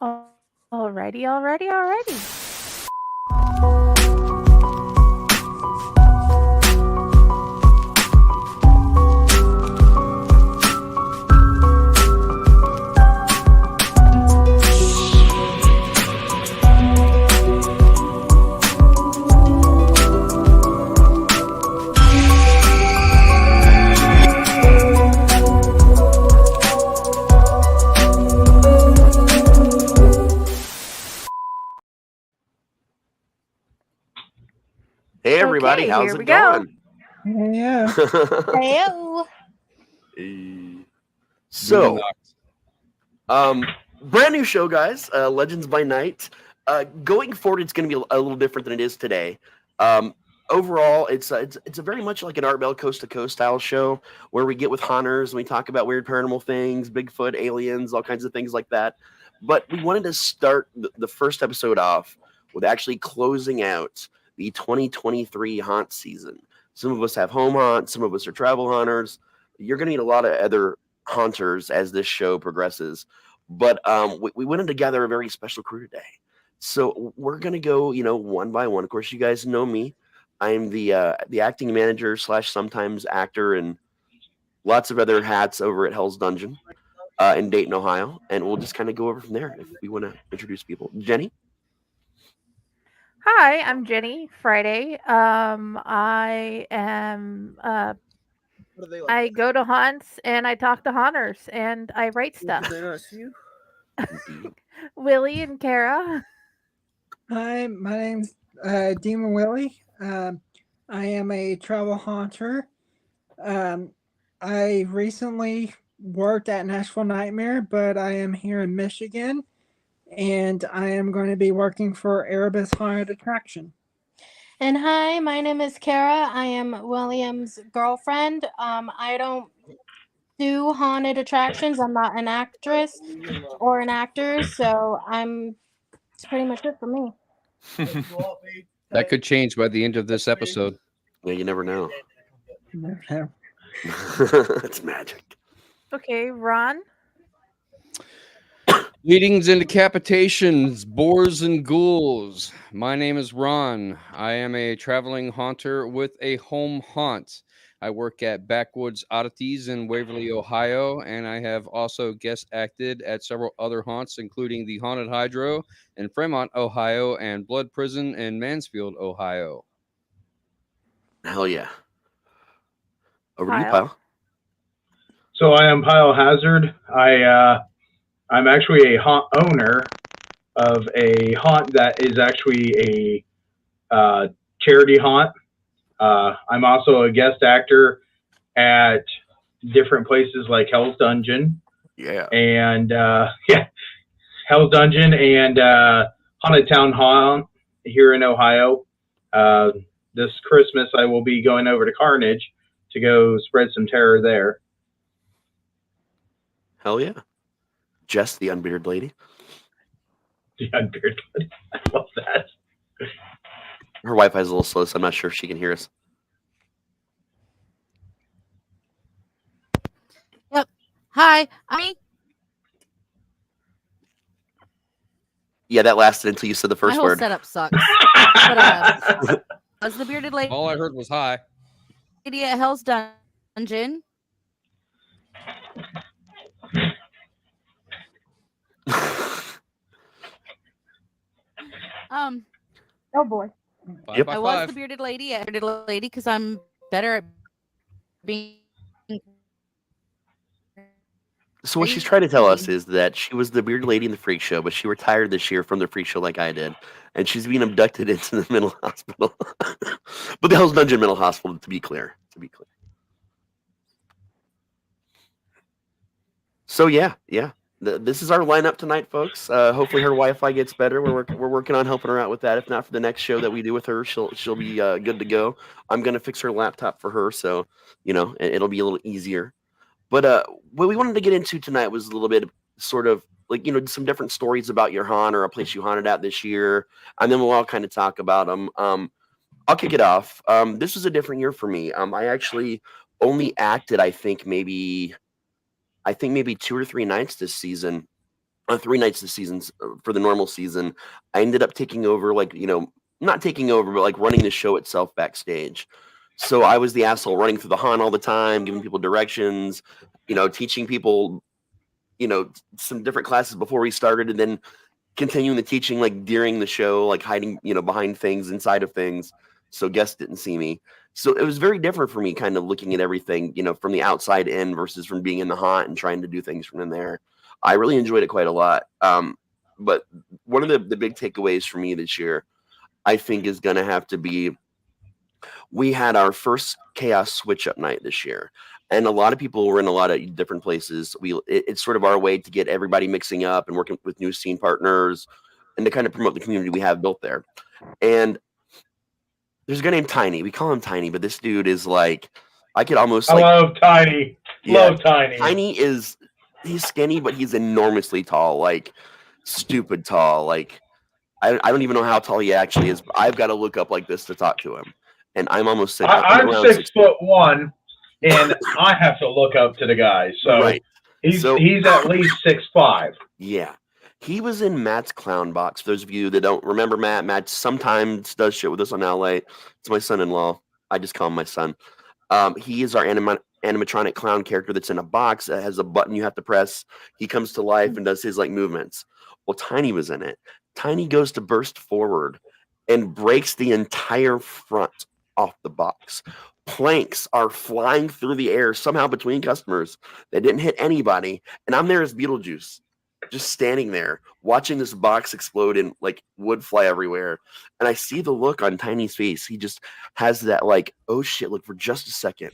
Alrighty. Hey everybody, Okay, how's here it we go. going? Yeah. Heyo. So, brand new show, guys. Legends by Night. Going forward, it's going to be a little different than it is today. Overall, it's a very much like an Art Bell Coast to Coast style show where we get with hunters and we talk about weird paranormal things, Bigfoot, aliens, all kinds of things like that. But we wanted to start the first episode off with actually closing out the 2023 haunt season. Some of us have home haunts, some of us are travel hunters. You're going to need a lot of other haunters as this show progresses. But we went together a very special crew today. So we're going to go, one by one. Of course, you guys know me. I'm the acting manager / sometimes actor and lots of other hats over at Hell's Dungeon in Dayton, Ohio. And we'll just kind of go over from there if we want to introduce people. Jenny? Hi, I'm Jenny Friday. I am I go to haunts and I talk to haunters and I write stuff. Willie and Kara. Hi, my name's Demon Willie. I am a travel haunter. I recently worked at Nashville Nightmare, but I am here in Michigan, and I am going to be working for Erebus Haunted Attraction. And hi, my name is Kara. I am William's girlfriend. I don't do haunted attractions. I'm not an actress or an actor, so it's pretty much it for me. That could change by the end of this episode. Yeah, you never know. Never know. It's magic. Okay, Ron. Meetings and decapitations, boars and ghouls. My name is Ron. I am a traveling haunter with a home haunt. I work at Backwoods Oddities in Waverly, Ohio, and I have also guest acted at several other haunts, including the Haunted Hydro in Fremont, Ohio, and Blood Prison in Mansfield, Ohio. Hell yeah. Over to you, Pyle. Pyle. So I am Pyle Hazard. I'm actually a haunt owner of a haunt that is actually a charity haunt. I'm also a guest actor at different places like Hell's Dungeon. Yeah. And Hell's Dungeon and Haunted Town Haunt here in Ohio. This Christmas I will be going over to Carnage to go spread some terror there. Hell yeah. Jess, the unbearded lady. The unbearded lady. I love that. Her Wi-Fi is a little slow, so I'm not sure if she can hear us. Yep. Hi, I'm Yeah, that lasted until you said the my first whole word. setup sucks. But as the bearded lady All I heard was hi. at Hell's Dungeon. Oh boy. Yep. I was the bearded lady because I'm better at being. So what she's trying to tell us is that she was the bearded lady in the freak show, but she retired this year from the freak show like I did, and she's being abducted into the mental hospital. But the Hell's Dungeon Mental Hospital, to be clear. So yeah. This is our lineup tonight, folks. Hopefully her Wi-Fi gets better. We're working on helping her out with that. If not for the next show that we do with her, she'll be good to go. I'm gonna fix her laptop for her, so it'll be a little easier. But what we wanted to get into tonight was a little bit sort of like some different stories about your haunt or a place you haunted at this year, and then we'll all kind of talk about them. I'll kick it off. This was a different year for me. I actually only acted, I think maybe 2 or 3 nights this season. 3 nights this season for the normal season. I ended up taking over, like, not taking over, but like running the show itself backstage. So I was the asshole running through the haunt all the time, giving people directions, teaching people, some different classes before we started, and then continuing the teaching like during the show, like hiding, behind things, inside of things, so guests didn't see me. So it was very different for me, kind of looking at everything, from the outside in versus from being in the haunt and trying to do things from in there. I really enjoyed it quite a lot. But one of the big takeaways for me this year, I think, is going to have to be, we had our first chaos switch up night this year, and a lot of people were in a lot of different places. It's sort of our way to get everybody mixing up and working with new scene partners and to kind of promote the community we have built there. And there's a guy named Tiny. We call him Tiny, but this dude is like, I could almost like, love Tiny. yeah, Love Tiny. Tiny he's skinny, but he's enormously tall, like stupid tall. Like I don't even know how tall he actually is. I've got to look up like this to talk to him. And I'm almost 6. I'm around 6'1", and I have to look up to the guy. So right. he's at least 6'5". Yeah. He was in Matt's Clown Box. For those of you that don't remember Matt sometimes does shit with us on LA. It's my son-in-law. I just call him my son. He is our animatronic clown character that's in a box that has a button you have to press. He comes to life and does his like movements. Well, Tiny was in it. Tiny goes to burst forward and breaks the entire front off the box. Planks are flying through the air somehow between customers. They didn't hit anybody. And I'm there as Beetlejuice, just standing there watching this box explode and like wood fly everywhere. And I see the look on Tiny's face. He just has that like, oh shit, look for just a second.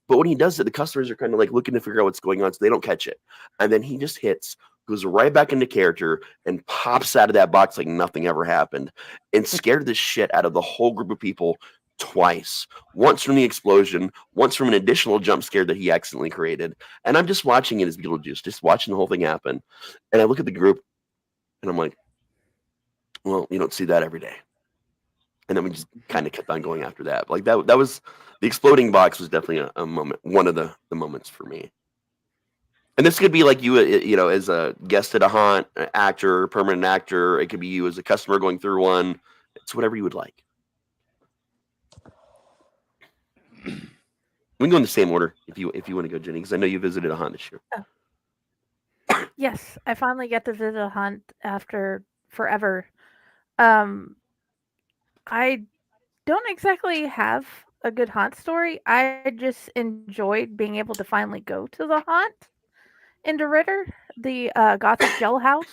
But when he does it, the customers are kind of like looking to figure out what's going on, so they don't catch it. And then he just hits, goes right back into character, and pops out of that box like nothing ever happened, and scared the shit out of the whole group of people twice. Once from the explosion, once from an additional jump scare that he accidentally created. And I'm just watching it as Beetlejuice, just watching the whole thing happen. And I look at the group, and I'm like, well, you don't see that every day. And then we just kind of kept on going after that. Like that was, the exploding box was definitely a moment, one of the moments for me. And this could be like you, as a guest at a haunt, an actor, permanent actor. It could be you as a customer going through one. It's whatever you would like. We can go in the same order if you want to go, Jenny, because I know you visited a haunt this year. Oh. Yes, I finally get to visit a haunt after forever. I don't exactly have a good haunt story. I just enjoyed being able to finally go to the haunt in DeRitter, the Gothic jailhouse.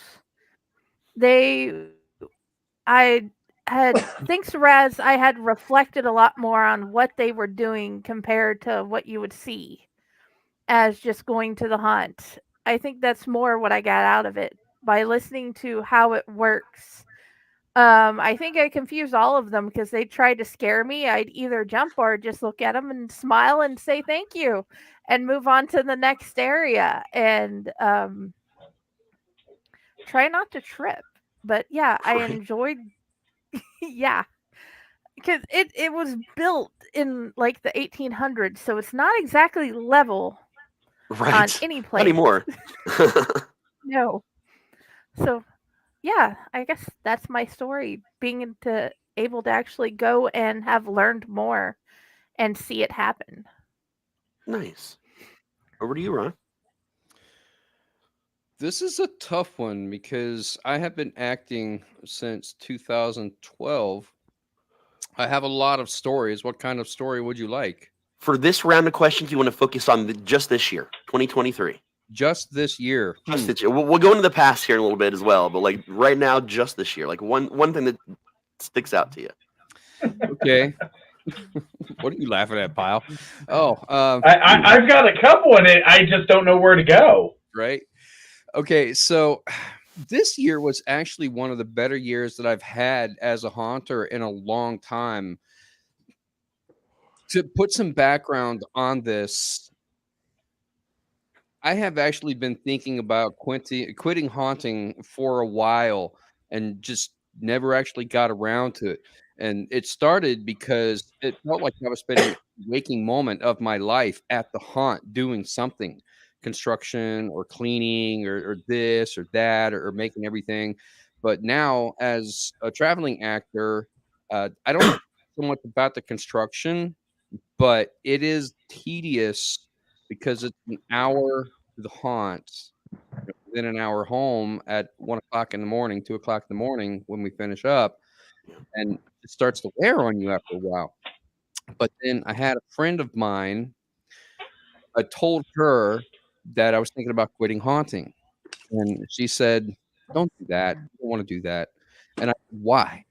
I had, thanks to Raz, I had reflected a lot more on what they were doing compared to what you would see as just going to the haunt. I think that's more what I got out of it by listening to how it works. I think I confused all of them because they tried to scare me. I'd either jump or just look at them and smile and say thank you and move on to the next area and try not to trip. But yeah, I enjoyed yeah, because it was built in like the 1800s, so it's not exactly level on any Not place. anymore. No. So yeah, I guess that's my story. Being able to actually go and have learned more and see it happen. Nice. Over to you, Ron. This is a tough one because I have been acting since 2012. I have a lot of stories. What kind of story would you like? For this round of questions, you want to focus on just this year, 2023. Just this year. Just this year. We'll go into the past here in a little bit as well, but like right now, just this year. Like one thing that sticks out to you. Okay. What are you laughing at, Pile? Oh, I've got a couple in it. I just don't know where to go. Right. Okay, so this year was actually one of the better years that I've had as a haunter in a long time. To put some background on this, I have actually been thinking about quitting haunting for a while and just never actually got around to it. And it started because it felt like I was spending a waking moment of my life at the haunt doing something. construction or cleaning or this or that or making everything. But now, as a traveling actor, I don't so much about the construction, but it is tedious because it's an hour to the haunt, then an hour home at 1 o'clock in the morning, 2 o'clock in the morning when we finish up, and it starts to wear on you after a while. But then I had a friend of mine. I told her that I was thinking about quitting haunting, and she said, "Don't do that. I don't want to do that." And I said, "Why?"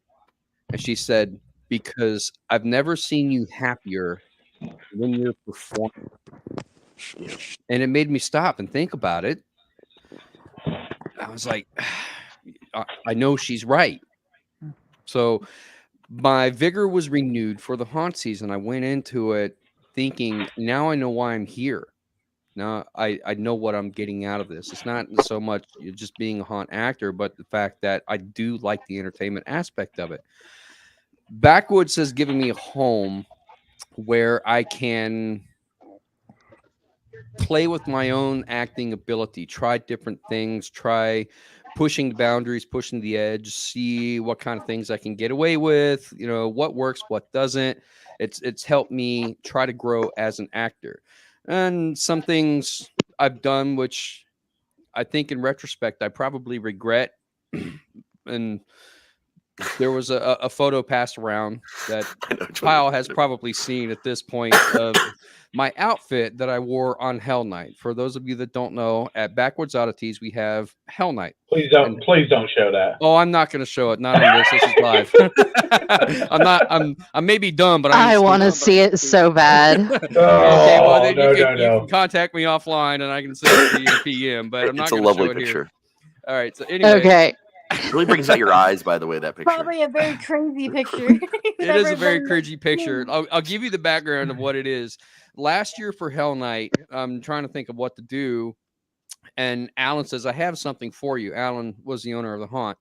And she said, "Because I've never seen you happier when you're performing." And it made me stop and think about it. I was like, I know she's right. So my vigor was renewed for the haunt season. I went into it thinking, now I know why I'm here. Now I know what I'm getting out of this. It's not so much just being a haunt actor, but the fact that I do like the entertainment aspect of it. Backwoods has given me a home where I can play with my own acting ability, try different things, try pushing the boundaries, pushing the edge, see what kind of things I can get away with, what works, what doesn't. It's helped me try to grow as an actor. And some things I've done which I think in retrospect I probably regret. And there was a photo passed around that Kyle has probably seen at this point of my outfit that I wore on Hell Night. For those of you that don't know, at Backwoods Oddities, we have Hell Night. Please don't show that. Oh, I'm not going to show it. Not on this. This is live. I may be dumb, but I want to see it so bad. Okay, well then you can contact me offline and I can send it to you PM. But I'm not going to show it picture. Here. All right. So anyway. Okay. It really brings out your eyes, by the way, that picture. Probably a very crazy picture. It is a very cringy picture. I'll give you the background of what it is. Last year for Hell Night, I'm trying to think of what to do. And Alan says, I have something for you. Alan was the owner of the haunt.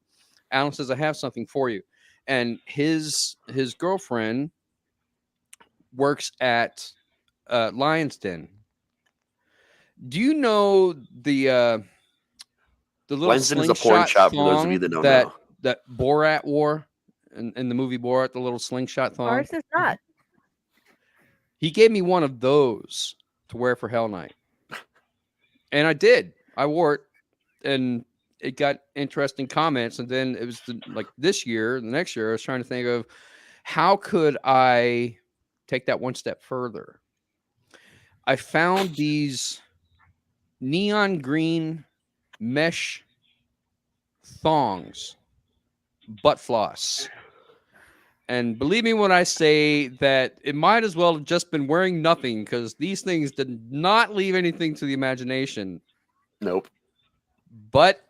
Alan says, I have something for you. And his girlfriend works at Lion's Den. Do you know the little Lion's Den is a porn shop for those of you that don't know. That Borat wore in the movie Borat, the little slingshot thong? Ours is not. He gave me one of those to wear for Hell Night. And I did. I wore it, and it got interesting comments. And then it was like this year, the next year, I was trying to think of how could I take that one step further. I found these neon green mesh thongs, butt floss. And believe me when I say that it might as well have just been wearing nothing, because these things did not leave anything to the imagination. Nope. But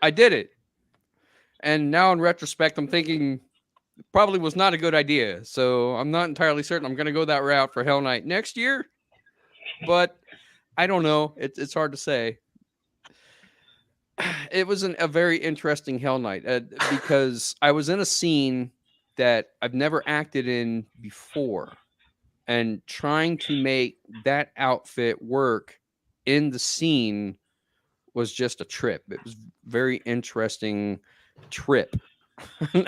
I did it. And now in retrospect, I'm thinking it probably was not a good idea. So I'm not entirely certain I'm going to go that route for Hell Night next year. But I don't know. It's hard to say. It was a very interesting Hell Night because I was in a scene that I've never acted in before, and trying to make that outfit work in the scene was just a trip. It was a very interesting trip. I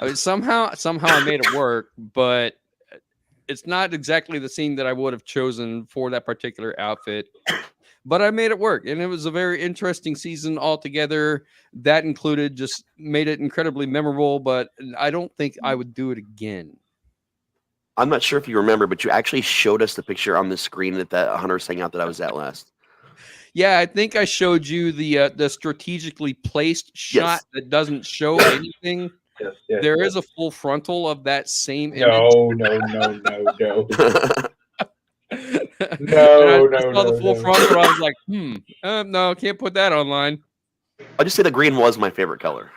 mean, somehow I made it work, but it's not exactly the scene that I would have chosen for that particular outfit. But I made it work, and it was a very interesting season altogether. That included just made it incredibly memorable, but I don't think I would do it again. I'm not sure if you remember, but you actually showed us the picture on the screen at that Hunter's Hangout that I was at last. Yeah, I think I showed you the strategically placed shot that doesn't show anything. Yes, there is a full frontal of that same image. No. No, I saw the full frontal. I was like, no, can't put that online. I'll just say the green was my favorite color.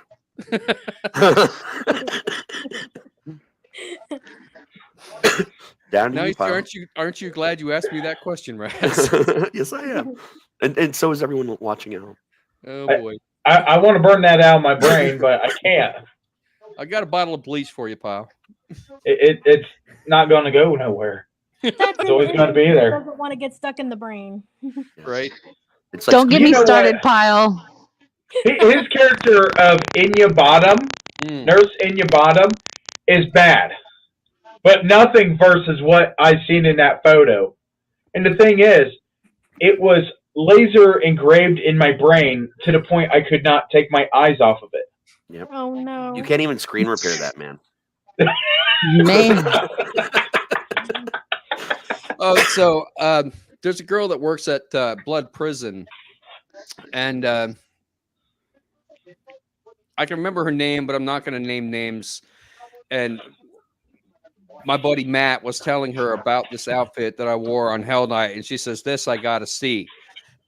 Down now, aren't you glad you asked me that question, Raz? Yes, I am. And so is everyone watching at home. Oh boy. I want to burn that out of my brain, but I can't. I got a bottle of bleach for you, pal. It's not going to go nowhere. That's It's always going to be there. Doesn't want to get stuck in the brain. Right? It's like Don't get You me know started, what? Pile. His character of Inya Bottom, Nurse Inya Bottom, is bad. But nothing versus what I've seen in that photo. And the thing is, it was laser engraved in my brain to the point I could not take my eyes off of it. Yep. Oh no. You can't even screen repair that, man. Man. Oh, so there's a girl that works at Blood Prison, and I can remember her name, but I'm not going to name names. And my buddy Matt was telling her about this outfit that I wore on Hell Night, and she says, "This I got to see."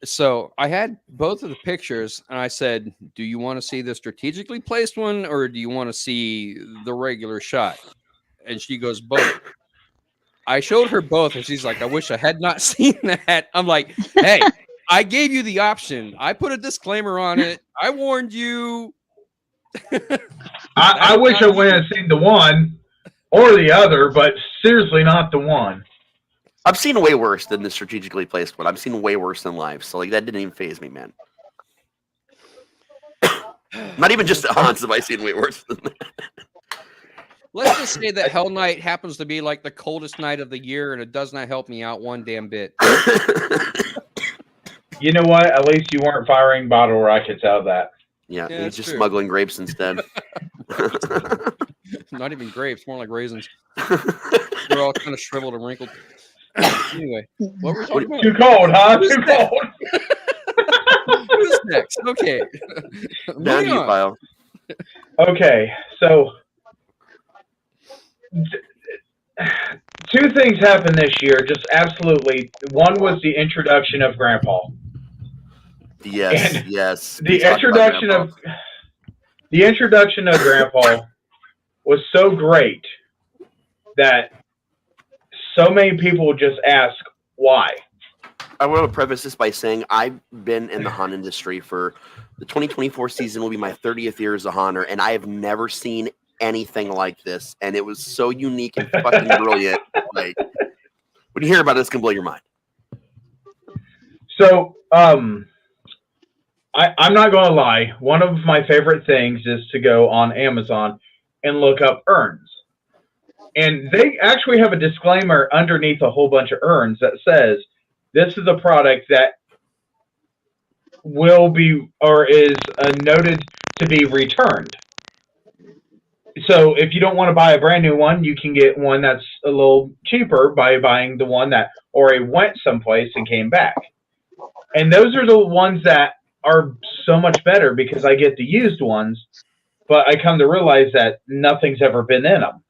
So I had both of the pictures, and I said, "Do you want to see the strategically placed one, or do you want to see the regular shot?" And she goes, "Both." I showed her both, and she's like, "I wish I had not seen that." I'm like, "Hey, I gave you the option. I put a disclaimer on it. I warned you." I wish I would have seen the one or the other, but seriously not the one. I've seen way worse than the strategically placed one. I've seen way worse than live. So like that didn't even phase me, man. Not even just at haunts have I seen way worse than that. Let's just say that Hell Night happens to be like the coldest night of the year, and it does not help me out one damn bit. You know what? At least you weren't firing bottle rockets out of that. Yeah, Yeah, he's that's just true. smuggling grapes instead. Not even grapes, more like raisins. They're all kind of shriveled and wrinkled. Anyway, what were we talking about? Too cold, huh? Too cold. Who's next? Okay. Down Moving to you, on. Pile. Okay, so two things happened this year, just absolutely. One was the introduction of Grandpa. Yes, And yes. The Please talk about introduction of Grandpa was so great that so many people just ask why. I want to preface this by saying I've been in the haunt industry for the 2024 season will be my 30th year as a haunter, and I have never seen anything like this. And it was so unique and fucking brilliant. Like when you hear about it, it's gonna blow your mind. So, I'm not going to lie. One of my favorite things is to go on Amazon and look up urns. And they actually have a disclaimer underneath a whole bunch of urns that says, this is a product that will be or is noted to be returned. So if you don't want to buy a brand new one, you can get one that's a little cheaper by buying the one that already went someplace and came back. And those are the ones that are so much better because I get the used ones, but I come to realize that nothing's ever been in them.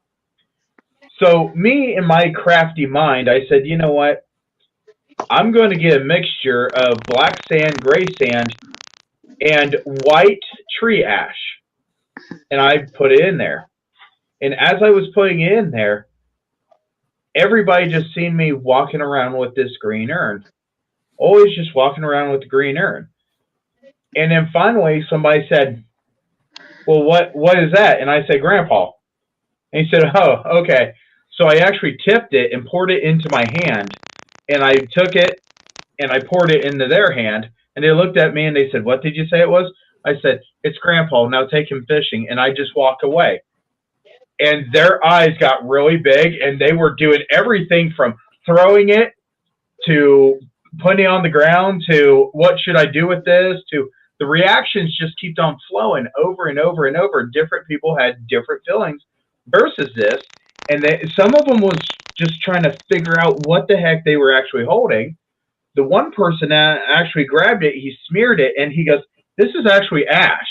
So me, in my crafty mind, I said, you know what? I'm going to get a mixture of black sand, gray sand, and white tree ash. And I put it in there. And as I was putting it in there, everybody just seen me walking around with this green urn. Always just walking around with the green urn. And then finally somebody said, well, what is that? And I said, Grandpa. And he said, oh, okay. So I actually tipped it and poured it into my hand. And I took it and I poured it into their hand. And they looked at me and they said, what did you say it was? I said, it's Grandpa. Now take him fishing. And I just walked away. And their eyes got really big. And they were doing everything from throwing it to putting it on the ground to what should I do with this to the reactions just kept on flowing over and over and over. Different people had different feelings versus this. And some of them was just trying to figure out what the heck they were actually holding. The one person that actually grabbed it, he smeared it, and he goes, this is actually ash.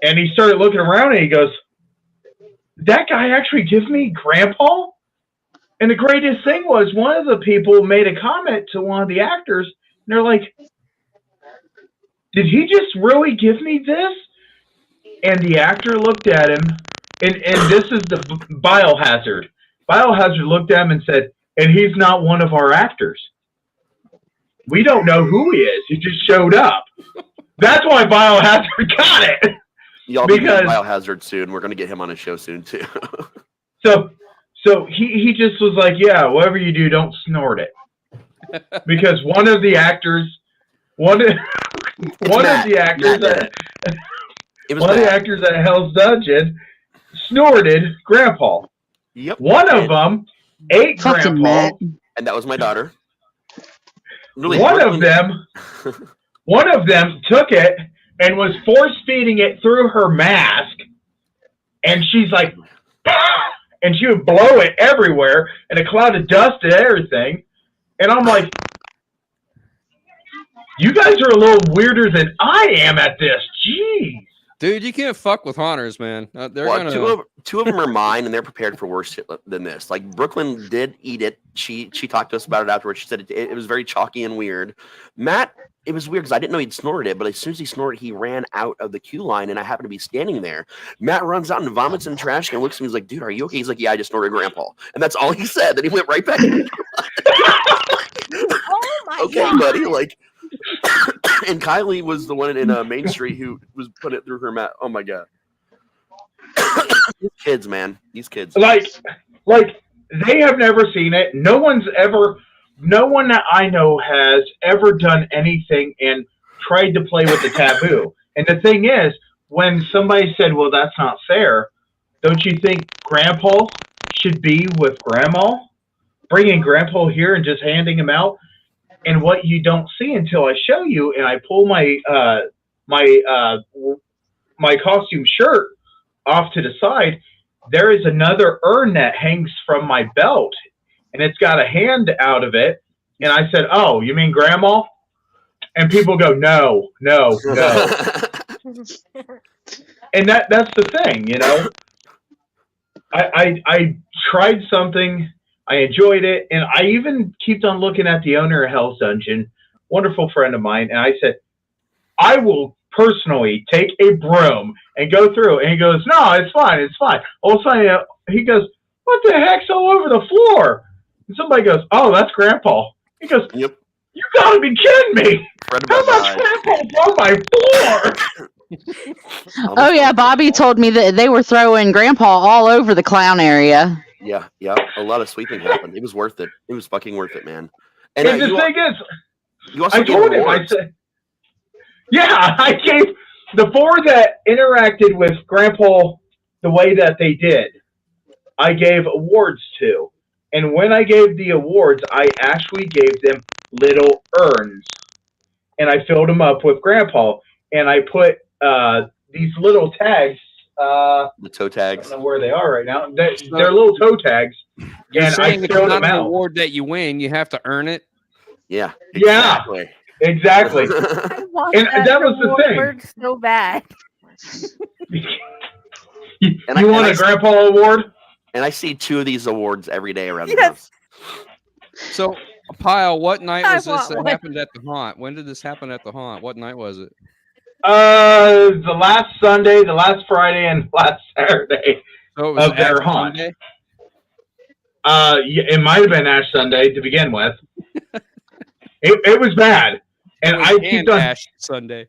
And he started looking around, and he goes, that guy actually gives me Grandpa? And the greatest thing was one of the people made a comment to one of the actors, and they're like, did he just really give me this? And the actor looked at him, and this is the Biohazard. Biohazard looked at him and said, and he's not one of our actors. We don't know who he is. He just showed up. That's why Biohazard got it. Y'all be Biohazard soon. We're going to get him on a show soon, too. So So he just was like, yeah, whatever you do, don't snort it. Because one of the actors at Hell's Dungeon snorted Grandpa. Yep. One of them ate Fucking Grandpa. Matt. And that was my daughter. One of them took it and was force feeding it through her mask, and she's like, and she would blow it everywhere, and a cloud of dust and everything. And I'm like, you guys are a little weirder than I am at this. Jeez. Dude, you can't fuck with haunters, man. Two of them are mine, and they're prepared for worse shit than this. Like Brooklyn did eat it. She talked to us about it afterwards. She said it was very chalky and weird. Matt, it was weird because I didn't know he'd snorted it, but as soon as he snorted, he ran out of the queue line, and I happened to be standing there. Matt runs out and vomits in the trash and looks at me. He's like, "Dude, are you okay?" He's like, "Yeah, I just snorted Grandpa," and that's all he said. Then he went right back. Oh my okay, God. buddy, like. And Kylie was the one in Main Street who was putting it through her mat. Oh my God. These kids, man. These kids. Like they have never seen it. No one that I know has ever done anything and tried to play with the taboo. And the thing is, when somebody said, well, that's not fair, don't you think Grandpa should be with Grandma? Bringing Grandpa here and just handing him out? And what you don't see until I show you, and I pull my costume shirt off to the side, there is another urn that hangs from my belt, and it's got a hand out of it. And I said, "Oh, you mean Grandma?" And people go, "No." And that's the thing, you know. I tried something. I enjoyed it, and I even kept on looking at the owner of Hell's Dungeon, wonderful friend of mine, and I said, I will personally take a broom and go through. And he goes, no, it's fine. All of a sudden, he goes, what the heck's all over the floor? And somebody goes, oh, that's Grandpa. He goes, Yep. You gotta be kidding me. How much Grandpa on my floor? Oh yeah, Bobby told me that they were throwing Grandpa all over the clown area. Yeah. A lot of sweeping happened. It was worth it. It was fucking worth it, man. And the thing is, you also I told him, I said, yeah, I gave the four that interacted with Grandpa the way that they did, I gave awards to. And when I gave the awards, I actually gave them little urns. And I filled them up with Grandpa. And I put these little tags. The toe tags. I don't know where they are right now. They're little toe tags. You're and saying I it's filled not them an out. award that you win, you have to earn it. Yeah. Exactly. Yeah. Exactly. I want and that was the thing. So bad. you want a Grandpa award? And I see 2 of these awards every day around the Yes. house. So, Pyle, what night I was this want that one. happened at the haunt? When did this happen at the haunt? What night was it? The last Sunday, the last Friday, and last Saturday So it was of their Ash haunt. Sunday? Yeah, it might have been Ash Sunday to begin with. It was bad, and I kept on. Ash Sunday.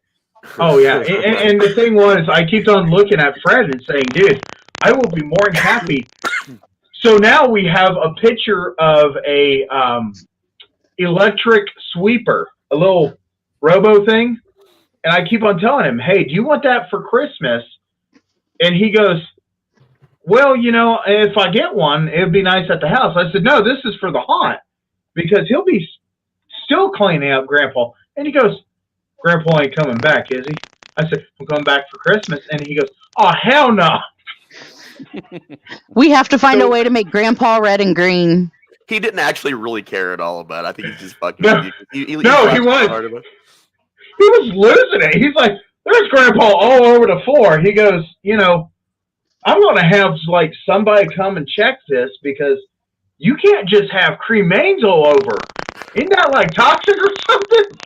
Oh yeah, and the thing was, I kept on looking at Fred and saying, "Dude, I will be more than happy." So now we have a picture of a electric sweeper, a little robo thing, and I keep on telling him, "Hey, do you want that for Christmas?" And he goes, well, you know, if I get one, it would be nice at the house. I said, no, this is for the haunt, because he'll be still cleaning up Grandpa. And he goes, Grandpa ain't coming back, is he? I said, I'm coming back for Christmas. And he goes, oh, hell no. We have to find a way to make Grandpa red and green. He didn't actually really care at all about it. I think he's just fucking. No, he was. He was losing it. He's like, there's Grandpa all over the floor. He goes, you know, I'm going to have like somebody come and check this, because you can't just have cremains all over. Isn't that like toxic or something?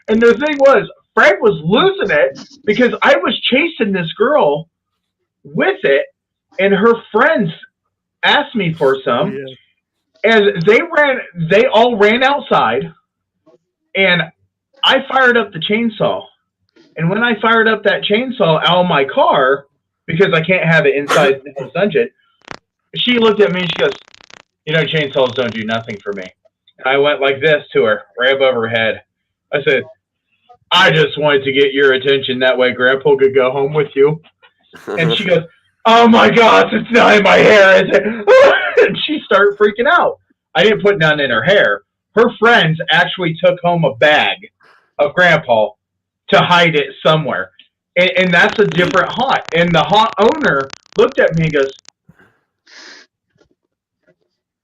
And the thing was, Fred was losing it because I was chasing this girl with it, and her friends asked me for some, and they all ran outside, and I fired up the chainsaw. And when I fired up that chainsaw out of my car, because I can't have it inside the dungeon, she looked at me and she goes, chainsaws don't do nothing for me. And I went like this to her, right above her head. I said, I just wanted to get your attention. That way Grandpa could go home with you. And she goes, oh my gosh, it's not in my hair, is it? And she started freaking out. I didn't put none in her hair. Her friends actually took home a bag of Grandpa to hide it somewhere. And that's a different haunt. And the haunt owner looked at me and goes,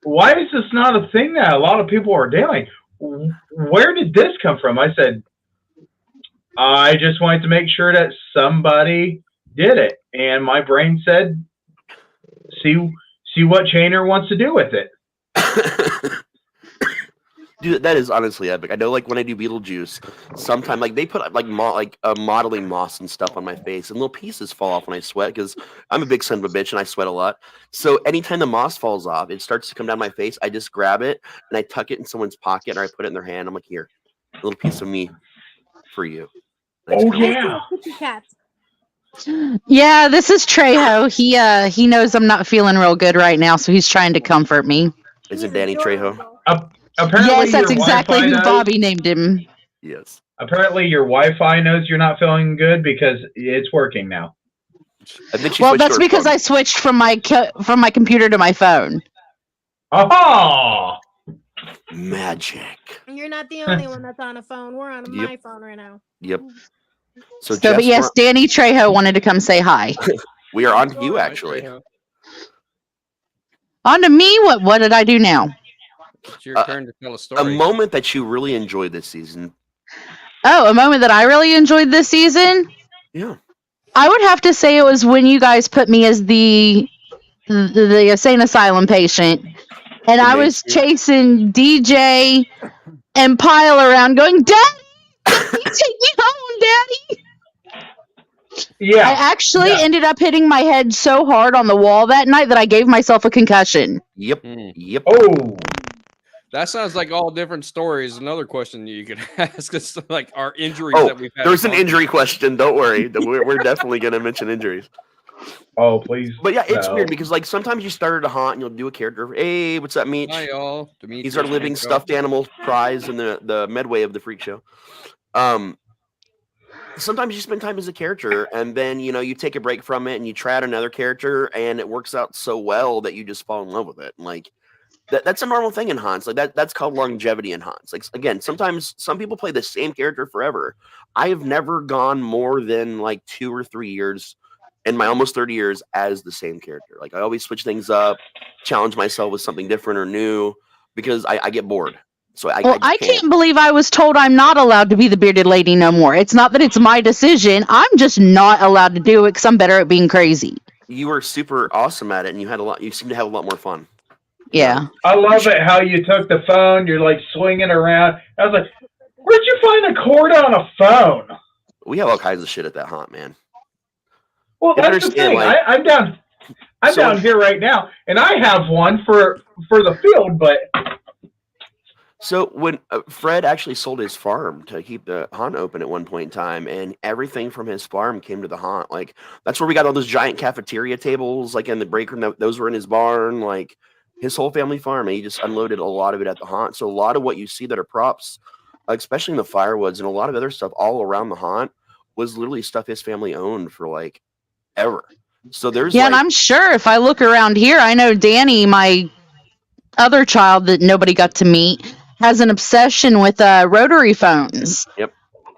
why is this not a thing that a lot of people are doing? Where did this come from? I said, I just wanted to make sure that somebody did it. And my brain said, see what Chainer wants to do with it. Dude, that is honestly epic. I know, like when I do Beetlejuice, sometimes like they put like modeling moss and stuff on my face, and little pieces fall off when I sweat because I'm a big son of a bitch and I sweat a lot. So anytime the moss falls off, it starts to come down my face. I just grab it and I tuck it in someone's pocket, or I put it in their hand. I'm like, here, a little piece of me for you. Thanks, Oh girl. yeah. Kitty cat. Yeah, this is Trejo. He knows I'm not feeling real good right now, so he's trying to comfort me. Is it Danny Trejo? Apparently Yes, that's your exactly Wi-Fi who knows. Bobby named him. Yes. Apparently your Wi-Fi knows you're not feeling good because it's working now. I think she Well, switched that's to her because phone. I switched from my computer to my phone. Aha! Magic. You're not the only one that's on a phone. We're on Yep. my phone right now. Yep. So, So, Jess, but yes, Danny Trejo wanted to come say hi. we are on to you actually. On to me. What did I do now? It's your turn to tell a story. A moment that you really enjoyed this season. Oh, a moment that I really enjoyed this season. Yeah. I would have to say it was when you guys put me as the insane asylum patient, and I was chasing DJ and Pile around, going, "Daddy, take me home, Daddy." Yeah. I actually ended up hitting my head so hard on the wall that night that I gave myself a concussion. Yep. Yep. Oh. That sounds like all different stories. Another question you could ask us, like our injuries Oh, that we've had. there's an injury question. Don't worry. We're definitely going to mention injuries. Oh, please. But yeah, it's no. weird because like sometimes you started a haunt and you'll do a character. Hey, what's up, Meech? Hi, y'all. Demetrius, He's our living Nico. stuffed animal prize in the Medway of the Freak Show. Sometimes you spend time as a character and then, you take a break from it and you try out another character and it works out so well that you just fall in love with it. Like that's a normal thing in haunts. Like that's called longevity in haunts. Like again, sometimes some people play the same character forever. I have never gone more than like 2 or 3 years in my almost 30 years as the same character. Like I always switch things up, challenge myself with something different or new because I get bored. So I can't believe I was told I'm not allowed to be the bearded lady no more. It's not that it's my decision. I'm just not allowed to do it because I'm better at being crazy. You were super awesome at it, and you seem to have a lot more fun. Yeah. I love it how you took the phone, you're like swinging around. I was like, where'd you find a cord on a phone? We have all kinds of shit at that haunt, man. Well, that's the thing. Like, I'm down here right now, and I have one for the field, but... So when Fred actually sold his farm to keep the haunt open at one point in time, and everything from his farm came to the haunt. Like that's where we got all those giant cafeteria tables, like in the break room. Those were in his barn, like his whole family farm. And he just unloaded a lot of it at the haunt. So a lot of what you see that are props, especially in the firewoods and a lot of other stuff all around the haunt, was literally stuff his family owned for like ever. So there's and I'm sure if I look around here, I know Danny, my other child that nobody got to meet, has an obsession with rotary phones. Yep.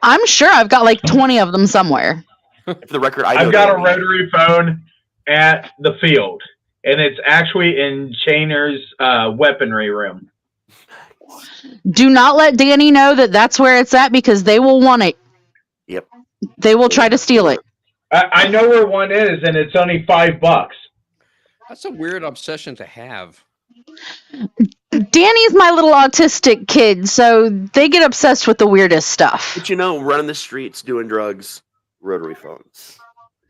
I'm sure I've got like 20 of them somewhere. For the record, I've got a rotary phone at the field, and it's actually in Chainer's weaponry room. Do not let Danny know that that's where it's at because they will want it. Yep. They will try to steal it. I know where one is, and it's only $5. That's a weird obsession to have. Danny's my little autistic kid, so they get obsessed with the weirdest stuff. But running the streets, doing drugs, rotary phones.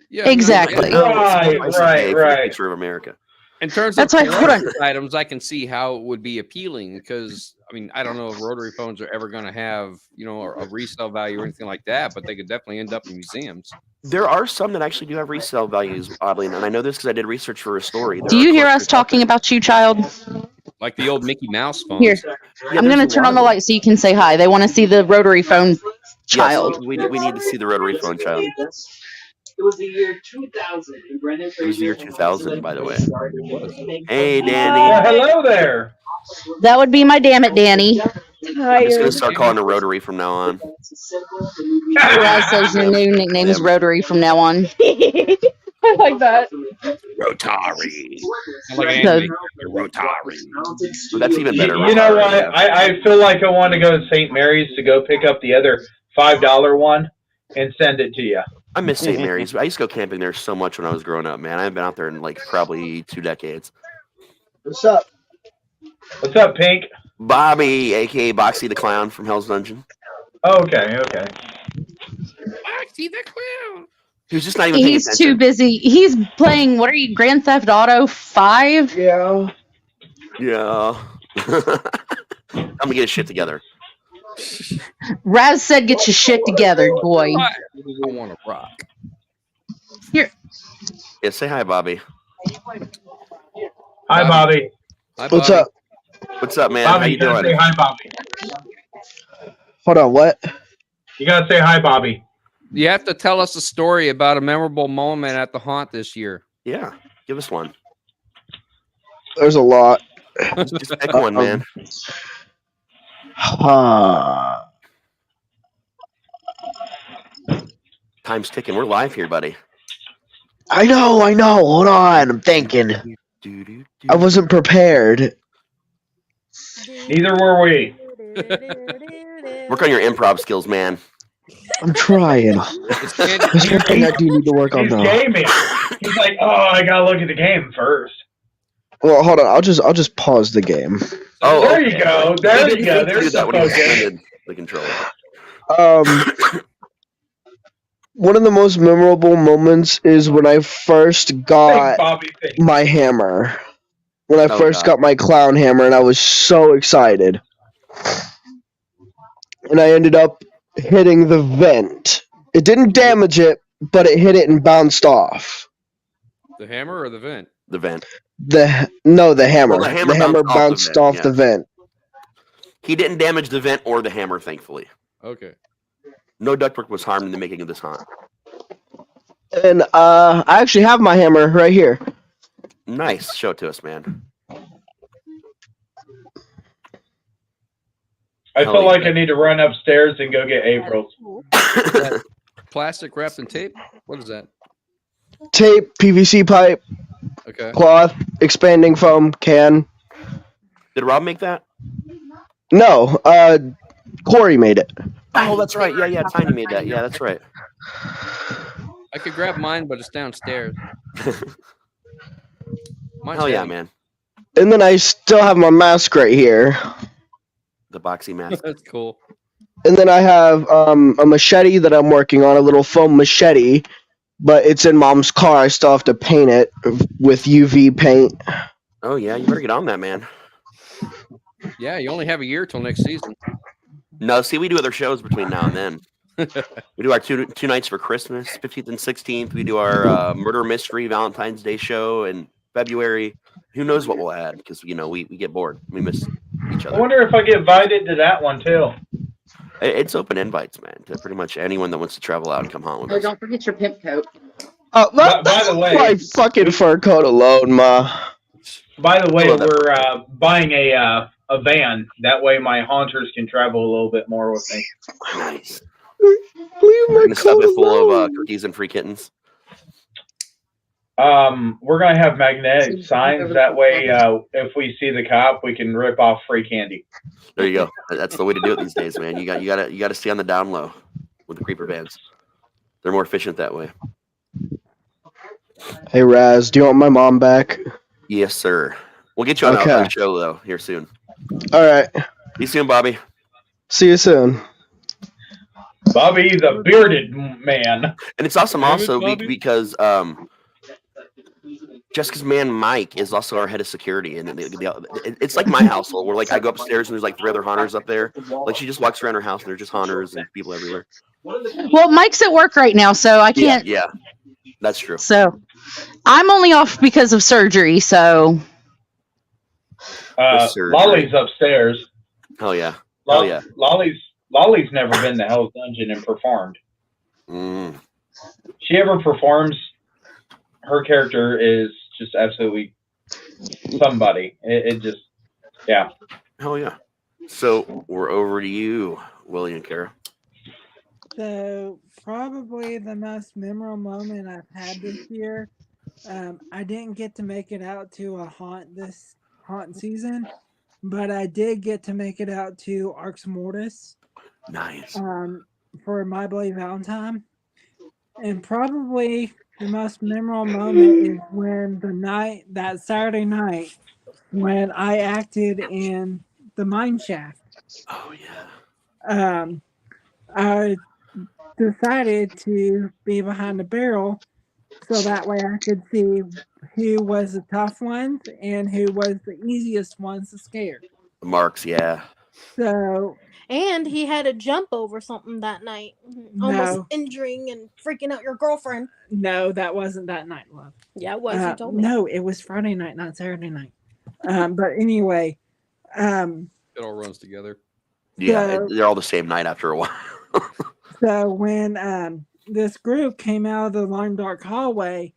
Yeah, exactly. Right. Picture of America. In terms That's of like, hold on. collector's items, I can see how it would be appealing because, I mean, I don't know if rotary phones are ever going to have, a resale value or anything like that, but they could definitely end up in museums. There are some that actually do have resale values, oddly, and I know this because I did research for a story. Do you hear us talking about you, child? Like the old Mickey Mouse phones. Here, I'm gonna turn on the light so you can say hi. They want to see the rotary phone child. Yes, we need to see the rotary phone child. It was the year 2000 in Brendan It was the year 2000, by the way. Hey, Danny. Well, hello there. That would be my damn it, Danny. I'm just gonna start calling her rotary from now on. Raz says your new nickname is Rotary from now on. I like that. Rotary. Like Rotary. That's even better. You know what? I feel like I want to go to St. Mary's to go pick up the other $5 one and send it to you. I miss St. Mary's. I used to go camping there so much when I was growing up, man. I haven't been out there in like probably 2 decades. What's up? What's up, Pink? Bobby, aka Boxy the Clown from Hell's Dungeon. Oh, okay. Boxy the Clown. He was just not even paying He's attention. too busy. He's playing, what are you, Grand Theft Auto 5? Yeah. Yeah. I'm gonna get his shit together. Raz said get your shit together, boy. I want to rock. Here. Yeah, say hi, Bobby. Hi, Bobby. Hi, What's Bobby. up? What's up, man? Bobby, How you you gotta doing? say hi, Bobby. Hold on, what? You gotta say hi, Bobby. You have to tell us a story about a memorable moment at the haunt this year. Yeah, give us one. There's a lot. Just pick one, man. Time's ticking. We're live here, buddy. I know. Hold on. I'm thinking. I wasn't prepared. Neither were we. Work on your improv skills, man. I'm trying. It's There's one thing I do need to work on He's though. gaming. He's like, oh, I gotta look at the game first. Well, hold on. I'll just pause the game. Oh, There you go. There you go. He did There's that the when he focus. extended the controller. One of the most memorable moments is when I first Thanks, got Bobby. Thanks. my hammer. When I Oh, first God. got my clown hammer, and I was so excited. And I ended up hitting the vent. It didn't damage it, but it hit it and bounced off. The hammer or the vent? The vent. The hammer. Oh, the hammer bounced off off the the vent. He didn't damage the vent or the hammer, thankfully. Okay. No ductwork was harmed in the making of this haunt. And I actually have my hammer right here. Nice. Show it to us, man. I feel like I need to run upstairs and go get April's. Plastic wrapped in tape? What is that? Tape, PVC pipe, Okay. cloth, expanding foam, can. Did Rob make that? No, Corey made it. Oh, that's right. Yeah. Tiny made that. Yeah, that's right. I could grab mine, but it's downstairs. Mine's Hell yeah, heavy. man. And then I still have my mask right here. The boxy mask. That's cool. And then I have a machete that I'm working on, a little foam machete, but it's in Mom's car. I still have to paint it with UV paint. Oh yeah, you better get on that, man. Yeah, you only have a year till next season. No, see, we do other shows between now and then. We do our two nights for Christmas, 15th and 16th. We do our murder mystery Valentine's Day show in February. Who knows what we'll add, because we get bored. We miss each I other. wonder if I get invited to that one too. It's open invites, man, to pretty much anyone that wants to travel out and come haunt with Oh, us. don't forget your pimp coat. Oh, By the way, my fucking fur coat alone, Ma. we're buying a van. That way, my haunters can travel a little bit more with me. Nice. Leave my Gonna stuff coat it full alone. of cookies and free kittens. We're gonna have magnetic signs. That way, if we see the cop, we can rip off free candy. There you go. That's the way to do it these days, man. You gotta stay on the down low with the creeper vans. They're more efficient that way. Hey, Raz, do you want my mom back? Yes, sir. We'll get you on Okay. a show though here soon. All right. See you soon, Bobby. See you soon. Bobby, the bearded man. And it's awesome Damn it, also Bobby. because Jessica's man Mike is also our head of security, and it's like my household where like I go upstairs and there's like 3 other haunters up there. Like she just walks around her house and there's just haunters and people everywhere. Well, Mike's at work right now, so I can't. Yeah, that's true. So I'm only off because of surgery, so The surgery. Lolly's upstairs. Hell yeah. Hell yeah. Lolly's never been to Hell's Dungeon and performed. She ever performs, her character is just absolutely somebody. It just, yeah. Hell yeah. So we're over to you, Willie and Kara. So probably the most memorable moment I've had this year. I didn't get to make it out to a haunt this haunt season, but I did get to make it out to Arx Mortis. Nice. For My Bloody Valentine. And probably the most memorable moment is when that Saturday night, when I acted in the mine shaft. Oh yeah. I decided to be behind the barrel so that way I could see who was the tough ones and who was the easiest ones to scare. The marks, yeah. So. And he had to jump over something that night, almost injuring and freaking out your girlfriend. No, that wasn't that night, love. Yeah, it was. You told me. No, it was Friday night, not Saturday night. But anyway, it all runs together. Yeah, they're all the same night after a while. So when this group came out of the long dark hallway,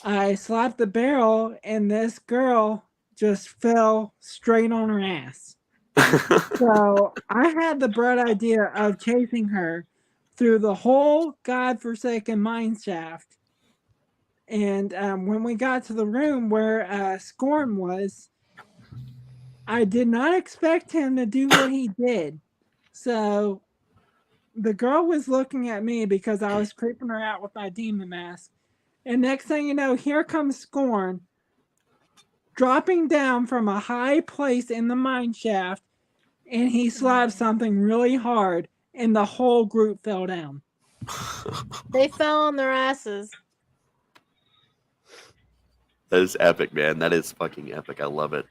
I slapped the barrel, and this girl just fell straight on her ass. So I had the bright idea of chasing her through the whole godforsaken mine shaft. And when we got to the room where Scorn was, I did not expect him to do what he did. So the girl was looking at me because I was creeping her out with my demon mask. And next thing you know, here comes Scorn, dropping down from a high place in the mine shaft, and he slapped something really hard, and the whole group fell down. They fell on their asses. That is epic, man. That is fucking epic. I love it.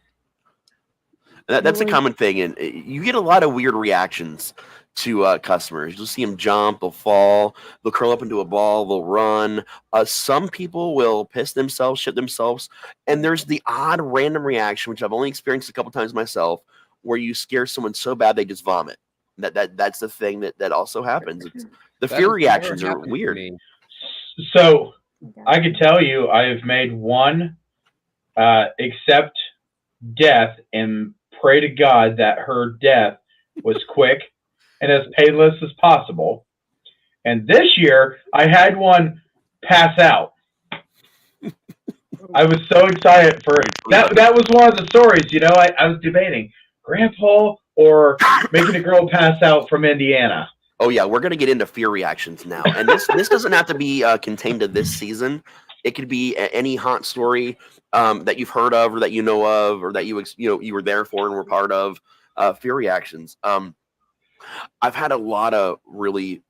That's a common thing, and you get a lot of weird reactions to customers. You'll see them jump, they'll fall, they'll curl up into a ball, they'll run. Some people will piss themselves, shit themselves, and there's the odd random reaction, which I've only experienced a couple times myself, where you scare someone so bad they just vomit. That's the thing that also happens. The fear reactions are weird. So I could tell you I have made one accept death and pray to God that her death was quick and as painless as possible. And this year I had one pass out. I was so excited for it. That was one of the stories, I was debating Grandpa or making a girl pass out from Indiana. Oh yeah, we're gonna get into fear reactions now, and this doesn't have to be contained to this season. It could be any haunt story that you've heard of, or that you know of, or that you were there for and were part of. Fear reactions. I've had a lot of really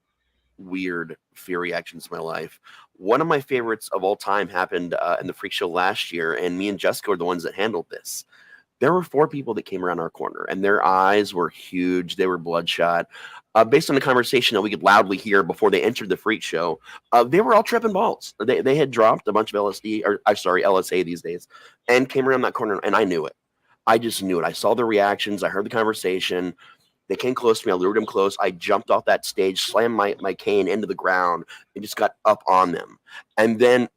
weird fear reactions in my life. One of my favorites of all time happened in the Freak Show last year, and me and Jessica were the ones that handled this. There were 4 people that came around our corner, and their eyes were huge. They were bloodshot. Based on the conversation that we could loudly hear before they entered the Freak Show, they were all tripping balls. They had dropped a bunch of LSA these days, and came around that corner, and I knew it. I just knew it. I saw the reactions. I heard the conversation. They came close to me. I lured them close. I jumped off that stage, slammed my cane into the ground, and just got up on them. And then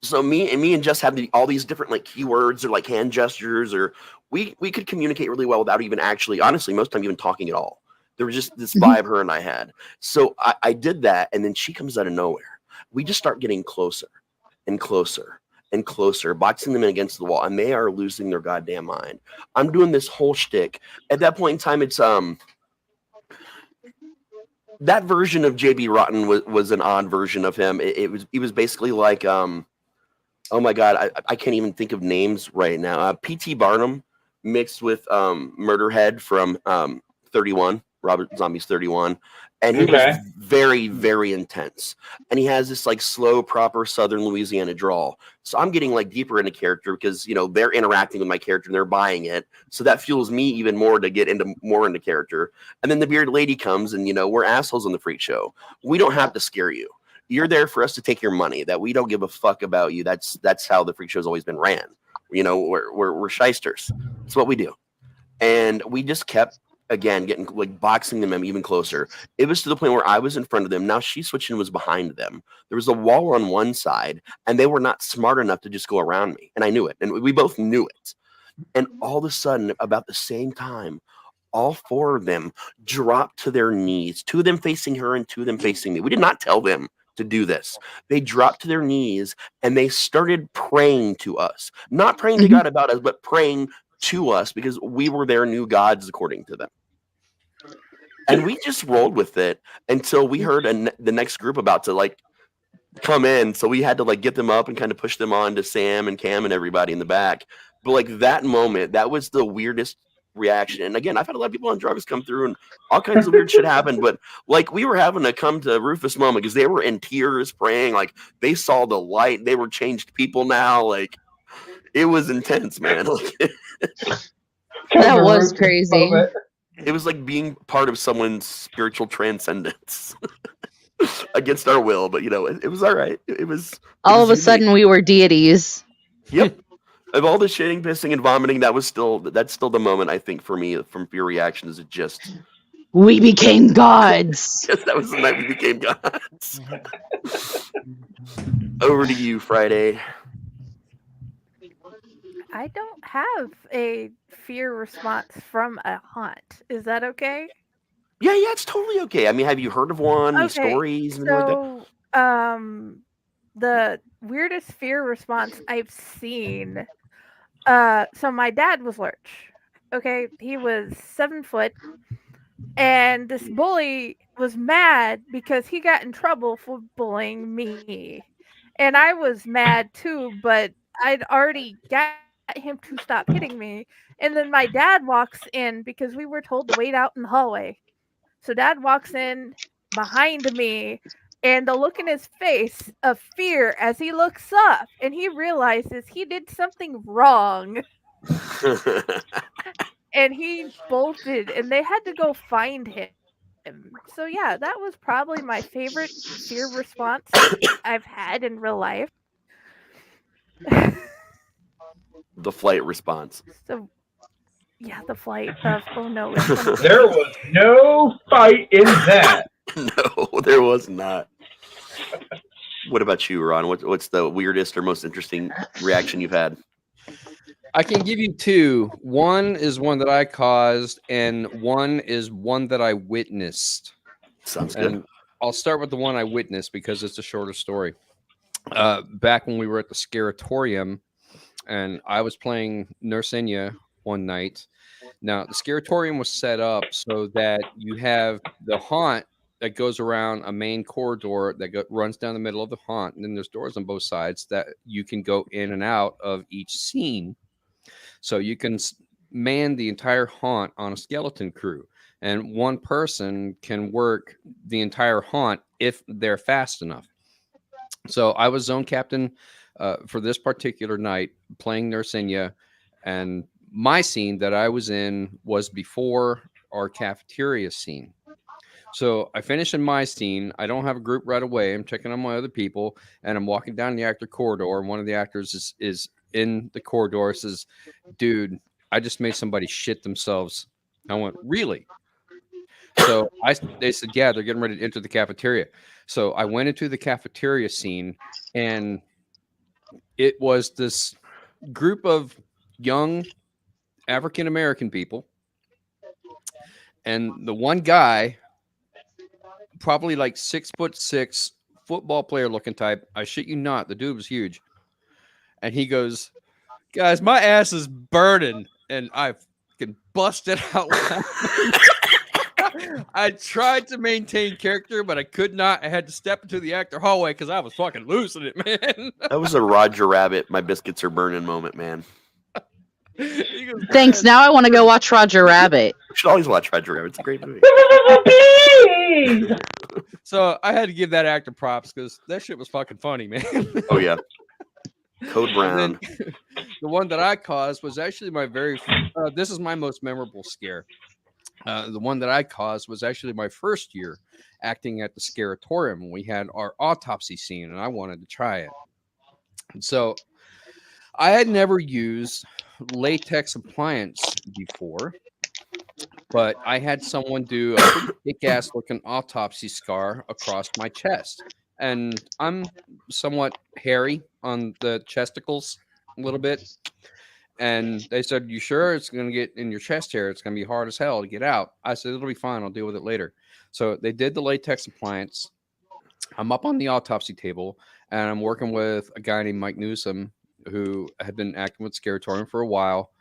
so me and Jess had all these different keywords or hand gestures, or we could communicate really well without even actually, honestly, most of the time even talking at all. There was just this vibe her and I had. So I did that, and then she comes out of nowhere. We just start getting closer and closer and closer, boxing them in against the wall, and they are losing their goddamn mind. I'm doing this whole shtick. At that point in time, it's that version of JB Rotten was an odd version of him. He was basically like oh my God, I can't even think of names right now. P.T. Barnum mixed with Murderhead from 31, Robert Zombie's 31. And he was very, very intense. And he has this slow, proper Southern Louisiana drawl. So I'm getting deeper into character because, they're interacting with my character and they're buying it. So that fuels me even more to get more into character. And then the bearded lady comes and, we're assholes on the Freak Show. We don't have to scare you. You're there for us to take your money, that we don't give a fuck about you. That's how the Freak Show's always been ran. we're shysters. It's what we do. And we just kept getting like boxing them even closer. It was to the point where I was in front of them. Now she switched and was behind them. There was a wall on one side, and they were not smart enough to just go around me. And I knew it, and we both knew it. And all of a sudden, about the same time, all four of them dropped to their knees, two of them facing her and two of them facing me. We did not tell them to do this. They dropped to their knees and they started praying to us. Not praying to God about us, but praying to us because we were their new gods according to them. And we just rolled with it until we heard the next group about to like come in. So we had to like get them up and kind of push them on to Sam and Cam and everybody in the back. But like that moment, that was the weirdest reaction. And again, I've had a lot of people on drugs come through and all kinds of weird shit happen. But like we were having to come to Rufus moment because they were in tears praying. Like they saw the light. They were changed people now. Like it was intense, man. That was crazy. It was like being part of someone's spiritual transcendence against our will, but it was all right. It was all of a sudden we were deities. Yep. Of all the shitting, pissing, and vomiting, that's still the moment I think for me from Fear Reactions. It just we became gods. Yes, that was the night we became gods. Over to you, Friday. I don't have a fear response from a haunt. Is that okay? Yeah, it's totally okay. I mean, have you heard of one? Any stories? Anything like that? The weirdest fear response I've seen. So my dad was Lurch. Okay, he was 7 foot, and this bully was mad because he got in trouble for bullying me, and I was mad too. But I'd already got him to stop hitting me, and then my dad walks in because we were told to wait out in the hallway. So dad walks in behind me, and the look in his face of fear as he looks up and he realizes he did something wrong. And he bolted, and they had to go find him. So yeah, that was probably my favorite fear response I've had in real life. The flight response. So yeah, the flight of oh no. There was no fight in that. No, there was not. What about you, Ron? What's the weirdest or most interesting reaction you've had? I can give you two. One is one that I caused, and one is one that I witnessed. Sounds good. And I'll start with the one I witnessed because it's a shorter story. Back when we were at the Scaratorium, and I was playing Nursenia one night. Now, the Scaratorium was set up so that you have the haunt that goes around a main corridor that runs down the middle of the haunt, and then there's doors on both sides that you can go in and out of each scene. So you can man the entire haunt on a skeleton crew, and one person can work the entire haunt if they're fast enough. So I was zone captain for this particular night playing Nursenia, and my scene that I was in was before our cafeteria scene. So I finish in my scene. I don't have a group right away. I'm checking on my other people, and I'm walking down the actor corridor, and one of the actors is in the corridor, says, "Dude, I just made somebody shit themselves." I went, "Really?" So they said, "Yeah, they're getting ready to enter the cafeteria." So I went into the cafeteria scene, and it was this group of young African American people, and the one guy, probably like 6'6", football player looking type. I shit you not, the dude was huge. And he goes, "Guys, my ass is burning," and I fucking busted out laughing. I tried to maintain character, but I could not. I had to step into the actor hallway because I was fucking losing it, man. That was a Roger Rabbit, "my biscuits are burning" moment, man. Goes, thanks. Now I want to go watch Roger Rabbit. You should always watch Roger Rabbit. It's a great movie. So I had to give that actor props because that shit was fucking funny, man. Oh yeah. Code Brown. The one that I caused was actually my this is my most memorable scare. The one that I caused was actually my first year acting at the Scaratorium. We had our autopsy scene, and I wanted to try it. And so I had never used latex appliance before, but I had someone do a pretty kick-ass looking autopsy scar across my chest. And I'm somewhat hairy on the chesticles a little bit. And they said, "You sure it's going to get in your chest hair? It's going to be hard as hell to get out." I said, "It'll be fine. I'll deal with it later." So they did the latex appliance. I'm up on the autopsy table, and I'm working with a guy named Mike Newsom, who had been acting with Scaratorium for a while.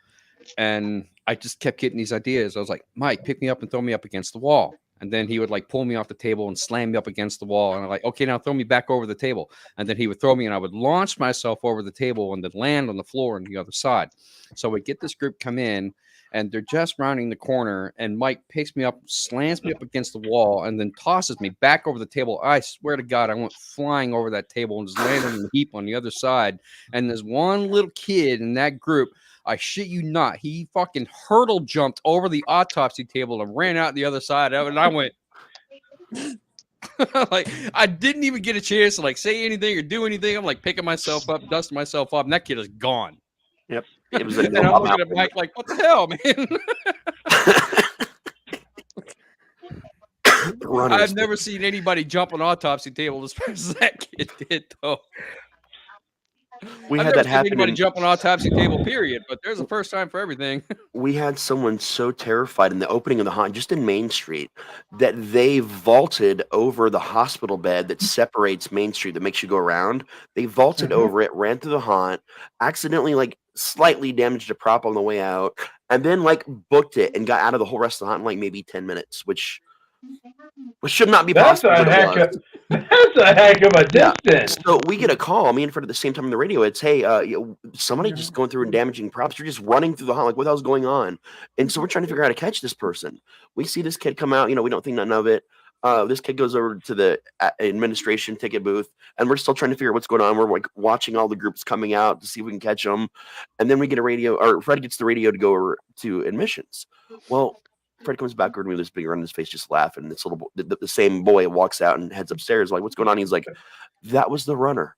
And I just kept getting these ideas. I was like, "Mike, pick me up and throw me up against the wall." And then he would like pull me off the table and slam me up against the wall. And I'm like, "Okay, now throw me back over the table." And then he would throw me and I would launch myself over the table and then land on the floor on the other side. So we get this group come in and they're just rounding the corner. And Mike picks me up, slams me up against the wall, and then tosses me back over the table. I swear to God, I went flying over that table and just landed in the heap on the other side. And there's one little kid in that group. I shit you not. He fucking hurdle jumped over the autopsy table and ran out the other side of it. And I went, like, I didn't even get a chance to like say anything or do anything. I'm like picking myself up, dusting myself up, and that kid is gone. Yep. It was a And I'm looking at Mike like, "What the hell, man?" I've never seen anybody jump an autopsy table as fast as that kid did, though. We I've had never that seen happen. anybody jump an autopsy table, period. But there's a first time for everything. We had someone so terrified in the opening of the haunt, just in Main Street, that they vaulted over the hospital bed that separates Main Street, that makes you go around. They vaulted over it, ran through the haunt, accidentally like slightly damaged a prop on the way out, and then like booked it and got out of the whole rest of the haunt in like maybe 10 minutes, which should not be possible. That's a heck of a distance. So we get a call, me and Fred at the same time on the radio. It's, "Hey, somebody just going through and damaging props. You're just running through the haunt. Like, what the hell's going on?" And so we're trying to figure out how to catch this person. We see this kid come out. We don't think nothing of it. This kid goes over to the administration ticket booth, and we're still trying to figure out what's going on. We're like watching all the groups coming out to see if we can catch them. And then we get a radio, or Fred gets the radio to go over to admissions. Well, Fred comes back with this big run in his face, just laughing. This little the same boy walks out and heads upstairs. Like, "What's going on?" He's like, "That was the runner."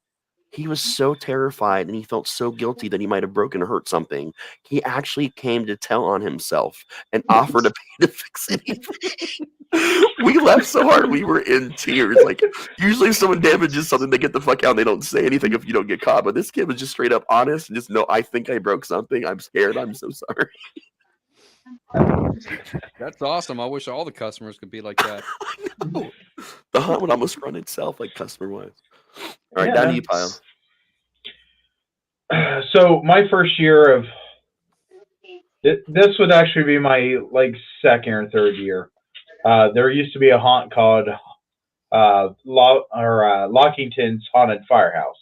He was so terrified and he felt so guilty that he might have broken or hurt something. He actually came to tell on himself and offered to pay to fix anything. We laughed so hard we were in tears. Like, usually if someone damages something, they get the fuck out and they don't say anything if you don't get caught. But this kid was just straight up honest and just, "No, I think I broke something. I'm scared. I'm so sorry." That's awesome. I wish all the customers could be like that. The haunt would almost run itself, like customer-wise. All right, down to you, Pyle. So my first year of this would actually be my like second or third year. There used to be a haunt called Lockington's Haunted Firehouse.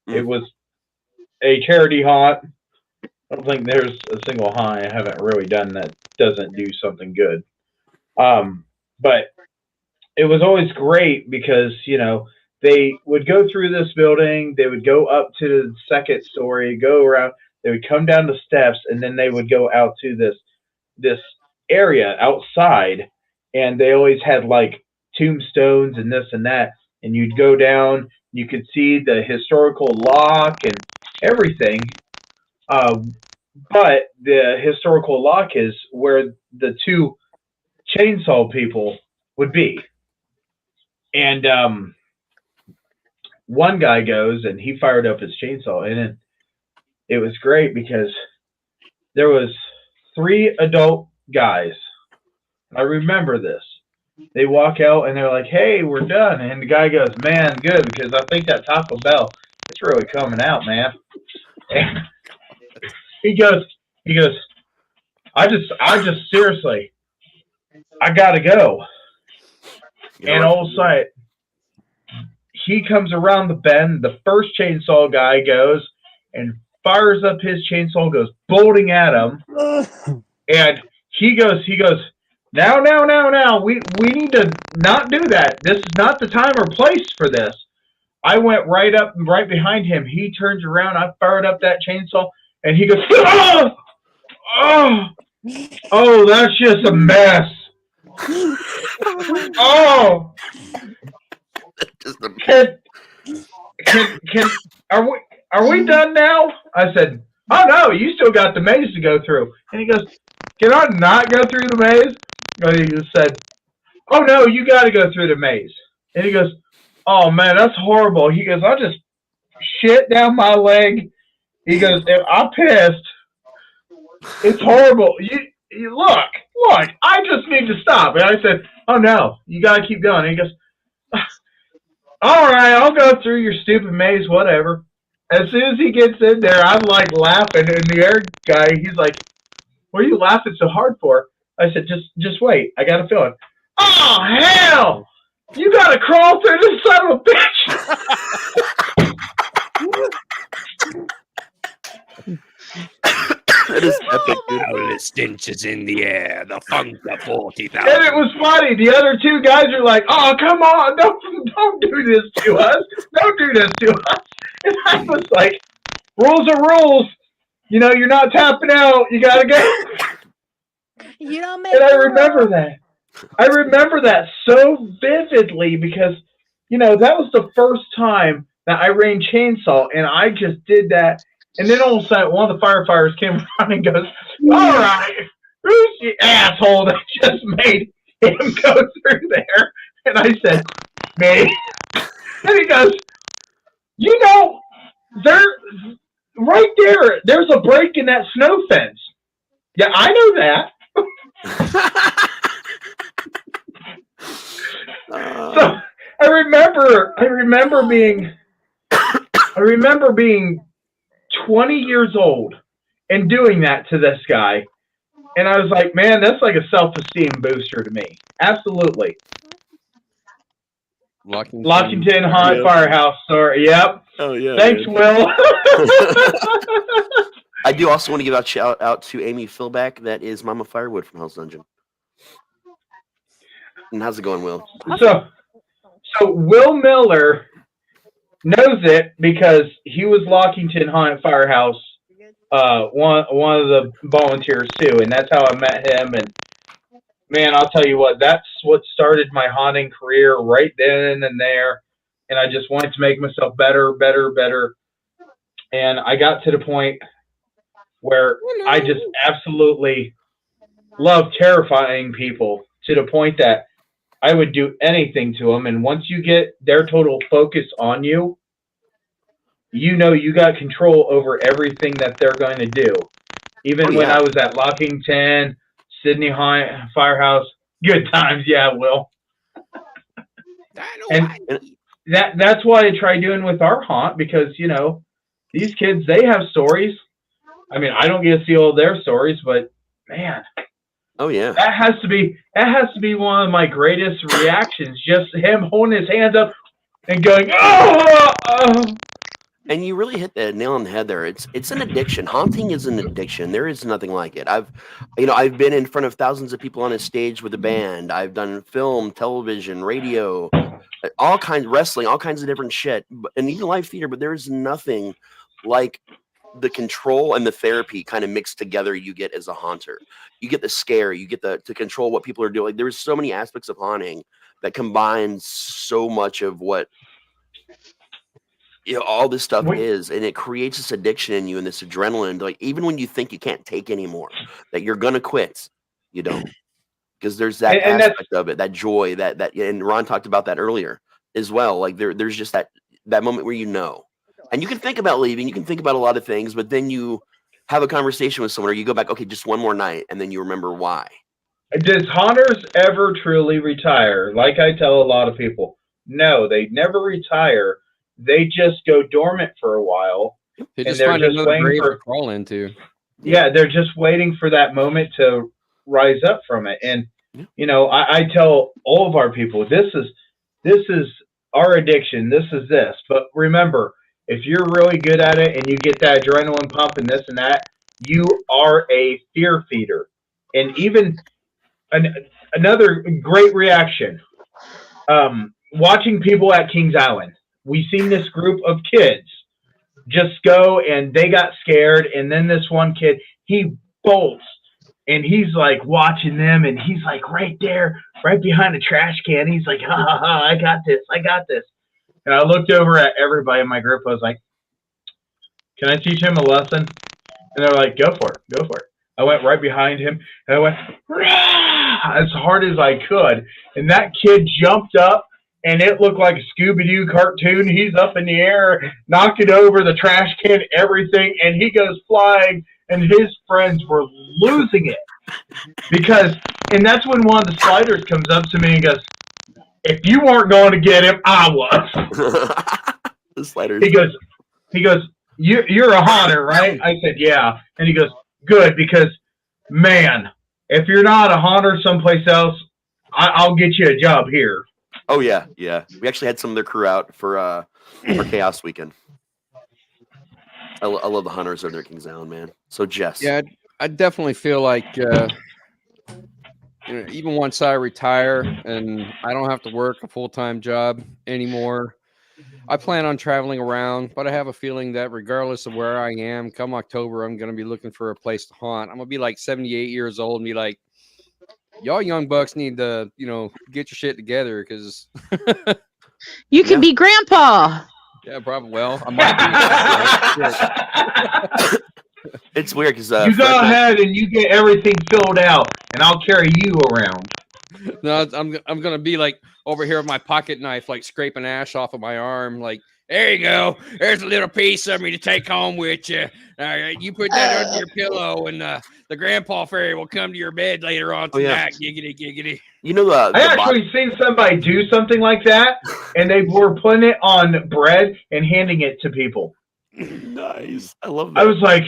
It was a charity haunt. I don't think there's a single haunt I haven't really done that doesn't do something good. But it was always great because, they would go through this building, they would go up to the second story, go around, they would come down the steps, and then they would go out to this area outside, and they always had like tombstones and this and that, and you'd go down, you could see the historical lock and everything. But the historical lock is where the two chainsaw people would be. And one guy goes and he fired up his chainsaw, and it was great because there was 3 adult guys. I remember this. They walk out and they're like, "Hey, we're done." And the guy goes, "Man, good, because I think that Taco Bell, it's really coming out, man." And he goes, I just seriously, I gotta go. And all of a sudden, he comes around the bend. The first chainsaw guy goes and fires up his chainsaw, goes bolting at him. And he goes, now, we need to not do that. This is not the time or place for this. I went right up, right behind him. He turns around. I fired up that chainsaw, and he goes, oh, that's just a mess. Oh, are we done now? I said, oh no, you still got the maze to go through. And he goes, can I not go through the maze? And he just said, oh no, you got to go through the maze. And he goes, oh man, that's horrible. He goes, I just shit down my leg. He goes, if I'm pissed, it's horrible. You look, I just need to stop. And I said, oh no, you got to keep going. And he goes, all right, I'll go through your stupid maze, whatever. As soon as he gets in there, I'm like laughing, and the air guy, he's like, what are you laughing so hard for? I said, just wait, I got a feeling. Oh, hell! You gotta crawl through this son of a bitch! That is epic, dude. The stench is in the air. The funk of 40,000. And it was funny. The other two guys are like, oh, come on, don't do this to us. Don't do this to us. And I was like, rules are rules. You know, you're not tapping out. You gotta go. You don't make And I remember that. I remember that so vividly because, you know, that was the first time that I ran chainsaw, and I just did that. And then all of a sudden, one of the firefighters came around and goes, all right, who's the asshole that just made him go through there? And I said, me. And he goes, you know, right there's a break in that snow fence. Yeah, I know that. So I remember being 20 years old and doing that to this guy. And I was like, man, that's like a self-esteem booster to me. Absolutely. Lockington Haunted Firehouse. Sorry. Yep. Oh, yeah. Thanks, man. Will. I do also want to give a shout out to Amy Philback. That is Mama Firewood from Hell's Dungeon. And how's it going, Will? So Will Miller knows it because he was Lockington Haunted Firehouse, one of the volunteers too, and that's how I met him. And man, I'll tell you what, that's what started my haunting career right then and there. And I just wanted to make myself better. And I got to the point where I just absolutely love terrifying people to the point that I would do anything to them. And once you get their total focus on you, you know you got control over everything that they're going to do. Even when I was at Lockington, Sydney Firehouse, good times, yeah, Will. And that's why I try doing with our haunt, because, you know, these kids, they have stories. I mean, I don't get to see all their stories, but man. Oh yeah. That has to be one of my greatest reactions. Just him holding his hands up and going, oh! And you really hit the nail on the head there. It's an addiction. Haunting is an addiction. There is nothing like it. I've been in front of thousands of people on a stage with a band. I've done film, television, radio, all kinds of wrestling, all kinds of different shit, and even live theater. But there is nothing like the control and the therapy kind of mixed together you get as a haunter. You get the scare, you get to control what people are doing. Like, there's so many aspects of haunting that combines so much of what all this stuff is, and it creates this addiction in you and this adrenaline. Like, even when you think you can't take anymore, that you're gonna quit, you don't, because there's that aspect of it, that joy, that and Ron talked about that earlier as well. Like there's just that moment where and you can think about leaving, you can think about a lot of things, but then you have a conversation with someone, or you go back, okay, just one more night, and then you remember why. Does haunters ever truly retire? Like I tell a lot of people, no, they never retire. They just go dormant for a while. They just find another grave to crawl into. Yeah, they're just waiting for that moment to rise up from it. And you know, I tell all of our people, this is our addiction. This is this. But remember, if you're really good at it and you get that adrenaline pump and this and that, you are a fear feeder. And even another great reaction, watching people at Kings Island. We seen this group of kids just go, and they got scared. And then this one kid, he bolts, and he's like watching them, and he's like right there, right behind the trash can. He's like, ha ha ha, I got this. And I looked over at everybody in my group. I was like, can I teach him a lesson? And they're like, go for it, go for it. I went right behind him, and I went, rah! As hard as I could. And that kid jumped up, and it looked like a Scooby-Doo cartoon. He's up in the air, knocking over the trash can, everything, and he goes flying, and his friends were losing it. And that's when one of the sliders comes up to me and goes, if you weren't going to get him, I was. The sliders. He goes, you're a haunter, right? I said, yeah. And he goes, good, because, man, if you're not a haunter someplace else, I'll get you a job here. Oh, yeah. We actually had some of their crew out for Chaos Weekend. I love the hunters over there at Kings Island, man. So, Jess. Yeah, I definitely feel like even once I retire and I don't have to work a full-time job anymore, I plan on traveling around, but I have a feeling that regardless of where I am, come October, I'm going to be looking for a place to haunt. I'm going to be like 78 years old and be like, y'all young bucks need to, get your shit together because you can be grandpa. Yeah, probably. Well, I might be. It's weird because you go ahead and you get everything filled out, and I'll carry you around. No, I'm gonna be like over here with my pocket knife, like scraping ash off of my arm. Like, there you go. There's a little piece of me to take home with you. You put that under your pillow, and the grandpa fairy will come to your bed later on tonight. Oh, yeah. Giggity, giggity. I actually seen somebody do something like that, and they were putting it on bread and handing it to people. Nice. I love that. I was like,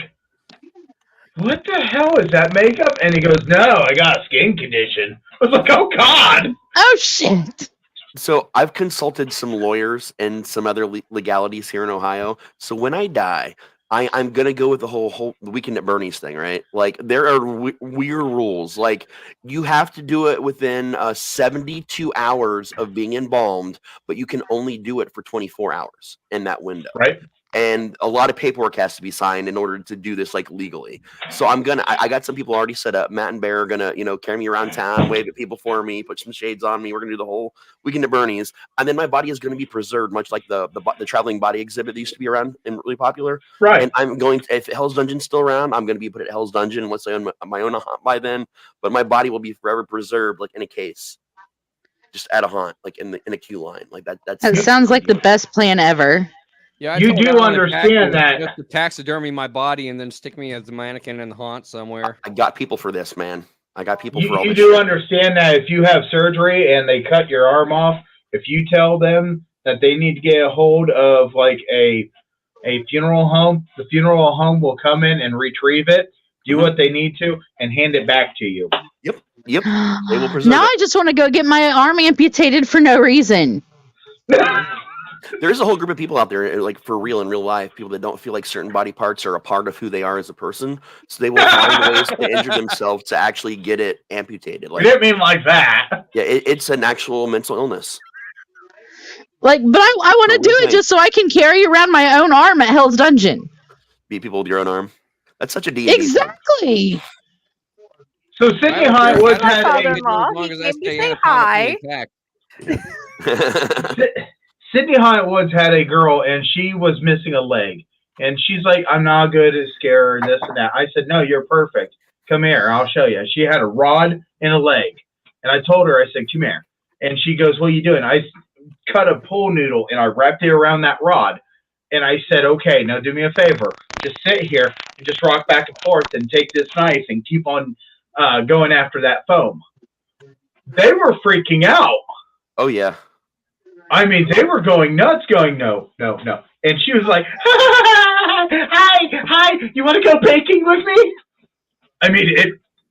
what the hell is that makeup? And he goes, no, I got a skin condition. I was like, oh, God. Oh, shit. So I've consulted some lawyers and some other legalities here in Ohio. So when I die, I'm going to go with the whole Weekend at Bernie's thing, right? Like, there are weird rules. Like, you have to do it within 72 hours of being embalmed, but you can only do it for 24 hours in that window. Right. And a lot of paperwork has to be signed in order to do this, like, legally. So I got some people already set up. Matt and Bear are gonna, carry me around town, wave at people for me, put some shades on me. We're gonna do the whole Weekend at Bernie's, and then my body is gonna be preserved, much like the traveling body exhibit that used to be around and really popular. Right. And I'm going to, if Hell's Dungeon's still around, I'm gonna be put at Hell's Dungeon unless I own my own haunt by then. But my body will be forever preserved, like in a case, just at a haunt, like in a queue line, like that. That sounds like the best plan ever. Yeah, you do understand that. Just to taxidermy my body and then stick me as a mannequin in the haunt somewhere. I got people for this, man. I got people for all this. You do understand that if you have surgery and they cut your arm off, if you tell them that they need to get a hold of like a funeral home, the funeral home will come in and retrieve it, do what they need to, and hand it back to you. Yep. They will preserve now I just want to go get my arm amputated for no reason. There's a whole group of people out there, like for real in real life, people that don't feel like certain body parts are a part of who they are as a person. So they will find ways to injure themselves to actually get it amputated. Like, I didn't mean like that. Yeah, it's an actual mental illness. Like, but I want to do it just so I can carry around my own arm at Hell's Dungeon. Beat people with your own arm. That's such a D&D exactly. Thing. So Sydney High Woods had say hi. Sydney High Woods had a girl, and she was missing a leg. And she's like, I'm not good at scare and this and that. I said, no, you're perfect. Come here. I'll show you. She had a rod and a leg. And I told her, I said, come here. And she goes, what are you doing? I cut a pool noodle, and I wrapped it around that rod. And I said, okay, now do me a favor. Just sit here and just rock back and forth and take this knife and keep on going after that foam. They were freaking out. Oh, yeah. I mean, they were going nuts, going, no. And she was like, hi, you want to go baking with me? I mean,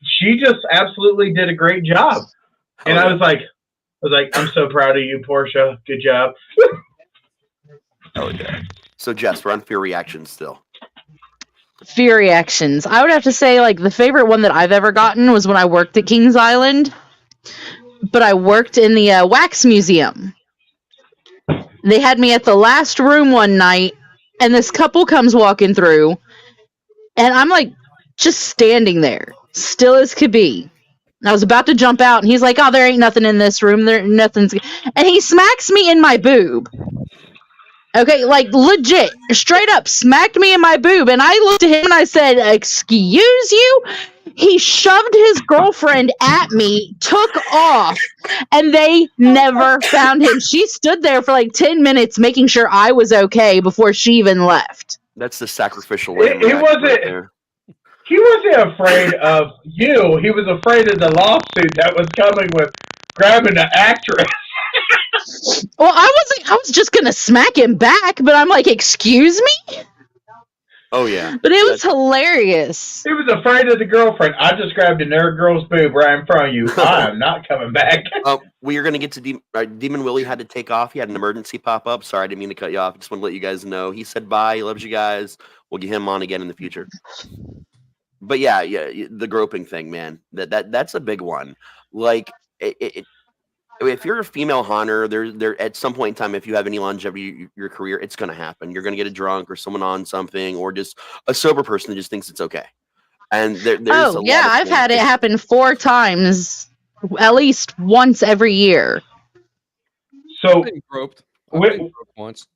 she just absolutely did a great job. And I was like, I'm so proud of you, Portia. Good job. Oh, yeah. So, Jess, we're on fear reactions still. Fear reactions. I would have to say, like, the favorite one that I've ever gotten was when I worked at Kings Island. But I worked in the wax museum. They had me at the last room one night, and this couple comes walking through, and I'm like just standing there, still as could be. And I was about to jump out, and he's like, "Oh, there ain't nothing in this room. There nothing's," and he smacks me in my boob. Okay, like legit, straight up smacked me in my boob, and I looked at him and I said, "Excuse you?" He shoved his girlfriend at me, took off, and they never found him. She stood there for like 10 minutes making sure I was okay before she even left. That's the sacrificial lamb. He wasn't. He wasn't afraid of you. He was afraid of the lawsuit that was coming with grabbing an actress. Well, I was just gonna smack him back, but I'm like, excuse me? Oh yeah. But it was hilarious. He was afraid of the girlfriend. I just grabbed a nerd girl's boob right in front of you. I am not coming back. We are going to get to Demon Willie had to take off. He had an emergency pop up. Sorry, I didn't mean to cut you off. Just want to let you guys know. He said bye. He loves you guys. We'll get him on again in the future. But yeah, the groping thing, man. That's a big one. Like if you're a female haunter, there at some point in time, if you have any longevity your career, it's going to happen. You're going to get a drunk or someone on something, or just a sober person that just thinks it's okay. And there's oh yeah, I've had it happen 4 times, at least once every year. So I've been groped once.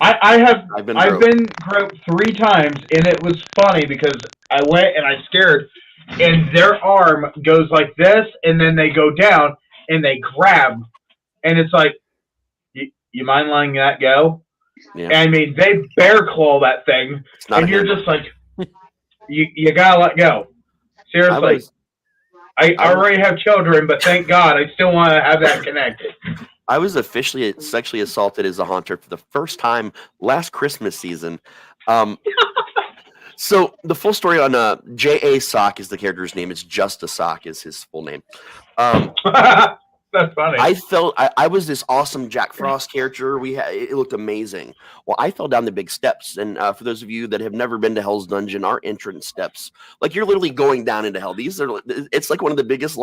I've been groped 3 times, and it was funny because I went and I scared, and their arm goes like this, and then they go down and they grab, and it's like, you mind letting that go? Yeah. I mean, they bear claw that thing, and you're just like, you gotta let go. Seriously, I already have children, but thank God I still want to have that connected. I was officially sexually assaulted as a haunter for the first time last Christmas season. So the full story on J.A. Sock is the character's name. It's Just a Sock is his full name. That's funny. I felt I was this awesome Jack Frost character. It looked amazing. Well, I fell down the big steps, and for those of you that have never been to Hell's Dungeon, our entrance steps, like you're literally going down into hell. It's like one of the biggest,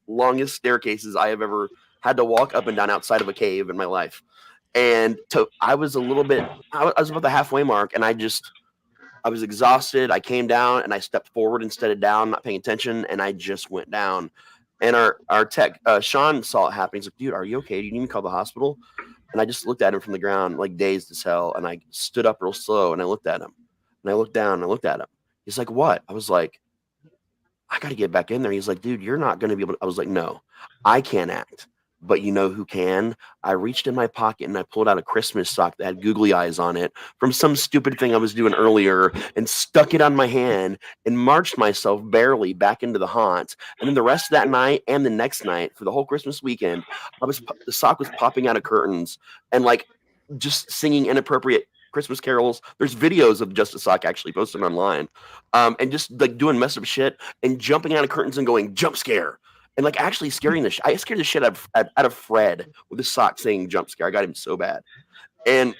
longest staircases I have ever had to walk up and down outside of a cave in my life. And I was about the halfway mark, and I was exhausted. I came down and I stepped forward instead of down, not paying attention, and I just went down. And our tech, Sean, saw it happen. He's like, dude, are you okay? Do you need me to call the hospital? And I just looked at him from the ground, like dazed as hell. And I stood up real slow and I looked at him. And I looked down and I looked at him. He's like, what? I was like, I got to get back in there. He's like, dude, you're not going to be able to. I was like, no, I can't act. But you know who can? I reached in my pocket and I pulled out a Christmas sock that had googly eyes on it from some stupid thing I was doing earlier and stuck it on my hand and marched myself barely back into the haunt. And then the rest of that night and the next night for the whole Christmas weekend, the sock was popping out of curtains and like just singing inappropriate Christmas carols. There's videos of Just a Sock actually posted online, and just like doing messed up shit and jumping out of curtains and going jump scare. And like actually scaring I scared the shit out of Fred with the sock saying jump scare. I got him so bad. And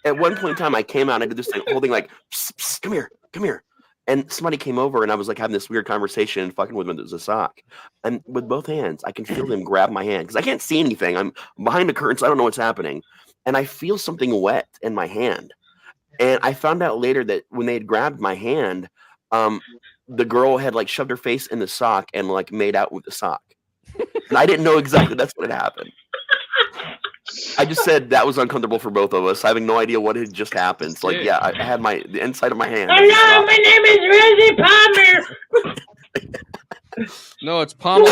at one point in time, I came out and I did this thing, whole thing like, psst, psst, come here. And somebody came over and I was like having this weird conversation and fucking with him. It was a sock. And with both hands, I can feel them grab my hand because I can't see anything. I'm behind the curtain, so I don't know what's happening. And I feel something wet in my hand. And I found out later that when they had grabbed my hand, the girl had like shoved her face in the sock and like made out with the sock. And I didn't know exactly that's what had happened. I just said that was uncomfortable for both of us, having no idea what had just happened. So like, yeah, I had the inside of my hand. Hello, my name is Rosie Palmer. No, it's Palmer. You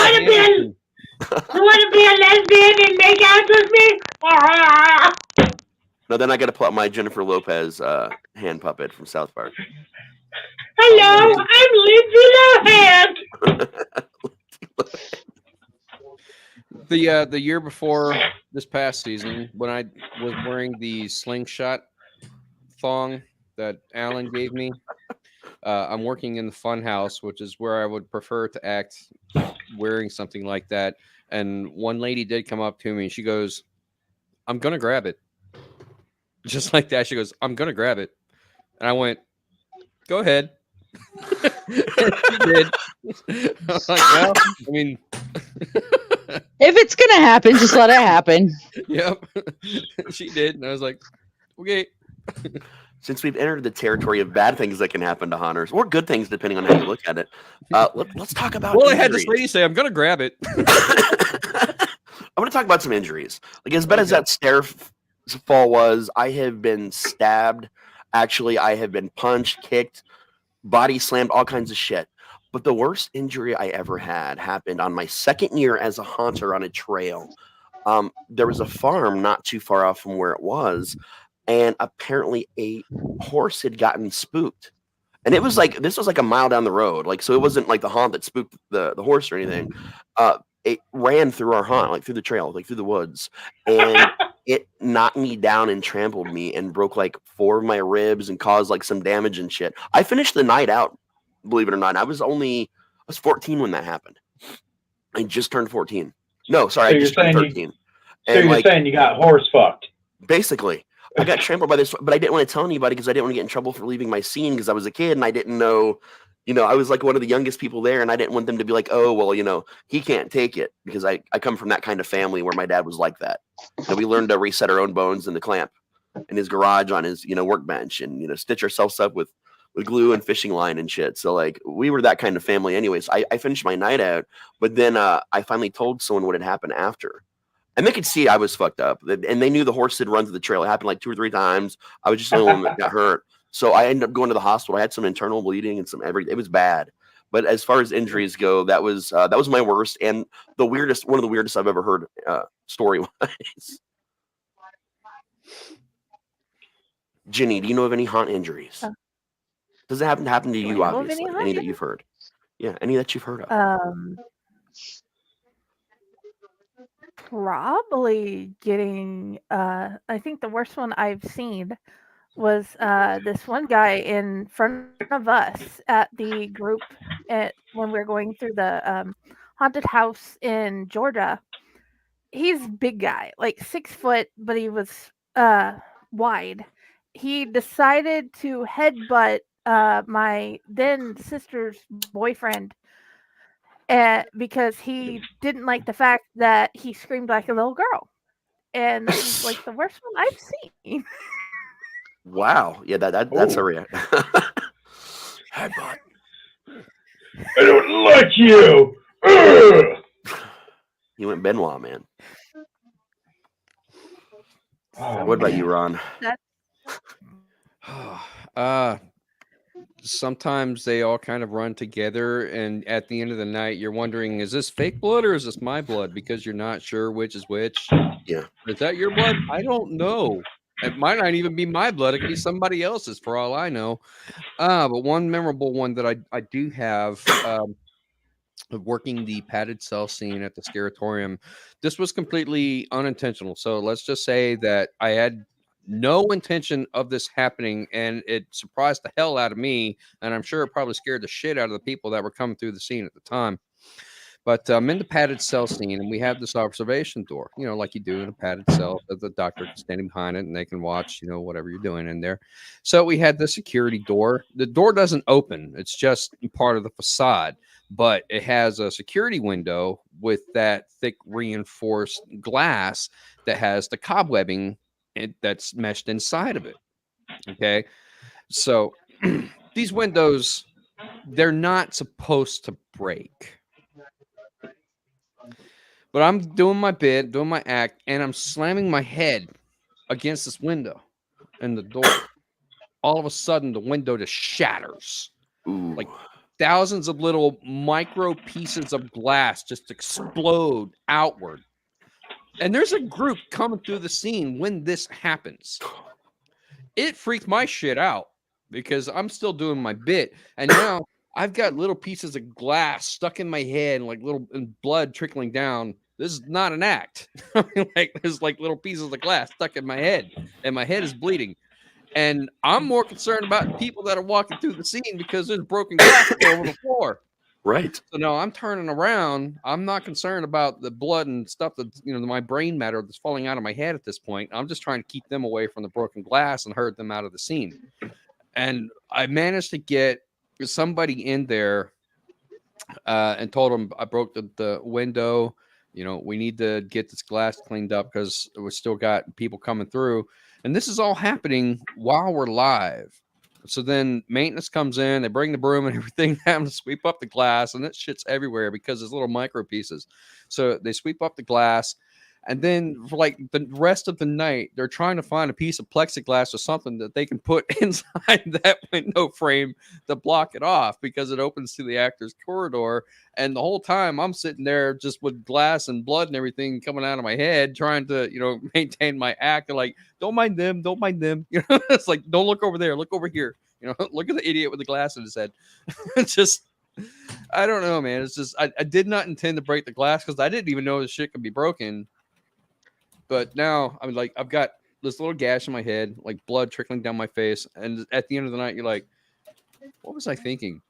want to be a lesbian and make out with me? No, then I got to pull out my Jennifer Lopez hand puppet from South Park. Hello, I'm Lindsay Lohan. The year before this past season, when I was wearing the slingshot thong that Alan gave me, I'm working in the fun house, which is where I would prefer to act wearing something like that. And one lady did come up to me and she goes, I'm going to grab it. Just like that. She goes, I'm going to grab it. And I went, go ahead. She did. I was like, well, I mean, if it's going to happen, just let it happen. Yep. She did. And I was like, okay. Since we've entered the territory of bad things that can happen to haunters, or good things, depending on how you look at it, let's talk about injuries. I had this lady say, I'm going to grab it. I'm going to talk about some injuries. Like, as bad as that fall was I have been stabbed. Actually, I have been punched, kicked, body slammed, all kinds of shit. But the worst injury I ever had happened on my second year as a haunter on a trail. There was a farm not too far off from where it was, and apparently a horse had gotten spooked. And it was like this was like a mile down the road, like so it wasn't like the haunt that spooked the horse or anything. It ran through our haunt, like through the trail, like through the woods, and it knocked me down and trampled me and broke like 4 of my ribs and caused like some damage and shit. I finished the night out, believe it or not. I was 14 when that happened. I just turned 14. No, sorry, So I just turned 13. So you're saying you got horse fucked. Basically, I got trampled by this, but I didn't want to tell anybody because I didn't want to get in trouble for leaving my scene because I was a kid and I didn't know, I was like one of the youngest people there and I didn't want them to be like, oh, well, he can't take it because I come from that kind of family where my dad was like that. We learned to reset our own bones in the clamp in his garage on his, workbench and, stitch ourselves up with glue and fishing line and shit. So like we were that kind of family anyways. I finished my night out, but then I finally told someone what had happened after. And they could see I was fucked up. And they knew the horse had run through the trail. It happened like 2 or 3 times. I was just the only one that got hurt. So I ended up going to the hospital. I had some internal bleeding and it was bad. But as far as injuries go, that was my worst and one of the weirdest I've ever heard story-wise. Ginny, do you know of any haunt injuries? Does it happen to you, obviously? Any that you've heard? Yeah, any that you've heard of? Probably getting I think the worst one I've seen was this one guy in front of us at the group when we were going through the haunted house in Georgia. He's a big guy, like 6 foot, but he was wide. He decided to headbutt my then sister's boyfriend because he didn't like the fact that he screamed like a little girl. And that was like the worst one I've seen. Wow. Yeah, that's a reaction. Headbutt. I don't like you. You went Benoit, man. What about you, Ron? Sometimes they all kind of run together, and at the end of the night, you're wondering, is this fake blood or is this my blood? Because you're not sure which is which. Yeah. Is that your blood? I don't know. It might not even be my blood. It could be somebody else's for all I know. But one memorable one that I do have, working the padded cell scene at the Scaratorium, this was completely unintentional. So let's just say that I had no intention of this happening, and it surprised the hell out of me, and I'm sure it probably scared the shit out of the people that were coming through the scene at the time. But I'm in the padded cell scene, and we have this observation door, like you do in a padded cell. The doctor is standing behind it, and they can watch, whatever you're doing in there. So we had the security door. The door doesn't open. It's just part of the facade, but it has a security window with that thick reinforced glass that has the cobwebbing that's meshed inside of it. Okay. So these windows, they're not supposed to break. But I'm doing my bit, doing my act, and I'm slamming my head against this window and the door. All of a sudden, the window just shatters. Ooh. Like thousands of little micro pieces of glass just explode outward. And there's a group coming through the scene when this happens. It freaked my shit out because I'm still doing my bit. And now I've got little pieces of glass stuck in my head, like little blood trickling down. This is not an act. There's like little pieces of glass stuck in my head, and my head is bleeding. And I'm more concerned about people that are walking through the scene because there's broken glass all over the floor. Right. So no, I'm turning around. I'm not concerned about the blood and stuff that my brain matter that's falling out of my head at this point. I'm just trying to keep them away from the broken glass and herd them out of the scene. And I managed to get somebody in there and told them I broke the window. We need to get this glass cleaned up because we still got people coming through. And this is all happening while we're live. So then maintenance comes in, they bring the broom and everything, having to sweep up the glass, and that shit's everywhere because there's little micro pieces. So they sweep up the glass, And then for like the rest of the night, they're trying to find a piece of plexiglass or something that they can put inside that window frame to block it off because it opens to the actor's corridor. And the whole time I'm sitting there just with glass and blood and everything coming out of my head, trying to, maintain my act. And like, don't mind them. It's like, don't look over there. Look over here. Look at the idiot with the glass in his head. It's just, I don't know, man. It's just, I did not intend to break the glass because I didn't even know this shit could be broken. But now I'm like, I've got this little gash in my head, like blood trickling down my face. And at the end of the night, you're like, what was I thinking?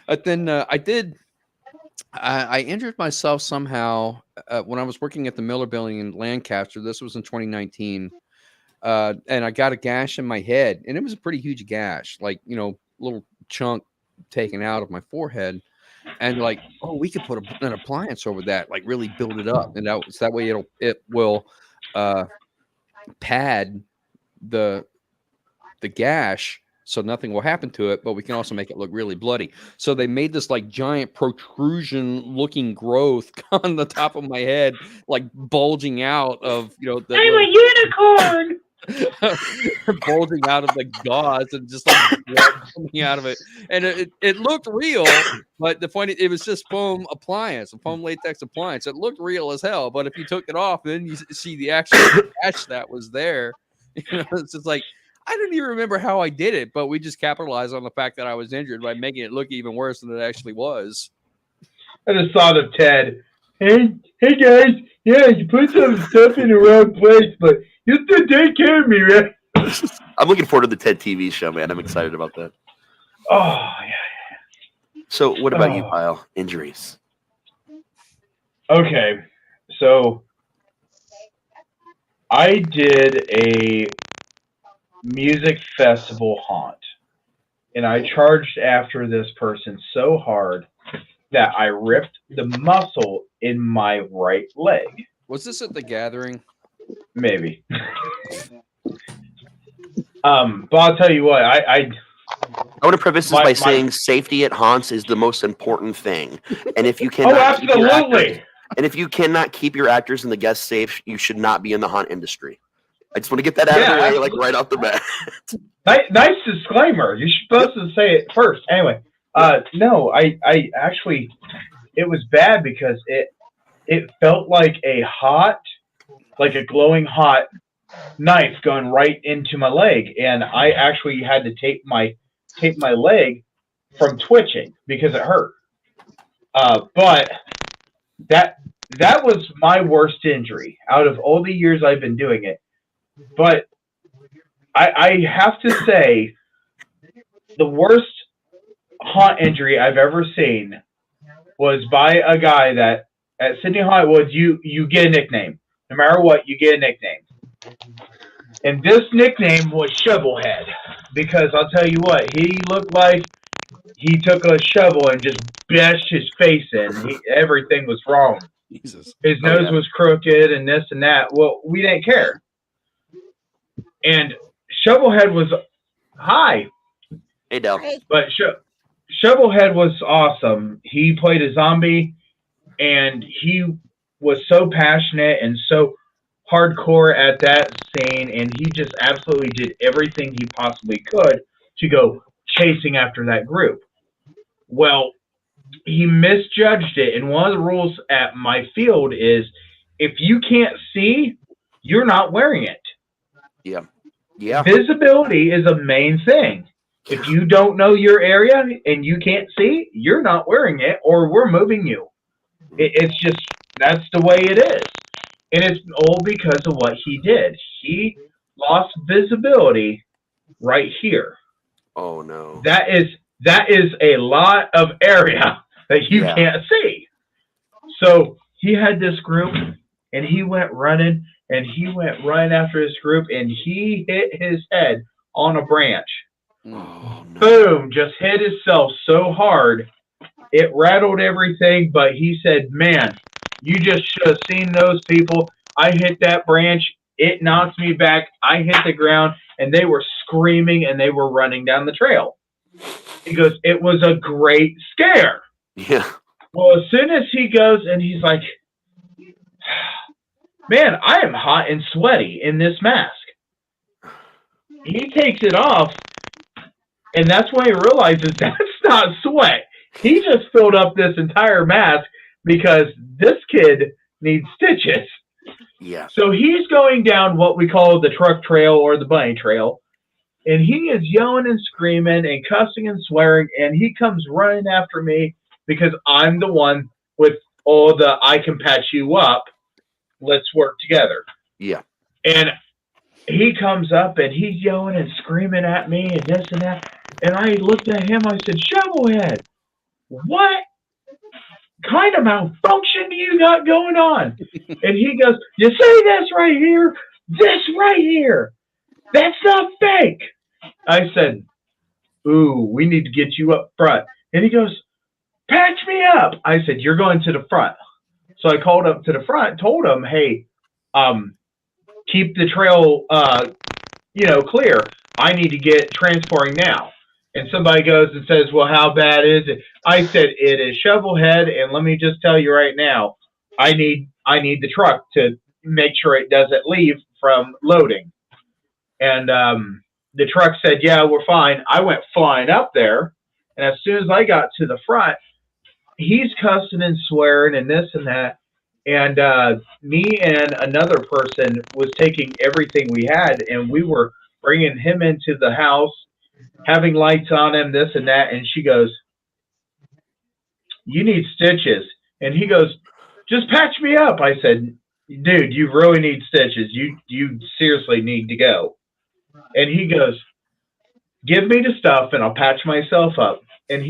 But then I injured myself somehow when I was working at the Miller Building in Lancaster. This was in 2019. And I got a gash in my head, and it was a pretty huge gash, like, little chunk taken out of my forehead. And like, oh, we could put an appliance over that, like really build it up, and that way it will pad the gash so nothing will happen to it, but we can also make it look really bloody. So they made this like giant protrusion looking growth on the top of my head, like bulging out of I'm a unicorn. bulging out of the gauze and just like blood coming out of it, and it looked real, but the point, it was just foam latex appliance. It looked real as hell, but if you took it off, then you see the actual patch that was there. It's just like, I don't even remember how I did it, but we just capitalized on the fact that I was injured by making it look even worse than it actually was. I just thought of Ted. Hey guys, yeah, you put some stuff in the wrong place, but you still take care of me, right? I'm looking forward to the Ted TV show, man. I'm excited about that. Oh, yeah. So what about you, Kyle? Injuries? Okay, so I did a music festival haunt, and I charged after this person so hard that I ripped the muscle in my right leg. Was this at the gathering? Maybe. But I'll tell you what, I want to preface this by saying safety at haunts is the most important thing. And if you cannot absolutely. if you cannot keep your actors and the guests safe, you should not be in the haunt industry. I just want to get that out of the way, like right off the bat. Nice disclaimer. You're supposed to say it first. Anyway, no, I actually, it was bad because it felt like a glowing hot knife going right into my leg, and I actually had to tape my leg from twitching because it hurt. But that was my worst injury out of all the years I've been doing it. But I have to say, the worst haunt injury I've ever seen was by a guy that at Sydney Hollywood, you get a nickname. No matter what, you get a nickname. And this nickname was Shovelhead, because I'll tell you what, he looked like he took a shovel and just bashed his face in. Everything was wrong. Jesus. His nose was crooked and this and that. Well, we didn't care. And Shovelhead was high. Hey, Del. But Shovelhead was awesome. He played a zombie, and he was so passionate and so hardcore at that scene, and he just absolutely did everything he possibly could to go chasing after that group. Well, he misjudged it, and one of the rules at my field is if you can't see, you're not wearing it. Yeah. Visibility is a main thing. If you don't know your area and you can't see, you're not wearing it, or we're moving you. It's just, that's the way it is. And it's all because of what he did. He lost visibility right here. Oh, no. That is a lot of area that you can't see. So he had this group, and he went running, and he went running after this group, and he hit his head on a branch. Oh, no. Boom, just hit himself so hard, it rattled everything, but he said, man, you just should have seen those people. I hit that branch, it knocked me back, I hit the ground, and they were screaming, and they were running down the trail. He goes, it was a great scare. Yeah. Well, as soon as he goes, and he's like, man, I am hot and sweaty in this mask. He takes it off, and that's when he realizes that's not sweat. He just filled up this entire mask because this kid needs stitches. Yeah. So he's going down what we call the truck trail or the bunny trail, and he is yelling and screaming and cussing and swearing, and he comes running after me because I'm the one with all the I can patch you up, let's work together. Yeah. And he comes up and he's yelling and screaming at me and this and that. And I looked at him, I said, Shovelhead, what kind of malfunction do you got going on? And he goes, you see this right here, that's not fake. I said, ooh, we need to get you up front. And he goes, patch me up. I said, you're going to the front. So I called up to the front, told him, hey, keep the trail, clear. I need to get transporting now. And somebody goes and says, well, how bad is it? I said, it is Shovelhead, and let me just tell you right now, I need the truck to make sure it doesn't leave from loading. And the truck said, yeah, we're fine. I went flying up there, and as soon as I got to the front, he's cussing and swearing and this and that. And me and another person was taking everything we had, and we were bringing him into the house, having lights on him, this and that. And she goes, you need stitches. And he goes, just patch me up. I said, dude, you really need stitches. You seriously need to go. And he goes, give me the stuff and I'll patch myself up. And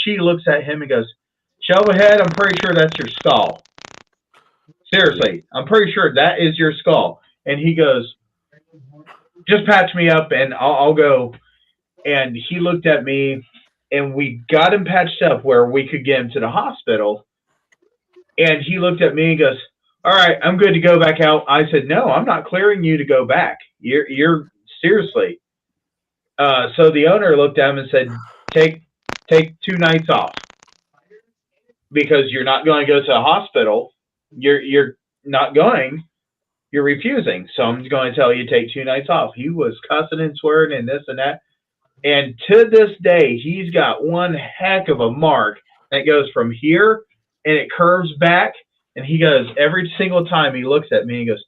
she looks at him and goes, Shovelhead, I'm pretty sure that's your skull. Seriously, I'm pretty sure that is your skull. And he goes, just patch me up and I'll go. And he looked at me, and we got him patched up where we could get him to the hospital. And he looked at me and goes, all right, I'm good to go back out. I said, no, I'm not clearing you to go back. You're seriously. So the owner looked at him and said, take 2 nights off because you're not going to go to the hospital. You're not going. You're refusing. So I'm going to tell you to take 2 nights off. He was cussing and swearing and this and that. And to this day, he's got one heck of a mark that goes from here and it curves back. And he goes, every single time he looks at me, he goes,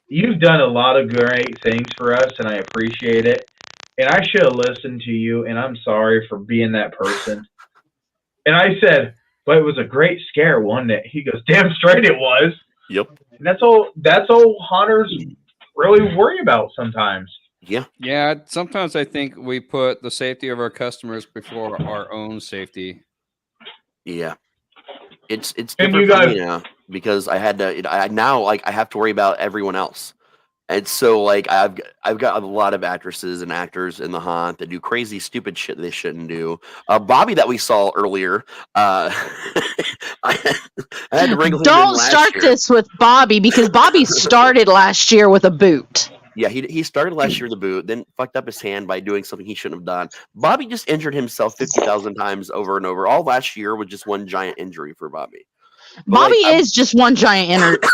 you've done a lot of great things for us, and I appreciate it. And I should have listened to you, and I'm sorry for being that person. And I said, well, it was a great scare, wasn't it? He goes, damn straight it was. Yep. And that's all hunters really worry about sometimes. Yeah. Yeah. Sometimes I think we put the safety of our customers before our own safety. Yeah. It's different for me now because I have to worry about everyone else. And so like I've got a lot of actresses and actors in the haunt that do crazy stupid shit they shouldn't do. Bobby that we saw earlier, I had to wrangle him in Don't last start year. this with Bobby because Bobby started last year with a boot. Yeah, he started last year with the boot, then fucked up his hand by doing something he shouldn't have done. Bobby just injured himself 50,000 times over and over. All last year was just one giant injury for Bobby. Bobby is just one giant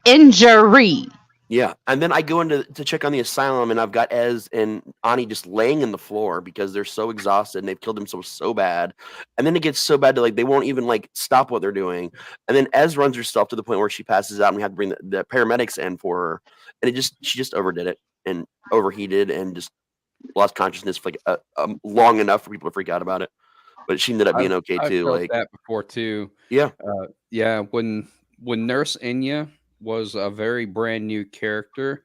injury. Yeah, and then I go to check on the asylum, and I've got Ez and Ani just laying in the floor because they're so exhausted and they've killed themselves so bad. And then it gets so bad to like they won't even like stop what they're doing. And then Ez runs herself to the point where she passes out, and we have to bring the paramedics in for her. And she just overdid it and overheated and just lost consciousness for like long enough for people to freak out about it. But she ended up being okay I've too. felt Like that before too. Yeah, yeah. When Nurse Inya was a very brand new character.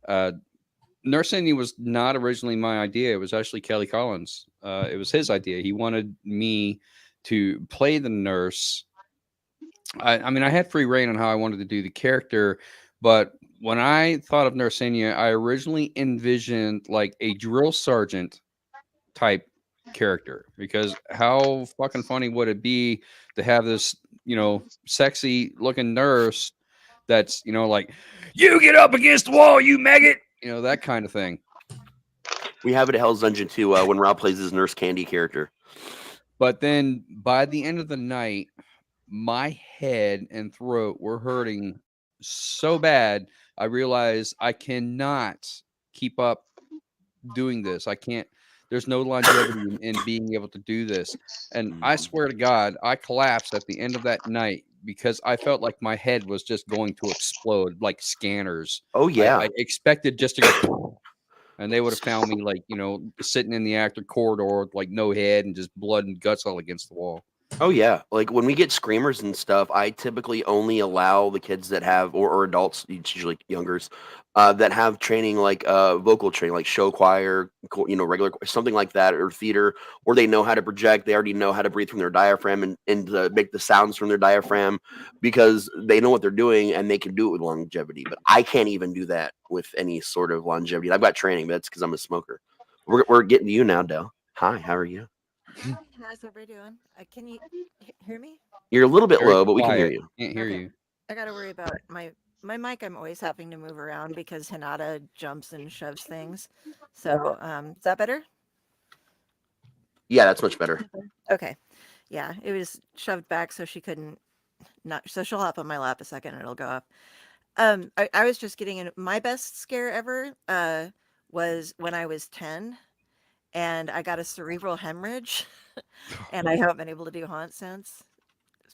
Nurse Inya was not originally my idea. It was actually Kelly Collins. It was his idea. He wanted me to play the nurse. I mean, I had free reign on how I wanted to do the character, but when I thought of Nurse Inya, I originally envisioned like a drill sergeant type character because how fucking funny would it be to have this, sexy looking nurse that's, like, you get up against the wall, you maggot, that kind of thing. We have it at Hell's Dungeon too when Rob plays his Nurse Candy character. But then by the end of the night, my head and throat were hurting so bad. I realized I cannot keep up doing this. I can't. There's no longevity in being able to do this. And I swear to God, I collapsed at the end of that night because I felt like my head was just going to explode like scanners. Oh yeah. I expected just to go, and they would have found me like, sitting in the actor corridor with like no head and just blood and guts all against the wall. Oh yeah, like when we get screamers and stuff, I typically only allow the kids that have, or adults, it's usually youngers, that have training like vocal training, like show choir, regular something like that, or theater, where they know how to project. They already know how to breathe from their diaphragm and to make the sounds from their diaphragm because they know what they're doing and they can do it with longevity. But I can't even do that with any sort of longevity. I've got training, but that's because I'm a smoker. We're getting to you now, Dell. Hi, how are you? Hi, how's everybody doing? Can you hear me? You're a little bit Very low, but we can hear quiet. you. Can't hear Okay. you. I gotta worry about my mic. I'm always having to move around because Hinata jumps and shoves things. So, is that better? Yeah, that's much better. Okay. Yeah, it was shoved back so she couldn't not. So she'll hop on my lap a second and it'll go up. I was just getting in my best scare ever. Was when I was 10 and I got a cerebral hemorrhage, and I haven't been able to do haunt since.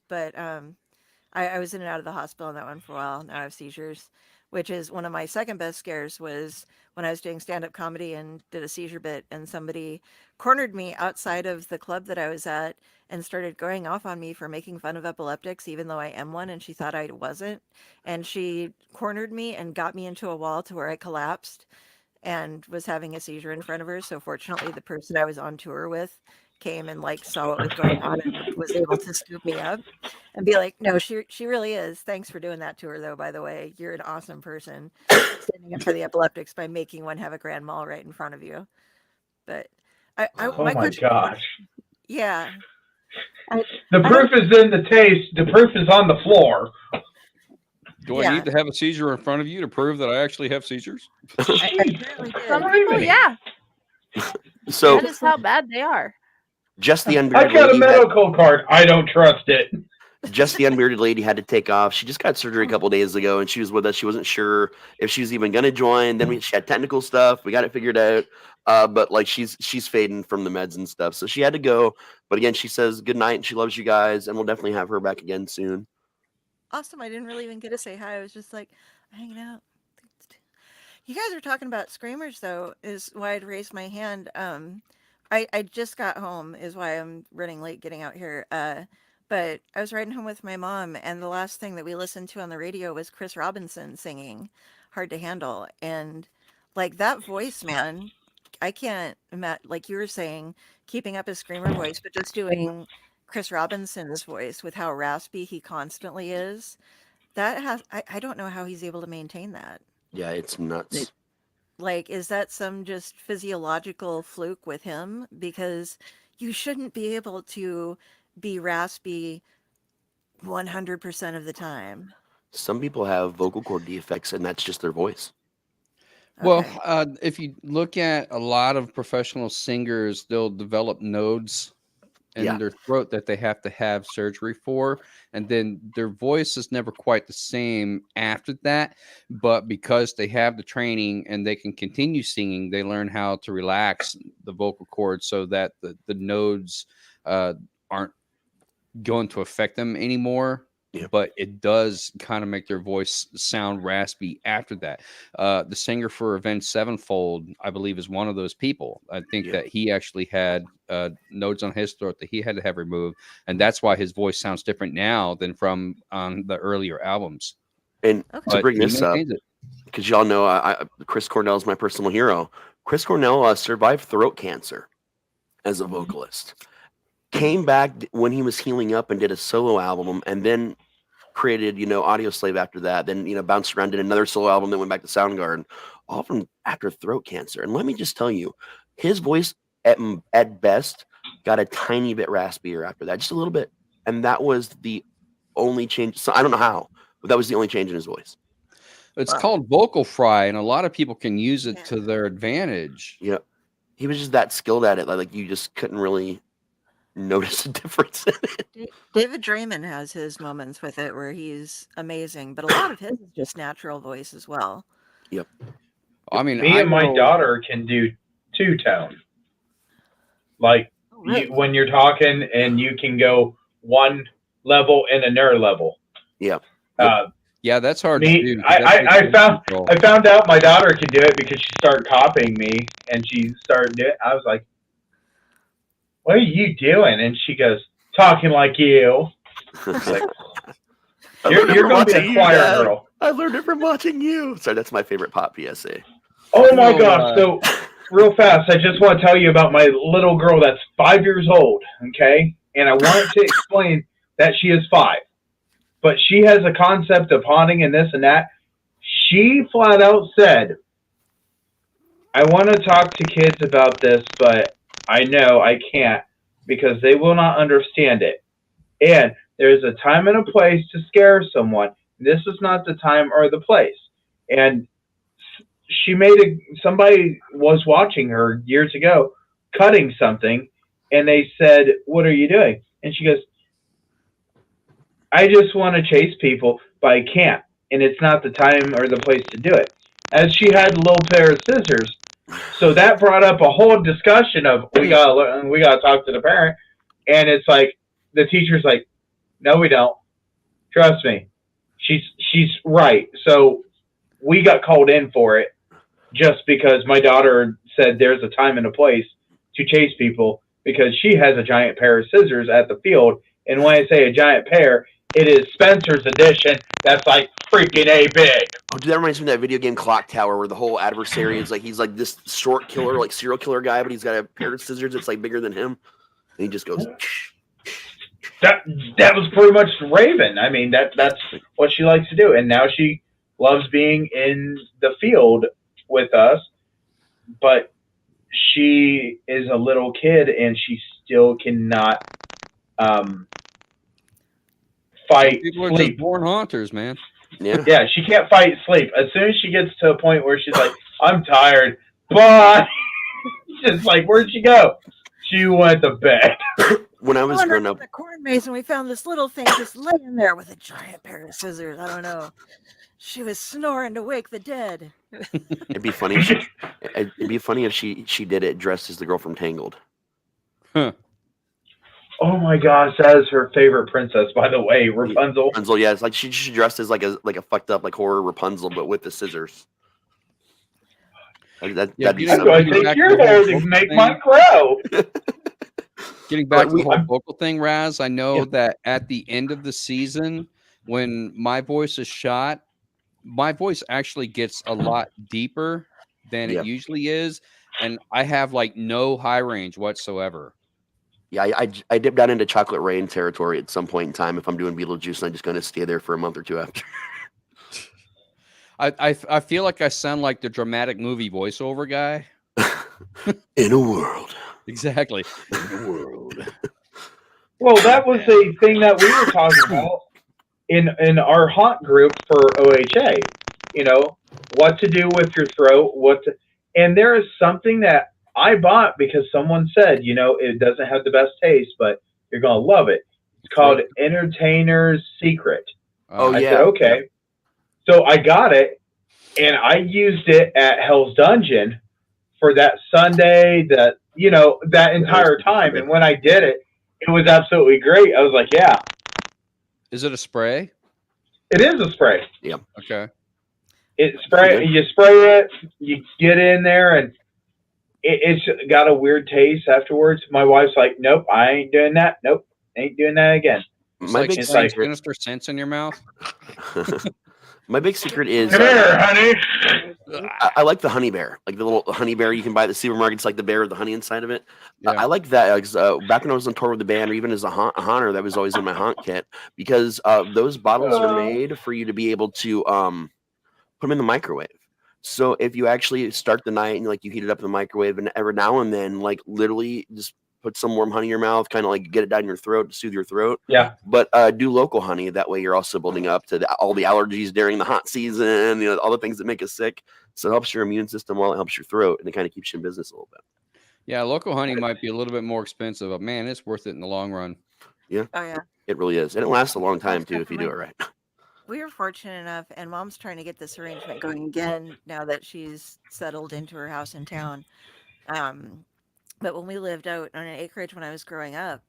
But I was in and out of the hospital on that one for a while. Now I have seizures, which is one of my second best scares. Was when I was doing stand up comedy and did a seizure bit, and somebody cornered me outside of the club that I was at and started going off on me for making fun of epileptics, even though I am one, and she thought I wasn't. And she cornered me and got me into a wall to where I collapsed and was having a seizure in front of her. So fortunately, the person I was on tour with came and like saw what was going on and was able to scoop me up and be like, "No, she really is. Thanks for doing that to her, though. By the way, you're an awesome person, standing up for the epileptics by making one have a grand mal right in front of you." But Oh my my question is, gosh. yeah, I, The I proof don't, is in the taste. The proof is on the floor. Do I yeah, need to have a seizure in front of you to prove that I actually have seizures? I apparently Some did. people, yeah, So that is how bad they are. just the I unbearded got a lady had medical card. I don't trust it. just the unbearded lady had to take off. She just got surgery a couple days ago, and she was with us. She wasn't sure if she was even going to join. Then she had technical stuff. We got it figured out, but like she's fading from the meds and stuff, so she had to go. But again, she says good night, and she loves you guys, and we'll definitely have her back again soon. Awesome. I didn't really even get to say hi. I was just like hanging out. You guys are talking about screamers, though, is why I'd raised my hand. I just got home, is why I'm running late getting out here. But I was riding home with my mom, and the last thing that we listened to on the radio was Chris Robinson singing "Hard to Handle," and like that voice, man, I can't imagine. Like you were saying, keeping up his screamer voice, but just doing Chris Robinson's voice with how raspy he constantly is. That has, I don't know how he's able to maintain that. Yeah, it's nuts. Like, is that some just physiological fluke with him? Because you shouldn't be able to be raspy 100% of the time. Some people have vocal cord defects, and that's just their voice. Well, Okay. if you look at a lot of professional singers, they'll develop nodes in Yeah, their throat that they have to have surgery for, and then their voice is never quite the same after that. But because they have the training and they can continue singing, they learn how to relax the vocal cords so that the nodes aren't going to affect them anymore. yeah, But it does kind of make their voice sound raspy after that. The singer for Avenged Sevenfold, I believe, is one of those people. I think yeah. that he actually had nodes on his throat that he had to have removed, and that's why his voice sounds different now than from on the earlier albums. And Okay. to But bring he this up, maintains it. because y'all know Chris Cornell is my personal hero. Chris Cornell survived throat cancer as a Mhm. vocalist. Came back when he was healing up and did a solo album, and then created, Audio Slave after that. Then, bounced around, did another solo album, then went back to Soundgarden, all from after throat cancer. And let me just tell you, his voice at best got a tiny bit raspier after that, just a little bit. And that was the only change. So I don't know how, but that was the only change in his voice. It's Wow. called vocal fry, and a lot of people can use it Yeah. to their advantage. He was just that skilled at it. Like you just couldn't really notice a difference in it. David Draymond has his moments with it where he's amazing, but a lot of his is just natural voice as well. Yep. I mean, Me and my daughter can do two-tone. Like Really? when you're talking and you can go one level and another level. Yeah. Yeah, that's hard to do. I found out my daughter could do it because she started copying me and she started doing it. I was like, "What are you doing?" And she goes, "Talking like you." Like, you're going to be a choir girl. I learned it from watching you. Sorry, that's my favorite pop PSA. Oh my gosh! So, real fast, I just want to tell you about my little girl that's 5 years old. Okay, and I wanted to explain that she is 5, but she has a concept of haunting and this and that. She flat out said, "I want to talk to kids about this, but I know I can't because they will not understand it. And there's a time and a place to scare someone. This is not the time or the place." And she somebody was watching her years ago cutting something, and they said, "What are you doing?" And she goes, "I just want to chase people, but I can't, and it's not the time or the place to do it." As she had a little pair of scissors, so that brought up a whole discussion of we gotta talk to the parent, and it's like the teacher's like, "No, we don't. Trust me, she's right." So we got called in for it just because my daughter said there's a time and a place to chase people because she has a giant pair of scissors at the field, and when I say a giant pair, it is Spencer's edition. That's like freaking A big. Oh, dude, that reminds me of that video game Clock Tower where the whole adversary is like he's like this short killer, like serial killer guy, but he's got a pair of scissors that's like bigger than him, and he just goes. That was pretty much Raven. I mean that's what she likes to do, and now she loves being in the field with us, but she is a little kid and she still cannot fight people are sleep. just born haunters, man. Yeah, she can't fight sleep. As soon as she gets to a point where she's like, "I'm tired, bye," just like, where'd she go? She went to bed. When I was growing up, the corn maze, and we found this little thing just laying there with a giant pair of scissors. I don't know. She was snoring to wake the dead. It'd be funny. It'd be funny if she did it dressed as the girl from Tangled. Huh. Oh my gosh, that is her favorite princess, by the way, Rapunzel. Rapunzel, yeah, it's like she dressed as like a fucked up like horror Rapunzel, but with the scissors. That'd be So I think your hair to make mine grow. Getting back to the whole vocal thing, Raz, I know that at the end of the season, when my voice is shot, my voice actually gets a lot deeper than it usually is, and I have like no high range whatsoever. Yeah, I dip down into Chocolate Rain territory at some point in time if I'm doing Beetlejuice, and I'm just going to stay there for a month or two after. I feel like I sound like the dramatic movie voiceover guy. In a world. Exactly. In a world. Well, that was a thing that we were talking about in our haunt group for OHA. You know, what to do with your throat, and there is something that I bought because someone said, you know, it doesn't have the best taste, but you're going to love it. It's called Entertainer's Secret. I said, okay. So I got it, and I used it at Hell's Dungeon for that Sunday, that entire time. And when I did it, it was absolutely great. I was like, yeah. Is it a spray? It is a spray. Yeah. Okay. You spray it, you get in there, and it's got a weird taste afterwards. My wife's like, nope, I ain't doing that. Nope, ain't doing that again. It's like sinister sense in your mouth. My big secret is honey. I like the honey bear, like the little honey bear you can buy at the supermarkets, like the bear with the honey inside of it. Yeah. I like that because back when I was on tour with the band, or even as a haunter, that was always in my haunt kit because those bottles are made for you to be able to put them in the microwave. So if you actually start the night and like you heat it up in the microwave, and every now and then, like literally just put some warm honey in your mouth, kind of like get it down your throat to soothe your throat. Yeah. But do local honey. That way you're also building up to all the allergies during the hot season, all the things that make us sick. So it helps your immune system while it helps your throat, and it kind of keeps you in business a little bit. Yeah, local honey might be a little bit more expensive, but man, it's worth it in the long run. Yeah, Oh yeah. it really is, and it lasts a long time Most too if you do it definitely. right. We were fortunate enough, and Mom's trying to get this arrangement going again now that she's settled into her house in town. Um, but when we lived out on an acreage when I was growing up,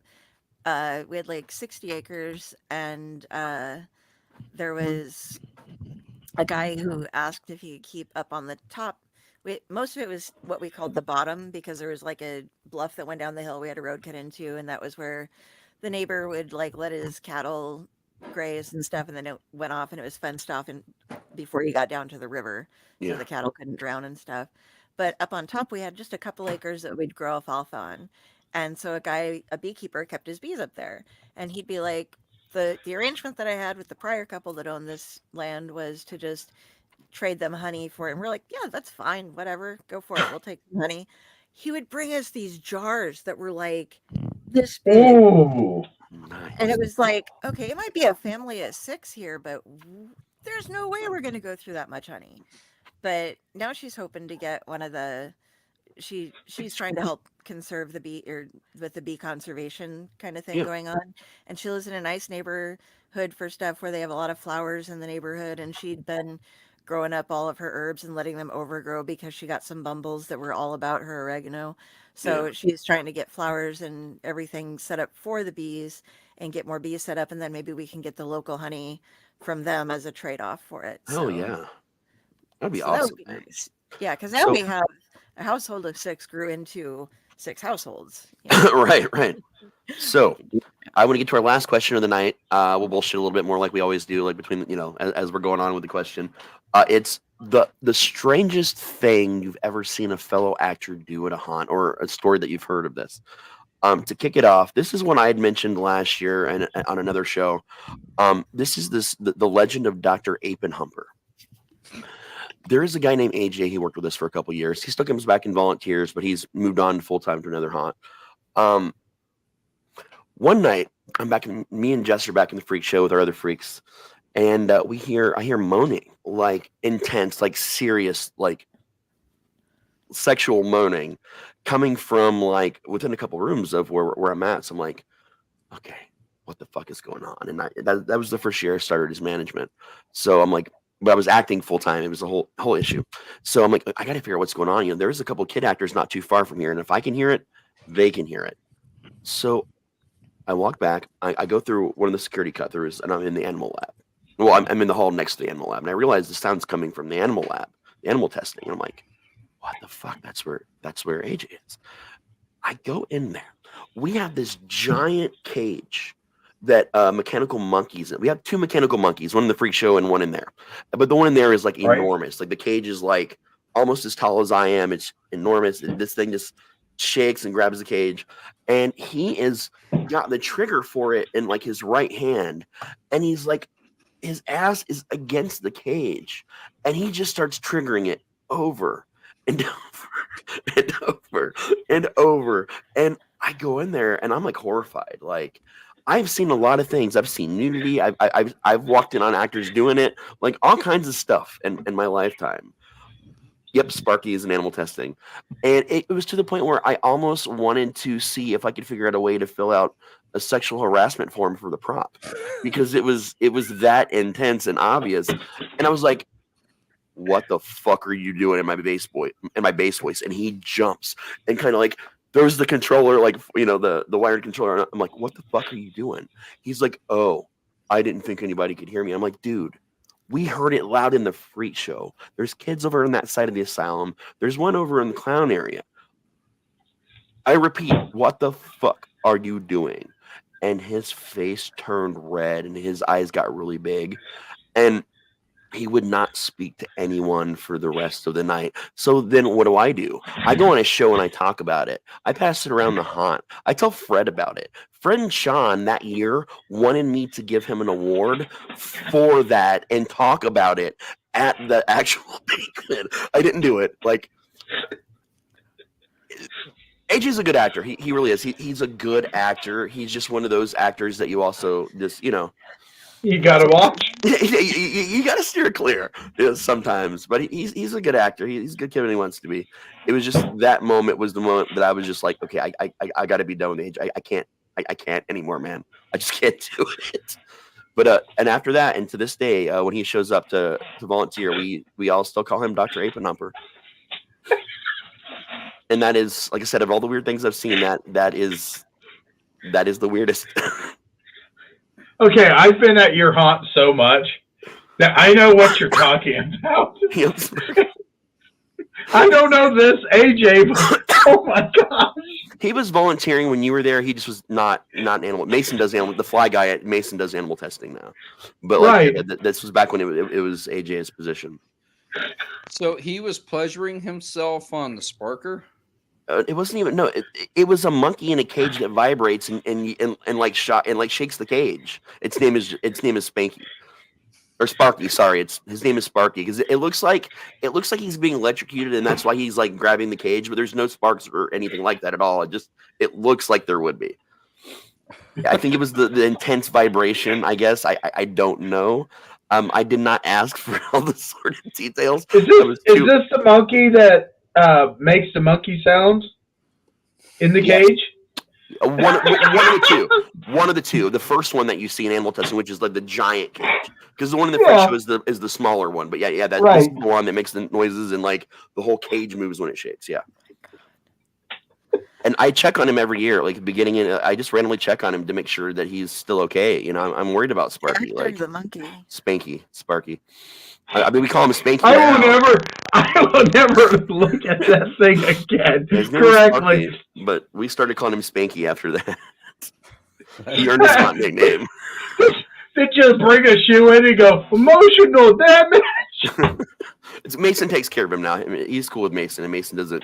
we had like 60 acres, and there was a guy who asked if he could keep up on the top. Most of it was what we called the bottom because there was like a bluff that went down the hill we had a road cut into, and that was where the neighbor would like let his cattle graze and stuff, and then it went off and it was fenced off and before you got down to the river so Yeah, the cattle couldn't drown and stuff. But up on top we had just a couple acres that we'd grow alfalfa on. And so a beekeeper kept his bees up there, and he'd be like, the arrangement that I had with the prior couple that owned this land was to just trade them honey for it. And we're like, yeah, that's fine, whatever, go for it. We'll take the honey. He would bring us these jars that were like this big. Ooh. And it was like, okay, it might be a family of 6 here, but there's no way we're going to go through that much honey. But now she's hoping to get one of the she's trying to help conserve the bee or with the bee conservation kind of thing yeah. going on, and she lives in a nice neighborhood for stuff where they have a lot of flowers in the neighborhood, and she'd been growing up all of her herbs and letting them overgrow because she got some bumbles that were all about her oregano. Yeah. So she's trying to get flowers and everything set up for the bees and get more bees set up, and then maybe we can get the local honey from them as a trade-off for it. Hell So yeah, that'd be so that awesome, would be man. nice. Yeah, because now So we have a household of 6 grew into 6 households. You know? right. So I want to get to our last question of the night. We'll bullshit a little bit more like we always do, like between as we're going on with the question. It's the strangest thing you've ever seen a fellow actor do at a haunt, or a story that you've heard of this. To kick it off, this is one I had mentioned last year and on another show. This is the legend of Dr. Apenhumper. There is a guy named AJ. He worked with us for a couple years. He still comes back and volunteers, but he's moved on full time to another haunt. One night, me and Jess are back in the freak show with our other freaks, and I hear moaning, like intense, like serious, like sexual moaning, coming from like within a couple rooms of where I'm at. So I'm like, okay, what the fuck is going on? And that was the first year I started as management. So I'm like, but I was acting full time. It was a whole issue. So I'm like, I got to figure out what's going on. There's a couple of kid actors not too far from here, and if I can hear it, they can hear it. So I walk back. I go through one of the security cut-throughs, and I'm in the animal lab. Well, I'm in the hall next to the animal lab, and I realize the sound's coming from the animal lab, the animal testing. And I'm like, what the fuck? That's where AJ is. I go in there. We have this giant cage that mechanical monkeys. We have 2 mechanical monkeys, one in the freak show and one in there. But the one in there is like enormous. Right. Like the cage is like almost as tall as I am. It's enormous. This thing just shakes and grabs the cage, and he is got the trigger for it in like his right hand, and he's like, his ass is against the cage, and he just starts triggering it over and over and over and over. And I go in there and I'm like horrified. Like, I've seen a lot of things. I've seen nudity. I've walked in on actors doing it, like all kinds of stuff in my lifetime. Yep, Sparky is an animal testing. And it was to the point where I almost wanted to see if I could figure out a way to fill out a sexual harassment form for the prop, because it was that intense and obvious. And I was like, what the fuck are you doing in my bass voice? And he jumps and kind of like throws the controller, like, the wired controller. I'm like, what the fuck are you doing? He's like, oh, I didn't think anybody could hear me. I'm like, dude, we heard it loud in the freak show. There's kids over on that side of the asylum. There's one over in the clown area. I repeat, what the fuck are you doing? And his face turned red and his eyes got really big. And he would not speak to anyone for the rest of the night. So then what do? I go on a show and I talk about it. I pass it around the haunt. I tell Fred about it. Fred and Sean that year wanted me to give him an award for that and talk about it at the actual banquet. I didn't do it. Like, AJ's a good actor. He really is. He's a good actor. He's just one of those actors that you also just, You gotta watch. You got to steer clear sometimes, but he's a good actor. He's a good kid when he wants to be. It was just that moment was the moment that I was just like, okay, I got to be done with age. I can't anymore, man. I just can't do it. But and after that, and to this day, when he shows up to volunteer, we all still call him Dr. Apenumper. And that is, like I said, of all the weird things I've seen, that is the weirdest. Okay, I've been at your haunt so much that I know what you're talking about. I don't know this AJ, but oh my gosh. He was volunteering when you were there. He just was not an animal. Mason does animal. The fly guy at Mason does animal testing now. But like this was back when it was AJ's position. So he was pleasuring himself on the Sparker. It wasn't even it was a monkey in a cage that vibrates and like shakes the cage. Its name is Spanky. Or Sparky, sorry, his name is Sparky because it looks like he's being electrocuted and that's why he's like grabbing the cage, but there's no sparks or anything like that at all. It looks like there would be. I think it was the intense vibration. I guess I don't know. I did not ask for all the sordid details. Is this the monkey that makes the monkey sounds in the cage? One of the two. One of the two. The first one that you see in animal testing, which is like the giant cage, because the one in the fresh show is the smaller one. But that's the one that makes the noises and like the whole cage moves when it shakes. Yeah. And I check on him every year, like beginning. I just randomly check on him to make sure that he's still okay. You know, I'm worried about Sparky, like the monkey, Sparky. I mean, we call him Spanky. I will never look at that thing again correctly. Sparky, but we started calling him Spanky after that. He earned his hot nickname. They just bring a shoe in and go, emotional damage. Mason takes care of him now. I mean, he's cool with Mason, and Mason doesn't,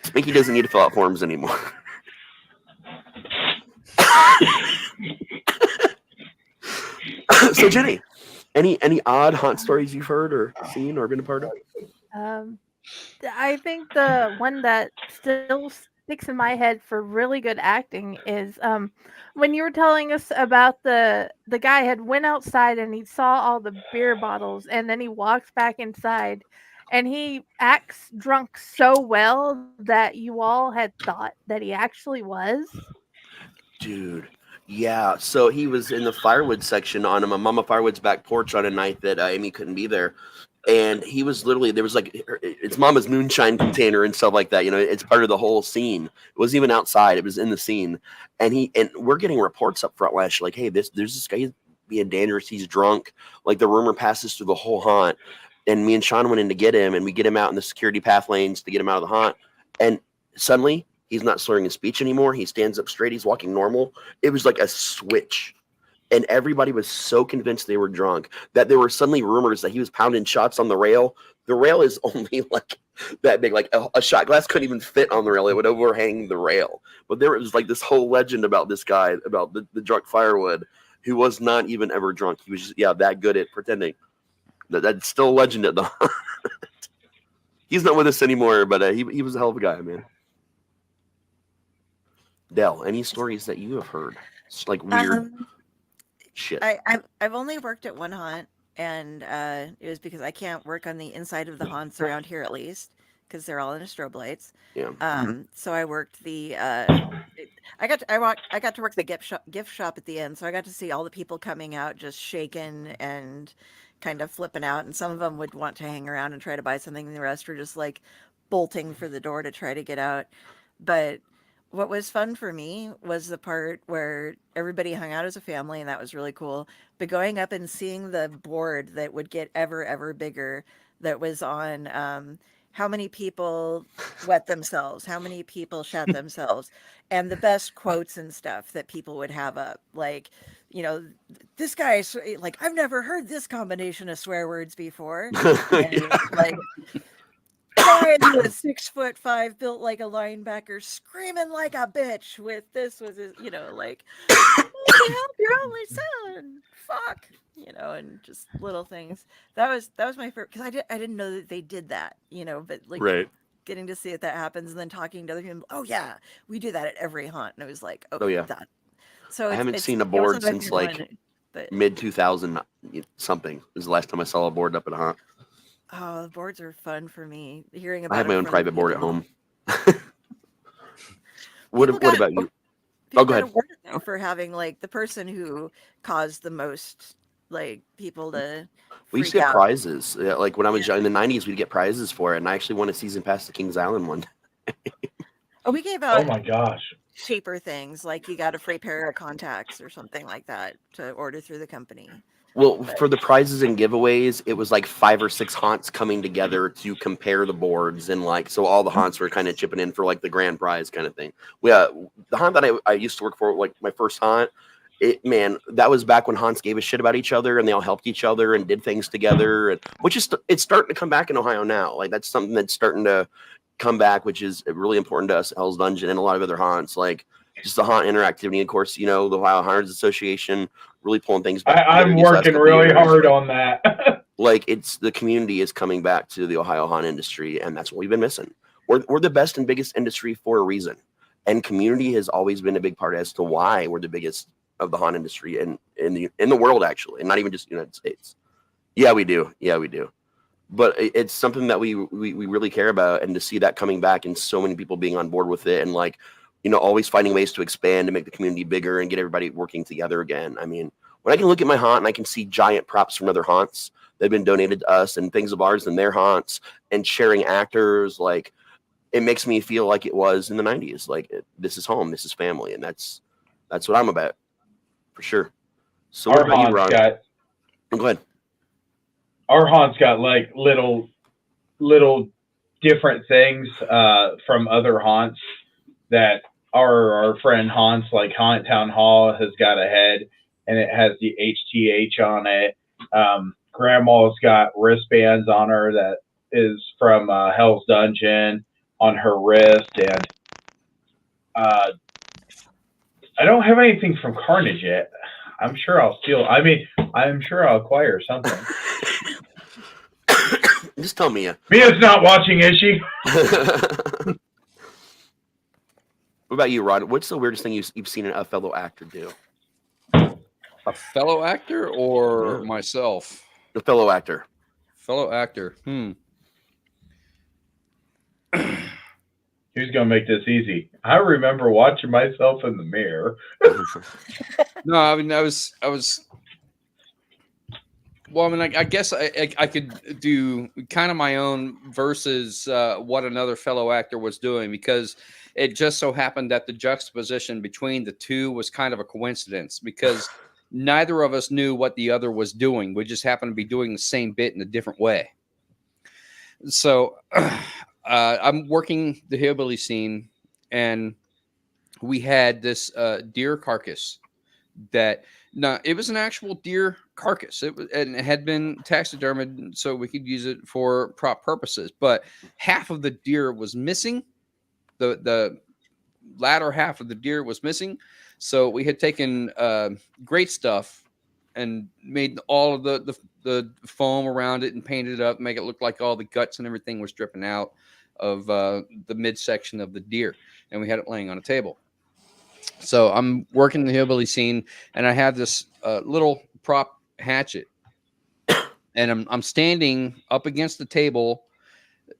Spanky doesn't need to fill out forms anymore. So, Jenny, any odd haunt stories you've heard or seen or been a part of? I think the one that still sticks in my head for really good acting is when you were telling us about the guy had went outside and he saw all the beer bottles and then he walks back inside and he acts drunk so well that you all had thought that he actually was. Dude. Yeah, so he was in the firewood section on my Mama Firewood's back porch on a night that Amy couldn't be there. And he was literally, there was like, it's Mama's moonshine container and stuff like that. It's part of the whole scene. It wasn't even outside. It was in the scene. And we're getting reports up front last year, like, hey, there's this guy, he's being dangerous. He's drunk. Like the rumor passes through the whole haunt. And me and Sean went in to get him and we get him out in the security path lanes to get him out of the haunt. And suddenly he's not slurring his speech anymore. He stands up straight. He's walking normal. It was like a switch. And everybody was so convinced they were drunk that there were suddenly rumors that he was pounding shots on the rail. The rail is only like that big, like a shot glass couldn't even fit on the rail. It would overhang the rail. But there was like this whole legend about this guy, about the drunk Firewood, who was not even ever drunk. He was just, that good at pretending. That's still a legend at the He's not with us anymore, but he was a hell of a guy, man. Del, any stories that you have heard? It's like weird shit. I've only worked at one haunt, and it was because I can't work on the inside of the haunts around here, at least, because they're all in strobe lights. Yeah. So I worked the I got to work the gift shop at the end, so I got to see all the people coming out just shaken and kind of flipping out, and some of them would want to hang around and try to buy something, and the rest were just like bolting for the door to try to get out. But what was fun for me was the part where everybody hung out as a family, and that was really cool. But going up and seeing the board that would get ever bigger, that was on how many people wet themselves, how many people shat themselves, and the best quotes and stuff that people would have up. Like, this guy, like, I've never heard this combination of swear words before. And, like, guy was 6'5", built like a linebacker, screaming like a bitch. With this was his, like, help your only son, fuck, and just little things. That was my favorite, because I didn't know that they did that, but like getting to see it that happens, and then talking to other people. Oh yeah, we do that at every haunt, and it was like, oh yeah. That. So I haven't seen a board since like but mid 2000 something was the last time I saw a board up at a haunt. oh, the boards are fun for me. Hearing I about have my it own from the private board at people. home. People What got about you? people go got ahead. awarded though for having like the person who caused the most like people to We used freak to get out. prizes. Yeah, like when I was Yeah. in the 90s, we'd get prizes for it, and I actually won a season pass to Kings Island one. Oh, we gave Oh out my gosh. cheaper things like you got a free pair of contacts or something like that to order through the company. Well, But for the prizes and giveaways, it was like 5 or 6 haunts coming together to compare the boards, and like so all the haunts were kind of chipping in for like the grand prize kind of thing. The haunt that I used to work for, like my first haunt, that was back when haunts gave a shit about each other and they all helped each other and did things together, and which is it's starting to come back in Ohio now. Like that's something that's starting to come back, which is really important to us at Hell's Dungeon and a lot of other haunts, like just the haunt interactivity. Of course, the Ohio Haunters Association really pulling things back together I'm these last working couple really years. hard on that. Like it's the community is coming back to the Ohio haunt industry, and that's what we've been missing. We're the best and biggest industry for a reason, and community has always been a big part as to why we're the biggest of the haunt industry in the world, actually, and not even just the United States. Yeah, we do. But it's something that we really care about, and to see that coming back and so many people being on board with it, and like always finding ways to expand and make the community bigger and get everybody working together again. I mean, when I can look at my haunt and I can see giant props from other haunts that have been donated to us and things of ours in their haunts and sharing actors, like it makes me feel like it was in the 90s. Like this is home, this is family, and that's what I'm about for sure. So what Our about you, haunt's Ron? got Go ahead. our haunt's got like little different things from other haunts that our friend haunts, like Haunt Town Hall has got a head and it has the HTH on it. Grandma's got wristbands on her that is from Hell's Dungeon on her wrist, and I don't have anything from Carnage yet. I'm sure I'll steal. I mean, I'm sure I'll acquire something. Just tell Mia. Mia's not watching, is she? What about you, Ron? What's the weirdest thing you've seen a fellow actor do? A fellow actor or myself? A fellow actor. Fellow actor. Who's gonna make this easy? I remember watching myself in the mirror. No, I mean, I was. Well, I mean, I guess I could do kind of my own versus what another fellow actor was doing, because it just so happened that the juxtaposition between the two was kind of a coincidence, because neither of us knew what the other was doing. We just happened to be doing the same bit in a different way. So I'm working the hillbilly scene, and we had this deer carcass that it was an actual deer carcass. And it had been taxidermied so we could use it for prop purposes, but half of the deer was missing. The latter half of the deer was missing. So we had taken great stuff and made all of the foam around it and painted it up, make it look like all the guts and everything was dripping out of the midsection of the deer. And we had it laying on a table. So I'm working the hillbilly scene, and I have this little prop hatchet, and I'm standing up against the table,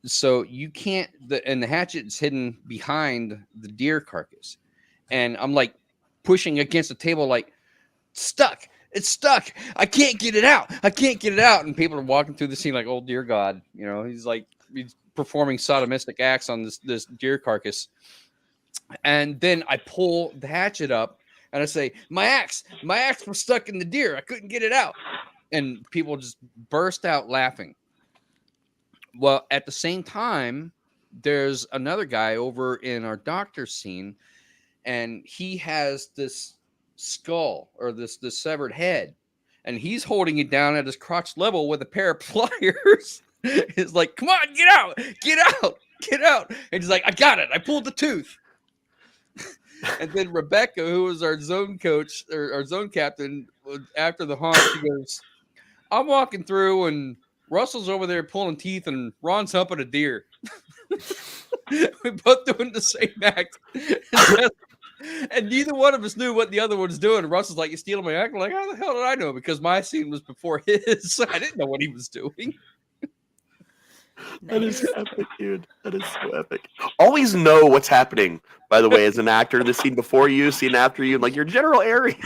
so you can't. And the hatchet is hidden behind the deer carcass, and I'm like pushing against the table, like stuck. It's stuck. I can't get it out. And people are walking through the scene like, "Oh dear God," he's performing sodomistic acts on this deer carcass. And then I pull the hatchet up and I say, my axe was stuck in the deer. I couldn't get it out. And people just burst out laughing. Well, at the same time, there's another guy over in our doctor's scene, and he has this skull or this severed head, and he's holding it down at his crotch level with a pair of pliers. It's like, come on, get out. And he's like, I got it. I pulled the tooth. And then Rebecca, who was our zone coach or our zone captain, after the haunt, she goes, I'm walking through and Russell's over there pulling teeth and Ron's humping a deer. We both doing the same act. And neither one of us knew what the other one was doing. Russ was like, "You stealing my act?" I'm like, how the hell did I know? Because my scene was before his. So I didn't know what he was doing. That is epic, dude. That is so epic. Always know what's happening, by the way, as an actor. The scene before you, scene after you, like your general area.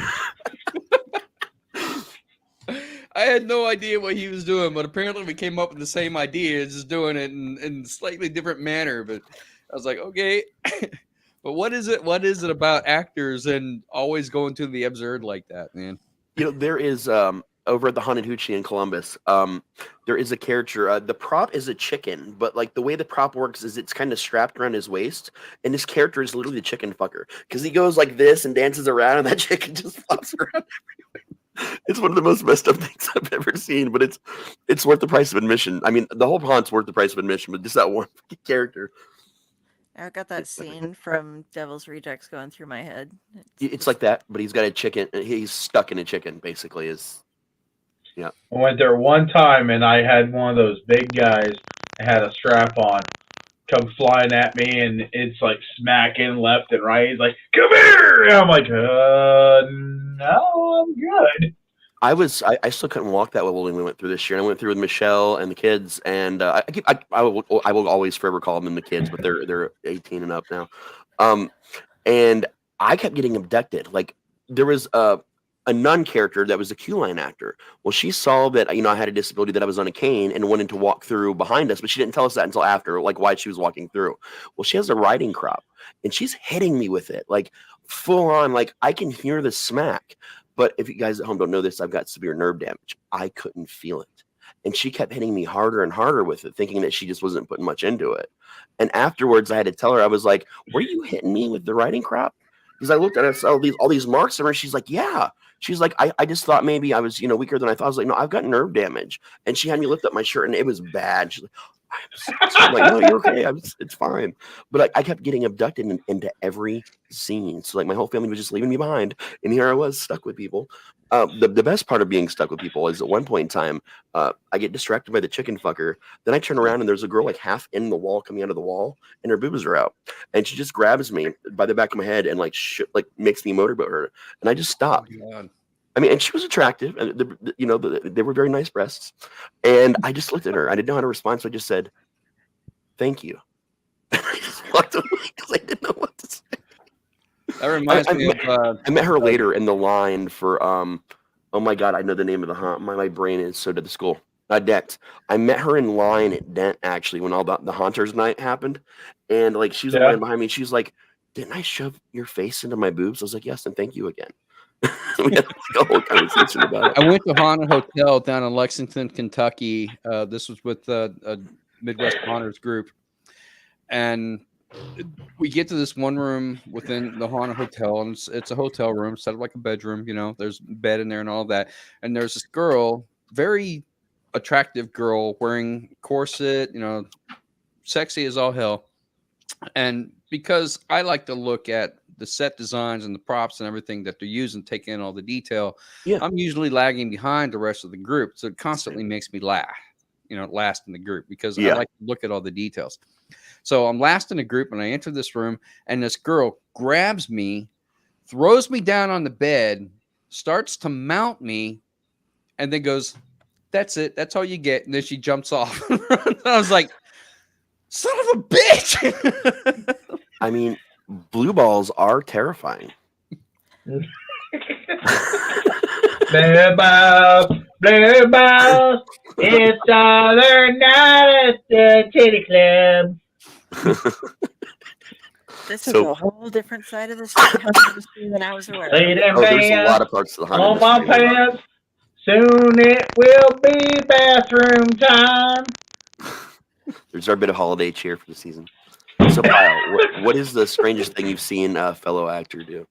I had no idea what he was doing, but apparently we came up with the same idea, just doing it in a slightly different manner. But I was like, okay. But what is it? What is it about actors and always going to the absurd like that, man? You know, there is over at the Haunted Hoochie in Columbus, there is a character. The prop is a chicken, but like the way the prop works is it's kind of strapped around his waist, and this character is literally the chicken fucker because he goes like this and dances around, and that chicken just flops around everywhere. It's one of the most messed up things I've ever seen, but it's worth the price of admission. I mean, the whole haunt's worth the price of admission, but just that one character. I've got that scene from Devil's Rejects going through my head. It's like that, but he's got a chicken. He's stuck in a chicken, basically. Yeah. I went there one time and I had one of those big guys that had a strap on come flying at me, and it's like smacking left and right. He's like, "Come here!" And I'm like, no, I'm good. I still couldn't walk that well when we went through this year. And I went through with Michelle and the kids, and I will always forever call them the kids, but they're 18 and up now. And I kept getting abducted. Like there was a nun character that was a queue line actor. Well, she saw that I had a disability, that I was on a cane, and wanted to walk through behind us, but she didn't tell us that until after, like why she was walking through. Well, she has a riding crop, and she's hitting me with it, like full on, like I can hear the smack. But if you guys at home don't know this, I've got severe nerve damage. I couldn't feel it. And she kept hitting me harder and harder with it, thinking that she just wasn't putting much into it. And afterwards, I had to tell her, I was like, were you hitting me with the riding crop? Because I looked at her, I saw all these marks on her. She's like, yeah. She's like, I just thought maybe I was, weaker than I thought. I was like, no, I've got nerve damage. And she had me lift up my shirt, and it was bad. She's like, I'm like, no, you're okay. It's fine. But I kept getting abducted into every scene. So like my whole family was just leaving me behind, and here I was stuck with people. The best part of being stuck with people is at one point in time, I get distracted by the chicken fucker. Then I turn around and there's a girl like half in the wall coming out of the wall, and her boobs are out, and she just grabs me by the back of my head and like makes me motorboat her, and I just stop. Oh, I mean, and she was attractive, and they were very nice breasts, and I just looked at her. I didn't know how to respond, so I just said, "Thank you." And I just walked away because I didn't know what to say. That reminds me of. I met her later in the line for oh my god, I know the name of the haunt. My brain is so to the school. Dent. I met her in line at Dent actually when all the Haunters night happened, and like she was in line behind me. She's like, "Didn't I shove your face into my boobs?" I was like, "Yes, and thank you again." We had like a whole conversation about it. I went to Haunted Hotel down in Lexington, Kentucky. This was with a Midwest Haunters group, and we get to this one room within the Haunted Hotel, and it's a hotel room set up like a bedroom. There's a bed in there and all that. And there's this girl, very attractive girl, wearing corset, sexy as all hell. And because I like to look at the set designs and the props and everything that they're using, take in all the detail, I'm usually lagging behind the rest of the group. So it constantly makes me laugh, last in the group because I like to look at all the details. So I'm last in the group, and I enter this room, and this girl grabs me, throws me down on the bed, starts to mount me, and then goes, "That's it. That's all you get." And then she jumps off. I was like, son of a bitch. I mean, blue balls are terrifying. Blue balls, it's other night at the titty club. This is a whole different side of this industry than I was aware of. There's a lot of parts of the on my pants. Soon it will be bathroom time. There's our bit of holiday cheer for the season. So, Kyle, what is the strangest thing you've seen a fellow actor do?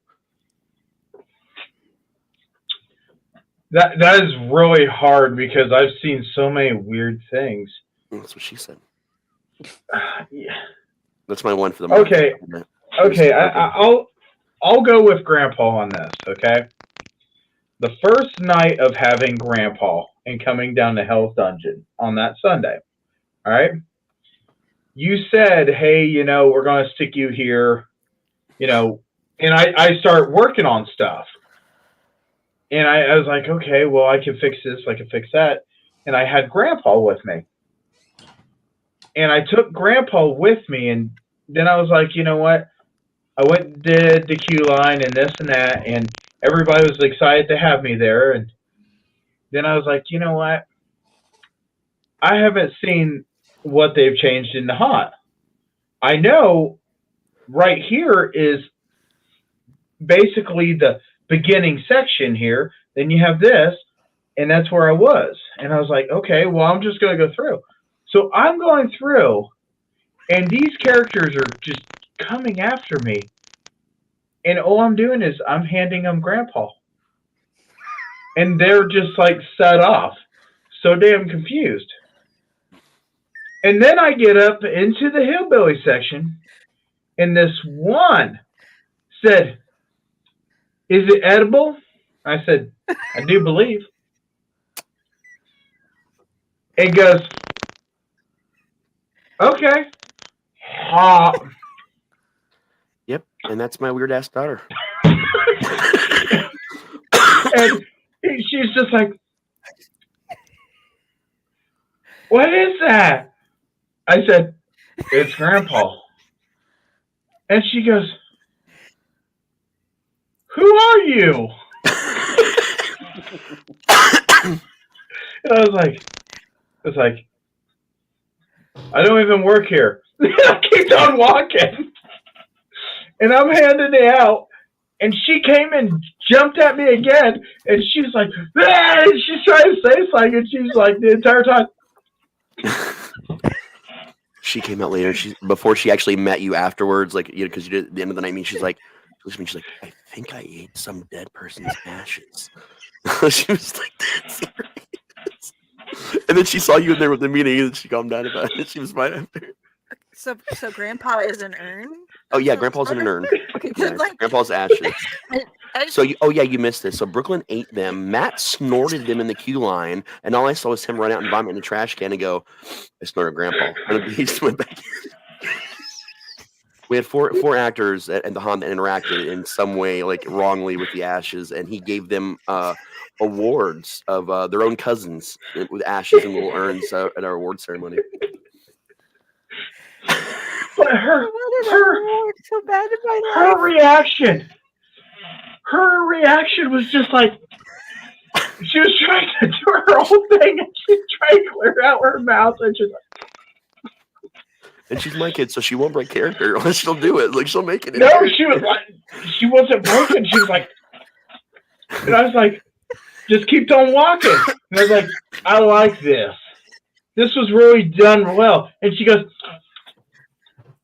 That is really hard because I've seen so many weird things. That's what she said. Yeah. That's my one for the month. Okay. I'll go with Grandpa on this. Okay. The first night of having Grandpa and coming down to Hell's Dungeon on that Sunday. All right. You said, "Hey, we're gonna stick you here, and I start working on stuff. And I was like, okay, well, I can fix this, I can fix that. And I had Grandpa with me. And I took Grandpa with me, and then I was like, you know what? I went and did the queue line and this and that, and everybody was excited to have me there. And then I was like, you know what? I haven't seen what they've changed in the haunt. I know right here is basically the beginning section here. Then you have this, and that's where I was. And I was like, okay, well, I'm just going to go through. So I'm going through, and these characters are just coming after me. And all I'm doing is I'm handing them Grandpa. And they're just like set off. So damn confused. And then I get up into the hillbilly section, and this one said, "Is it edible?" I said, "I do believe." It goes, "Okay." Yep, and that's my weird ass daughter. And she's just like, "What is that?" I said, "It's Grandpa." And she goes, "Who are you?" And I was like, "I don't even work here." I kept on walking. And I'm handing it out. And she came and jumped at me again. And she was like, ah! And she's trying to say something. And she's like, the entire time. She came out later. Before she actually met you afterwards, like, you know, because you did at the end of the night. She's like, "I think I ate some dead person's ashes." She was like, "That's serious." And then she saw you in there with the meeting, and she calmed down about it. She was fine after. So Grandpa is an urn? Oh yeah, Grandpa's in an urn. Okay, Yeah, like, Grandpa's ashes. I So you missed this. So Brooklyn ate them. Matt snorted them in the queue line, and all I saw was him run out and vomit in the trash can and go, "I snorted Grandpa." And he just went back. We had four actors at the haunt that interacted in some way, like wrongly, with the ashes, and he gave them awards of their own cousins with ashes and little urns at our award ceremony. But her so bad in my her life. reaction was just like, she was trying to do her own thing, and she's trying to clear out her mouth, and she's like, and she's my kid, so she won't break character. She'll do it. Like, she'll make it. No, she was like, she wasn't broken. She was like, and I was like, just keep on walking. And I was like, I like this. This was really done well. And she goes,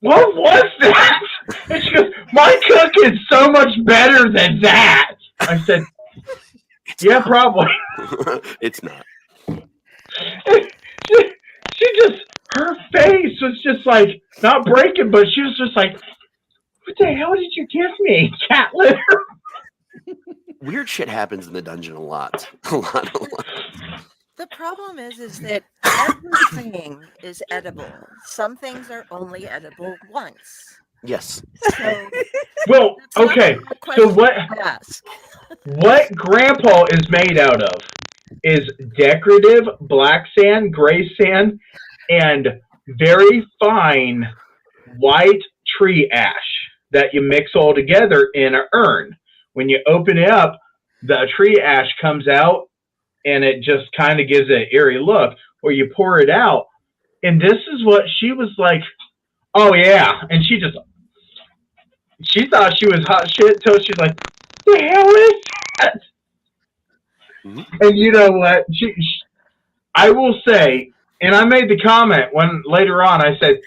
"What was that?" And she goes, "My cooking's so much better than that." I said, "Yeah, probably." It's not. She just, her face was just like, not breaking, but she was just like, "What the hell did you give me? Cat litter?" Weird shit happens in the dungeon a lot. The problem is that everything is edible. Some things are only edible once. Yes. So, well, okay. So what Grandpa is made out of is decorative black sand, gray sand, and very fine white tree ash that you mix all together in an urn. When you open it up, the tree ash comes out, and it just kind of gives an eerie look. Or you pour it out, and this is what she was like, "Oh yeah," and she thought she was hot shit till she's like, "The hell is that?" Mm-hmm. And you know what? I will say, and I made the comment when later on I said,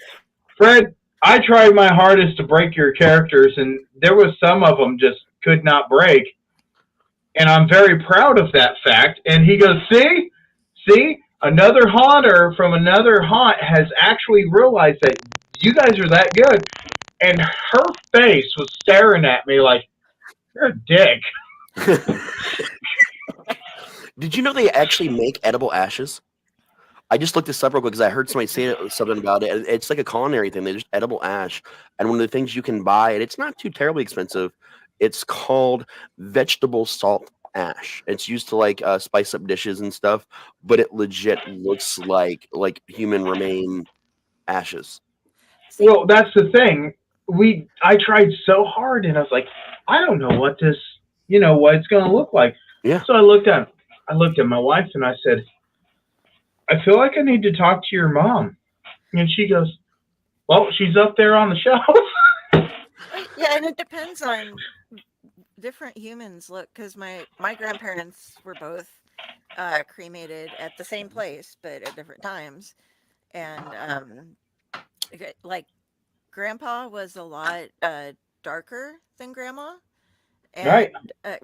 "Fred, I tried my hardest to break your characters, and there was some of them just could not break. And I'm very proud of that fact." And he goes, see, another haunter from another haunt has actually realized that you guys are that good. And her face was staring at me like, "You're a dick." Did you know they actually make edible ashes? I just looked this up real quick because I heard somebody say something about it. It's like a culinary thing. They just edible ash. And one of the things you can buy, and it's not too terribly expensive, It's called vegetable salt ash. It's used to like spice up dishes and stuff, but it legit looks like human remain ashes. See, Well, that's the thing. I tried so hard, and I was like, I don't know what this, what it's going to look like. Yeah. So I looked at my wife, and I said, I feel like I need to talk to your mom. And she goes, well, she's up there on the shelf. yeah, and it depends on different humans. Look, because my grandparents were both cremated at the same place, but at different times, and like grandpa was a lot darker than grandma, and Right.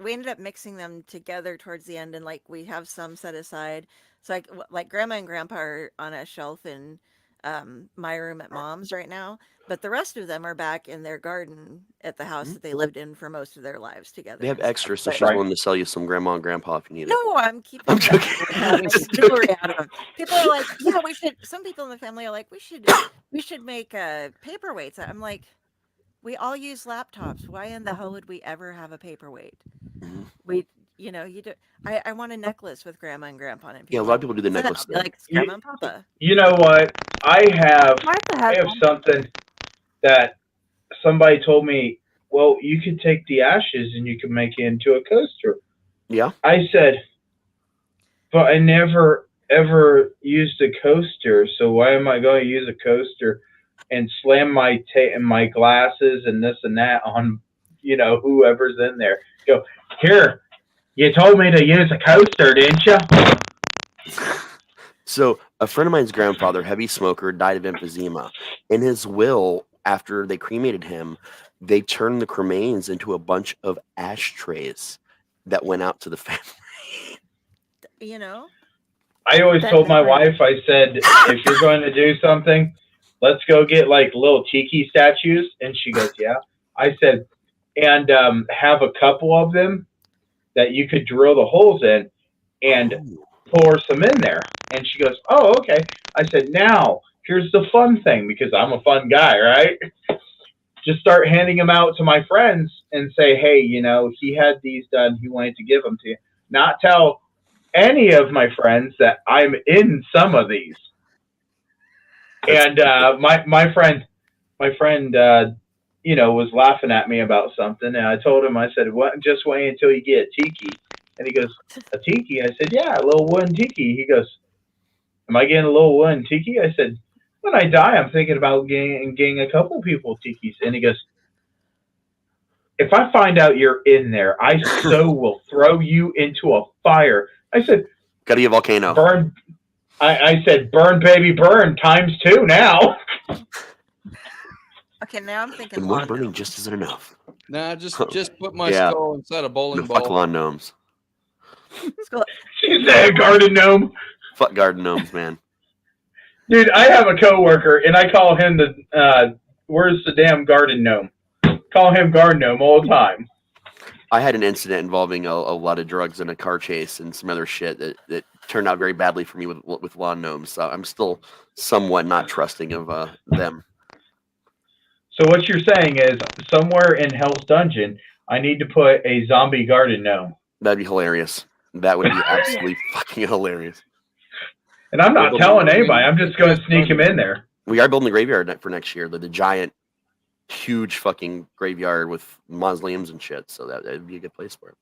we ended up mixing them together towards the end, and like we have some set aside. So like grandma and grandpa are on a shelf in my room at mom's right now, but the rest of them are back in their garden at the house that they lived in for most of their lives together. They have and stuff. extras, so But she's willing to sell you some grandma and grandpa if you need it. no, I'm keeping I'm them. joking. I'm making jewelry out of them. People are like, yeah, we should. Some people in the family are like, we should make paperweights. I'm like, we all use laptops. Why in the hell would we ever have a paperweight? Mhm. You do. I want a necklace with grandma and grandpa. And Yeah, a lot of people do the necklace I'll be thing. like, it's grandma and papa. You know what? I have Martha has one. something that somebody told me. Well, you could take the ashes and you can make it into a coaster. Yeah. I said, but I never ever used a coaster, so why am I going to use a coaster and slam my my glasses and this and that on whoever's in there? Go here. You told me to use a coaster, didn't you? So a friend of mine's grandfather, heavy smoker, died of emphysema. In his will, after they cremated him, they turned the cremains into a bunch of ashtrays that went out to the family. I always told my wife, I said, if you're going to do something, let's go get like little tiki statues. And she goes, yeah. I said, and have a couple of them that you could drill the holes in and pour some in there. And she goes, oh, okay. I said, now, here's the fun thing, because I'm a fun guy, right? Just start handing them out to my friends and say, hey, he had these done. He wanted to give them to you. Not tell any of my friends that I'm in some of these. And my friend, was laughing at me about something, and I told him, I said, "What? Just wait until you get a tiki." And he goes, "A tiki?" I said, "Yeah, a little wooden tiki." He goes, "Am I getting a little wooden tiki?" I said, "When I die, I'm thinking about getting a couple people tikis." And he goes, "If I find out you're in there, I so will throw you into a fire." I said, "Gotta be a volcano." Burn. I said, "Burn, baby, burn ×2 now." Okay, now I'm thinking. And one burning just isn't enough. Nah, just put my skull inside a bowling ball. Fuck lawn gnomes. She's a garden gnome. Fuck garden gnomes, man. Dude, I have a coworker, and I call him where's the damn garden gnome? Call him garden gnome all the time. I had an incident involving a lot of drugs and a car chase and some other shit that turned out very badly for me with lawn gnomes. So I'm still somewhat not trusting of them. So what you're saying is, somewhere in Hell's Dungeon, I need to put a zombie garden gnome. That'd be hilarious. That would be absolutely fucking hilarious. And I'm not telling anybody. I'm just going to sneak him in there. We are building a graveyard for next year. The giant, huge fucking graveyard with mausoleums and shit. So that would be a good place for it.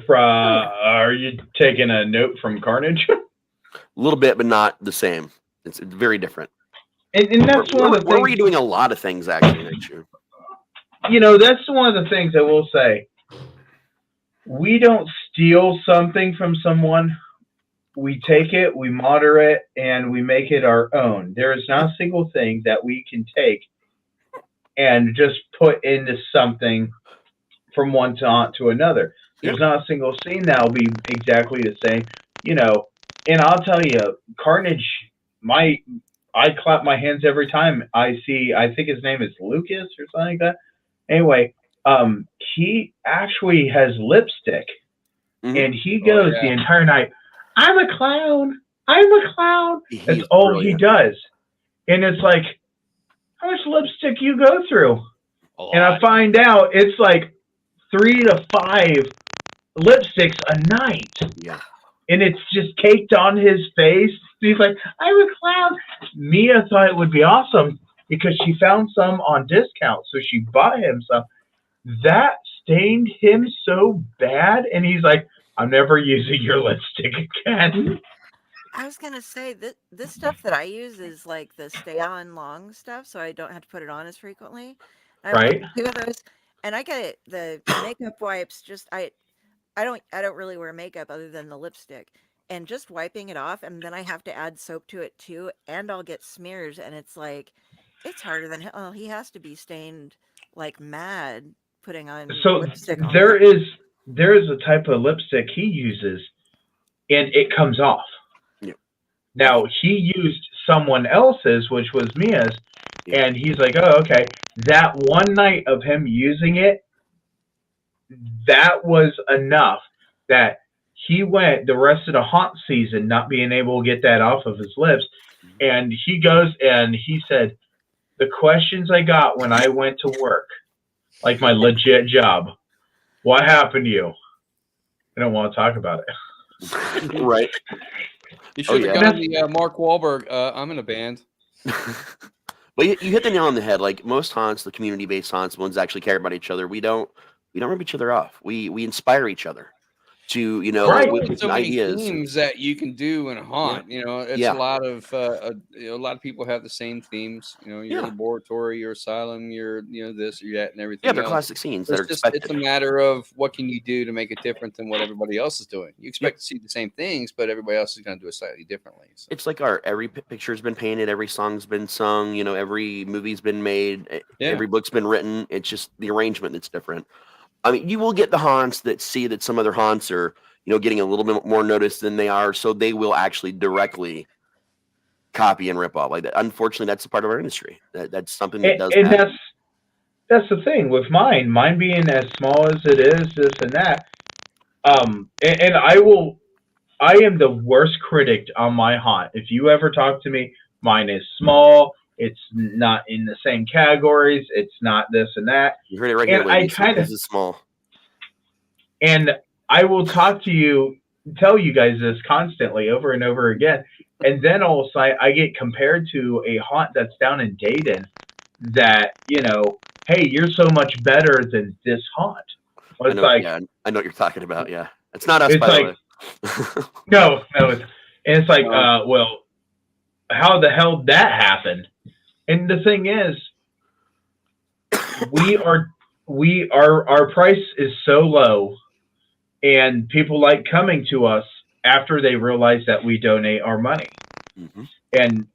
Are you taking a note from Carnage? A little bit, but not the same. It's very different. And that's one of the things. We're redoing a lot of things actually next year. That's one of the things I will say. We don't steal something from someone. We take it, we model it, and we make it our own. There is not a single thing that we can take and just put into something from one taunt to another. There's not a single scene that will be exactly the same. And I'll tell you, Carnage, I clap my hands every time I think his name is Lucas or something like that. Anyway, he actually has lipstick, and he goes the entire night, I'm a clown. I'm a clown. That's all brilliant. He does. And it's like, how much lipstick you go through? And I find out it's like 3 to 5 lipsticks a night. Yeah. And it's just caked on his face. He's like, I'm a clown. Mia thought it would be awesome because she found some on discount, so she bought him some. That stained him so bad, and he's like, I'm never using your lipstick again. I was gonna say that this stuff that I use is like the stay on long stuff, so I don't have to put it on as frequently. I have Right? 2 of those, and I get the makeup wipes. I don't really wear makeup other than the lipstick, and just wiping it off, and then I have to add soap to it too, and I'll get smears, and it's like it's harder than hell. Oh, he has to be stained like mad putting on So lipstick all there night. is a type of lipstick he uses, and it comes off. Yeah. Now, he used someone else's, which was Mia's, and he's like, oh, okay. That one night of him using it, that was enough that he went the rest of the haunt season not being able to get that off of his lips. And he goes and he said, the questions I got when I went to work, like my legit job, what happened to you? I don't want to talk about it. Right. You should have yeah. gotten the Mark Wahlberg. I'm in a band. But you hit the nail on the head. Like most haunts, the community-based haunts, ones that actually care about each other, we don't rip each other off. We inspire each other to, Right. with So many ideas. themes that you can do in a haunt. It's Yeah. a lot of a lot of people have the same themes. Your Yeah. laboratory, your asylum, your this, your that, and everything. Yeah, they're else. classic scenes that are It's expected. a matter of what can you do to make it different than what everybody else is doing. You expect to see the same things, but everybody else is going to do it slightly differently. So. It's like art. Every picture's been painted, every song's been sung, every movie's been made, every book's been written. It's just the arrangement that's different. I mean, you will get the haunts that see that some other haunts are, getting a little bit more notice than they are, so they will actually directly copy and rip off. Like that. Unfortunately, that's a part of our industry. That's something that does happen. And that's the thing with mine being as small as it is, this and that. And I am the worst critic on my haunt. If you ever talk to me, mine is small. It's not in the same categories. It's not this and that. You heard it right here, ladies. This is small. And I will talk to you, tell you guys this constantly over and over again. And then all of a sudden I get compared to a haunt that's down in Dayton that, hey, you're so much better than this haunt. Well, I know what you're talking about. Yeah. It's not us, it's by like, the way. no. It's like, well, how the hell did that happen? And the thing is, our price is so low, and people like coming to us after they realize that we donate our money. Mm-hmm. And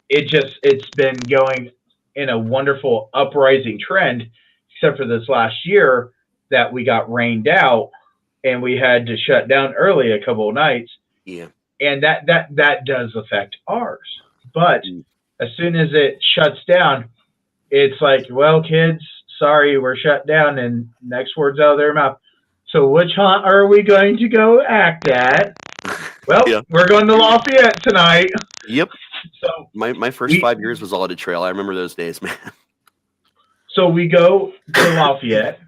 it's been going in a wonderful uprising trend, except for this last year that we got rained out and we had to shut down early a couple of nights. Yeah. And that does affect ours. But as soon as it shuts down, it's like, well, kids, sorry, we're shut down, and next words out of their mouth. So which haunt are we going to go act at? Well, we're going to Lafayette tonight. Yep. So my first 5 years was Audit Trail. I remember those days, man. So we go to Lafayette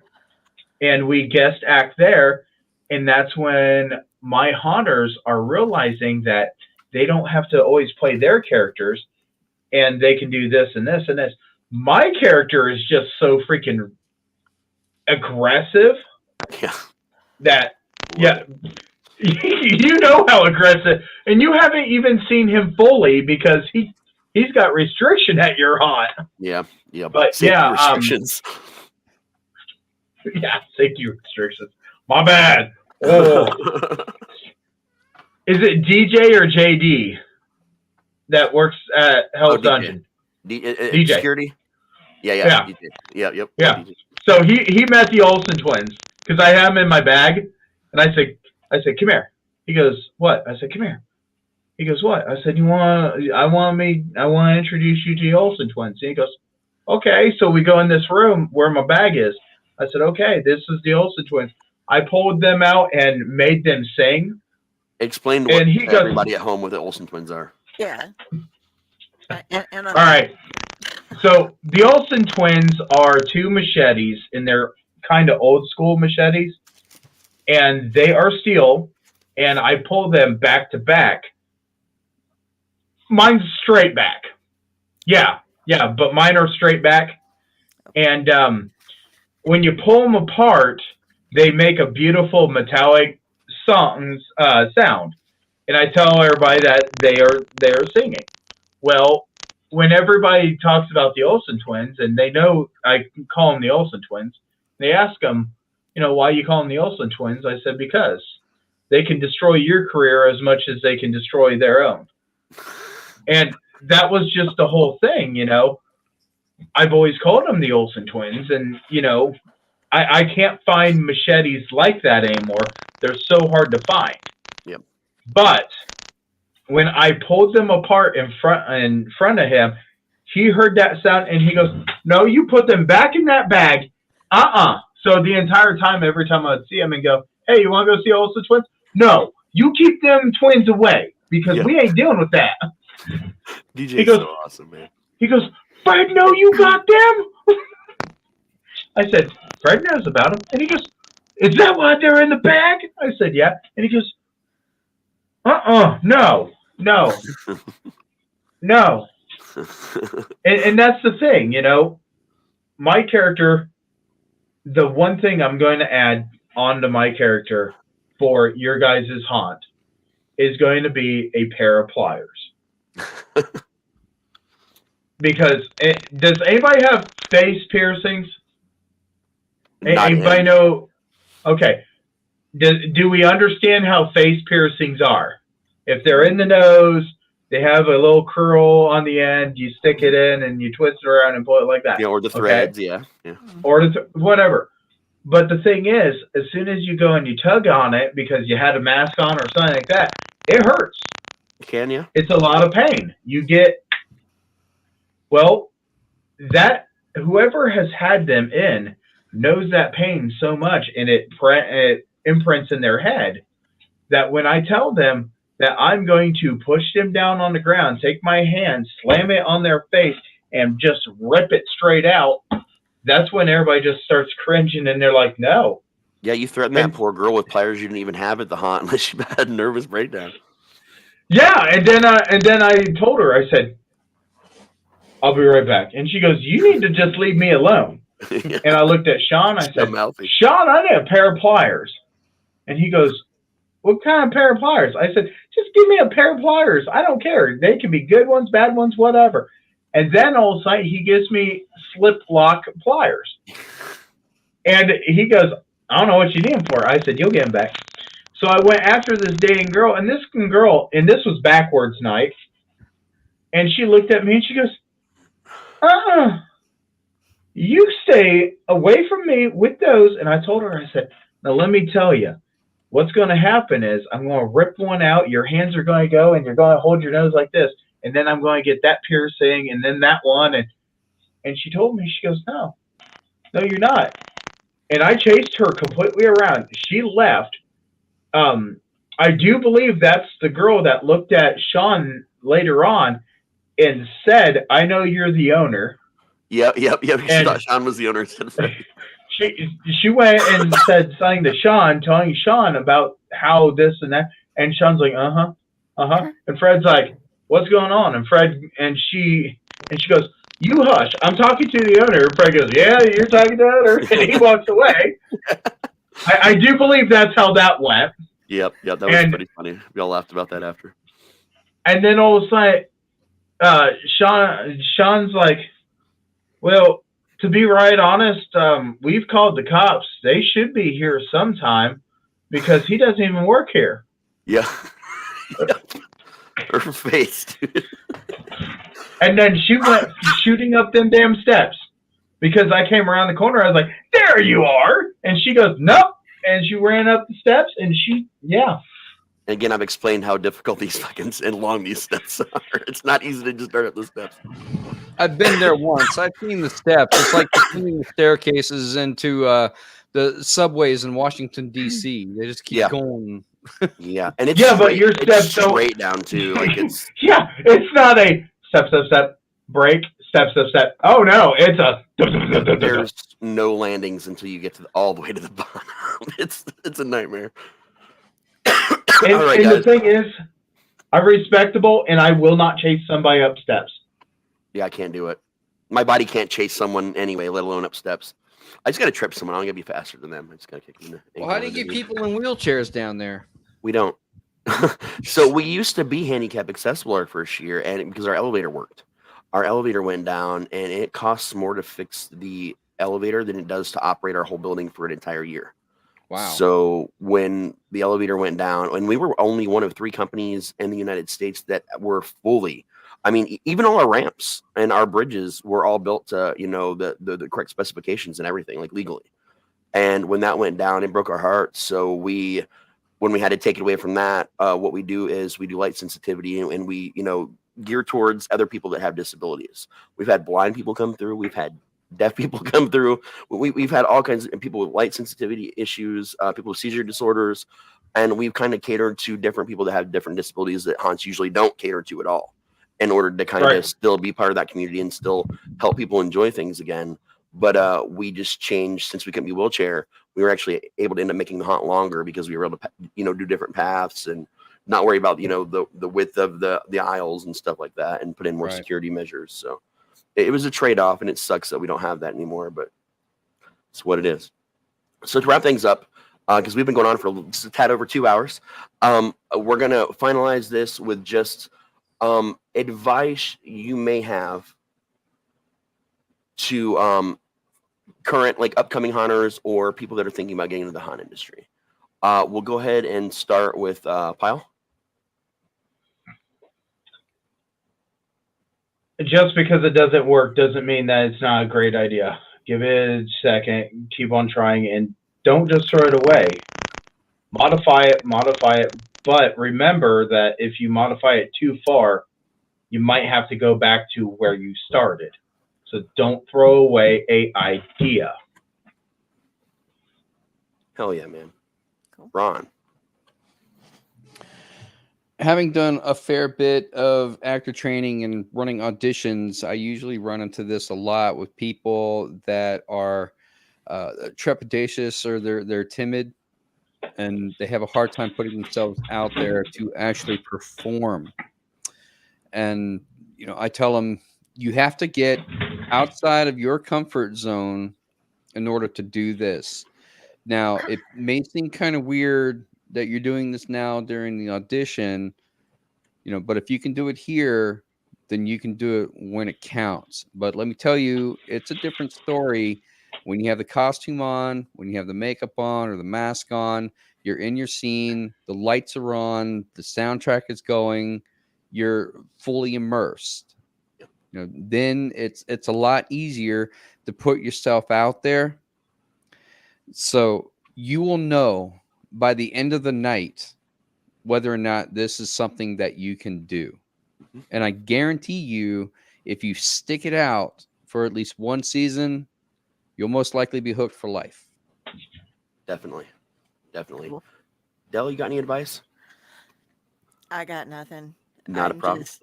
and we guest act there, and that's when my haunters are realizing that they don't have to always play their characters, and they can do this and this and this. My character is just so freaking aggressive that you know how aggressive, and you haven't even seen him fully because he's got restriction at your haunt. Yeah, but safety restrictions. Safety restrictions. My bad. Oh. Is it DJ or JD that works at Hell's Dungeon? DJ. Security? Yeah. DJ. Yep. Yeah. So he met the Olsen twins because I have him in my bag, and I said, come here. He goes, what? I said, come here. He goes, what? I said, I want to introduce you to the Olsen twins. And he goes, okay. So we go in this room where my bag is. I said, okay, this is the Olsen twins. I pulled them out and made them sing. Explain what everybody at home what the Olsen twins are. Yeah. All right. So the Olsen twins are two machetes, and they're kind of old school machetes, and they are steel, and I pull them back to back. Mine's straight back. Yeah, but mine are straight back. And when you pull them apart, they make a beautiful metallic sound. And I tell everybody that they are singing. Well, when everybody talks about the Olsen twins, and they know I call them the Olsen twins, they ask them, why you call them the Olsen twins? I said, because they can destroy your career as much as they can destroy their own. And that was just the whole thing, I've always called them the Olsen twins, and, I can't find machetes like that anymore. They're so hard to find. Yep. But when I pulled them apart in front of him, he heard that sound and he goes, "No, you put them back in that bag." So the entire time, every time I'd see him and go, "Hey, you want to go see Olsen twins?" "No, you keep them twins away because we ain't dealing with that." DJ's so awesome, man. He goes, "Fred, no, you got them?" I said, "Fred knows about them." And he goes, "Is that why they're in the bag?" I said, "Yeah." And he goes, no. And that's the thing, my character, the one thing I'm going to add onto my character for your guys' haunt is going to be a pair of pliers. Because does anybody have face piercings? Anybody know? Okay. Do we understand how face piercings are? If they're in the nose, they have a little curl on the end. You stick it in and you twist it around and pull it like that. Yeah, or the threads, yeah. Or whatever. But the thing is, as soon as you go and you tug on it because you had a mask on or something like that, it hurts. Can you? It's a lot of pain. You get, well, that whoever has had them in knows that pain so much, and it imprints in their head that when I tell them that I'm going to push them down on the ground, take my hand, slam it on their face, and just rip it straight out, that's when everybody just starts cringing and they're like, no. Yeah, you threatened that poor girl with pliers you didn't even have at the haunt unless you had a nervous breakdown. Yeah, and then I told her, I said, "I'll be right back." And she goes, "You need to just leave me alone." And I looked at Sean. I said, "Sean, I need a pair of pliers." And he goes, "What kind of pair of pliers?" I said, "Just give me a pair of pliers. I don't care. They can be good ones, bad ones, whatever." And then all of a sudden he gives me slip lock pliers. And he goes, "I don't know what you need them for." I said, "You'll get them back." So I went after this dating girl, and this girl, and this was backwards night. And she looked at me and she goes, "You stay away from me with those." And I told her, I said, "Now let me tell you, what's going to happen is I'm going to rip one out. Your hands are going to go and you're going to hold your nose like this. And then I'm going to get that piercing and then that one." And she told me, she goes, no, you're not." And I chased her completely around. She left. I do believe that's the girl that looked at Sean later on and said, "I know you're the owner." Yep. She thought Sean was the owner instead of Fred. She went and said something to Sean, telling Sean about how this and that. And Sean's like, And Fred's like, "What's going on?" And she goes, "You hush. I'm talking to the owner." And Fred goes, "Yeah, you're talking to the owner." And he walks away. I do believe that's how that went. Yep, that was pretty funny. We all laughed about that after. And then all of a sudden, Sean's like, "Well, to be right honest, we've called the cops. They should be here sometime because he doesn't even work here." Yeah. Her face, dude. And then she went shooting up them damn steps because I came around the corner. I was like, "There you are." And she goes, "Nope." And she ran up the steps and Again, I've explained how difficult these and long these steps are. It's not easy to just start up the steps. I've been there once. I've seen the steps. It's like the staircases into the subways in Washington, D.C. They just keep going. Yeah, and it's but your steps straight down too. Like it's it's not a step, break, steps, step, step. Oh no, it's a. There's no landings until you get to all the way to the bottom. It's a nightmare. And, all right, and guys. the thing is, I'm respectable, and I will not chase somebody up steps. Yeah, I can't do it. My body can't chase someone anyway, let alone up steps. I just got to trip someone. I'm going to be faster than them. I just got to kick them in the Well, how do you get people in wheelchairs down there? We don't. So we used to be handicap accessible our first year, and because our elevator worked, our elevator went down, and it costs more to fix the elevator than it does to operate our whole building for an entire year. Wow. So when the elevator went down, and we were only one of 3 companies in the United States that were fully, I mean, even all our ramps and our bridges were all built to, the correct specifications and everything, like legally. And when that went down, it broke our hearts. So when we had to take it away from that, what we do is we do light sensitivity, and we, gear towards other people that have disabilities. We've had blind people come through. We've had deaf people come through. We've had all kinds of people with light sensitivity issues, people with seizure disorders, and we've kind of catered to different people that have different disabilities that haunts usually don't cater to at all, in order to kind of still be part of that community and still help people enjoy things again. But we just changed, since we couldn't be wheelchair. We were actually able to end up making the haunt longer because we were able to, do different paths and not worry about, the width of the aisles and stuff like that, and put in more security measures. So it was a trade-off, and it sucks that we don't have that anymore, but it's what it is. So to wrap things up, because we've been going on for just a tad over 2 hours, we're going to finalize this with just advice you may have to current, like, upcoming haunters or people that are thinking about getting into the haunt industry. We'll go ahead and start with Pyle. Just because it doesn't work doesn't mean that it's not a great idea. Give it a second, keep on trying, and don't just throw it away. Modify it, but remember that if you modify it too far, you might have to go back to where you started. So don't throw away an idea. Hell yeah, man. Cool. Ron. Having done a fair bit of actor training and running auditions, I usually run into this a lot with people that are trepidatious, or they're timid, and they have a hard time putting themselves out there to actually perform. And I tell them, you have to get outside of your comfort zone in order to do this. Now, it may seem kind of weird that you're doing this now during the audition, but if you can do it here, then you can do it when it counts. But let me tell you, it's a different story when you have the costume on, when you have the makeup on or the mask on, you're in your scene, the lights are on, the soundtrack is going, you're fully immersed. Then it's a lot easier to put yourself out there. So you will know by the end of the night whether or not this is something that you can do. And I guarantee you, if you stick it out for at least one season, you'll most likely be hooked for life. Definitely. Cool. Del, you got any advice? I got nothing. Not a problem. Just,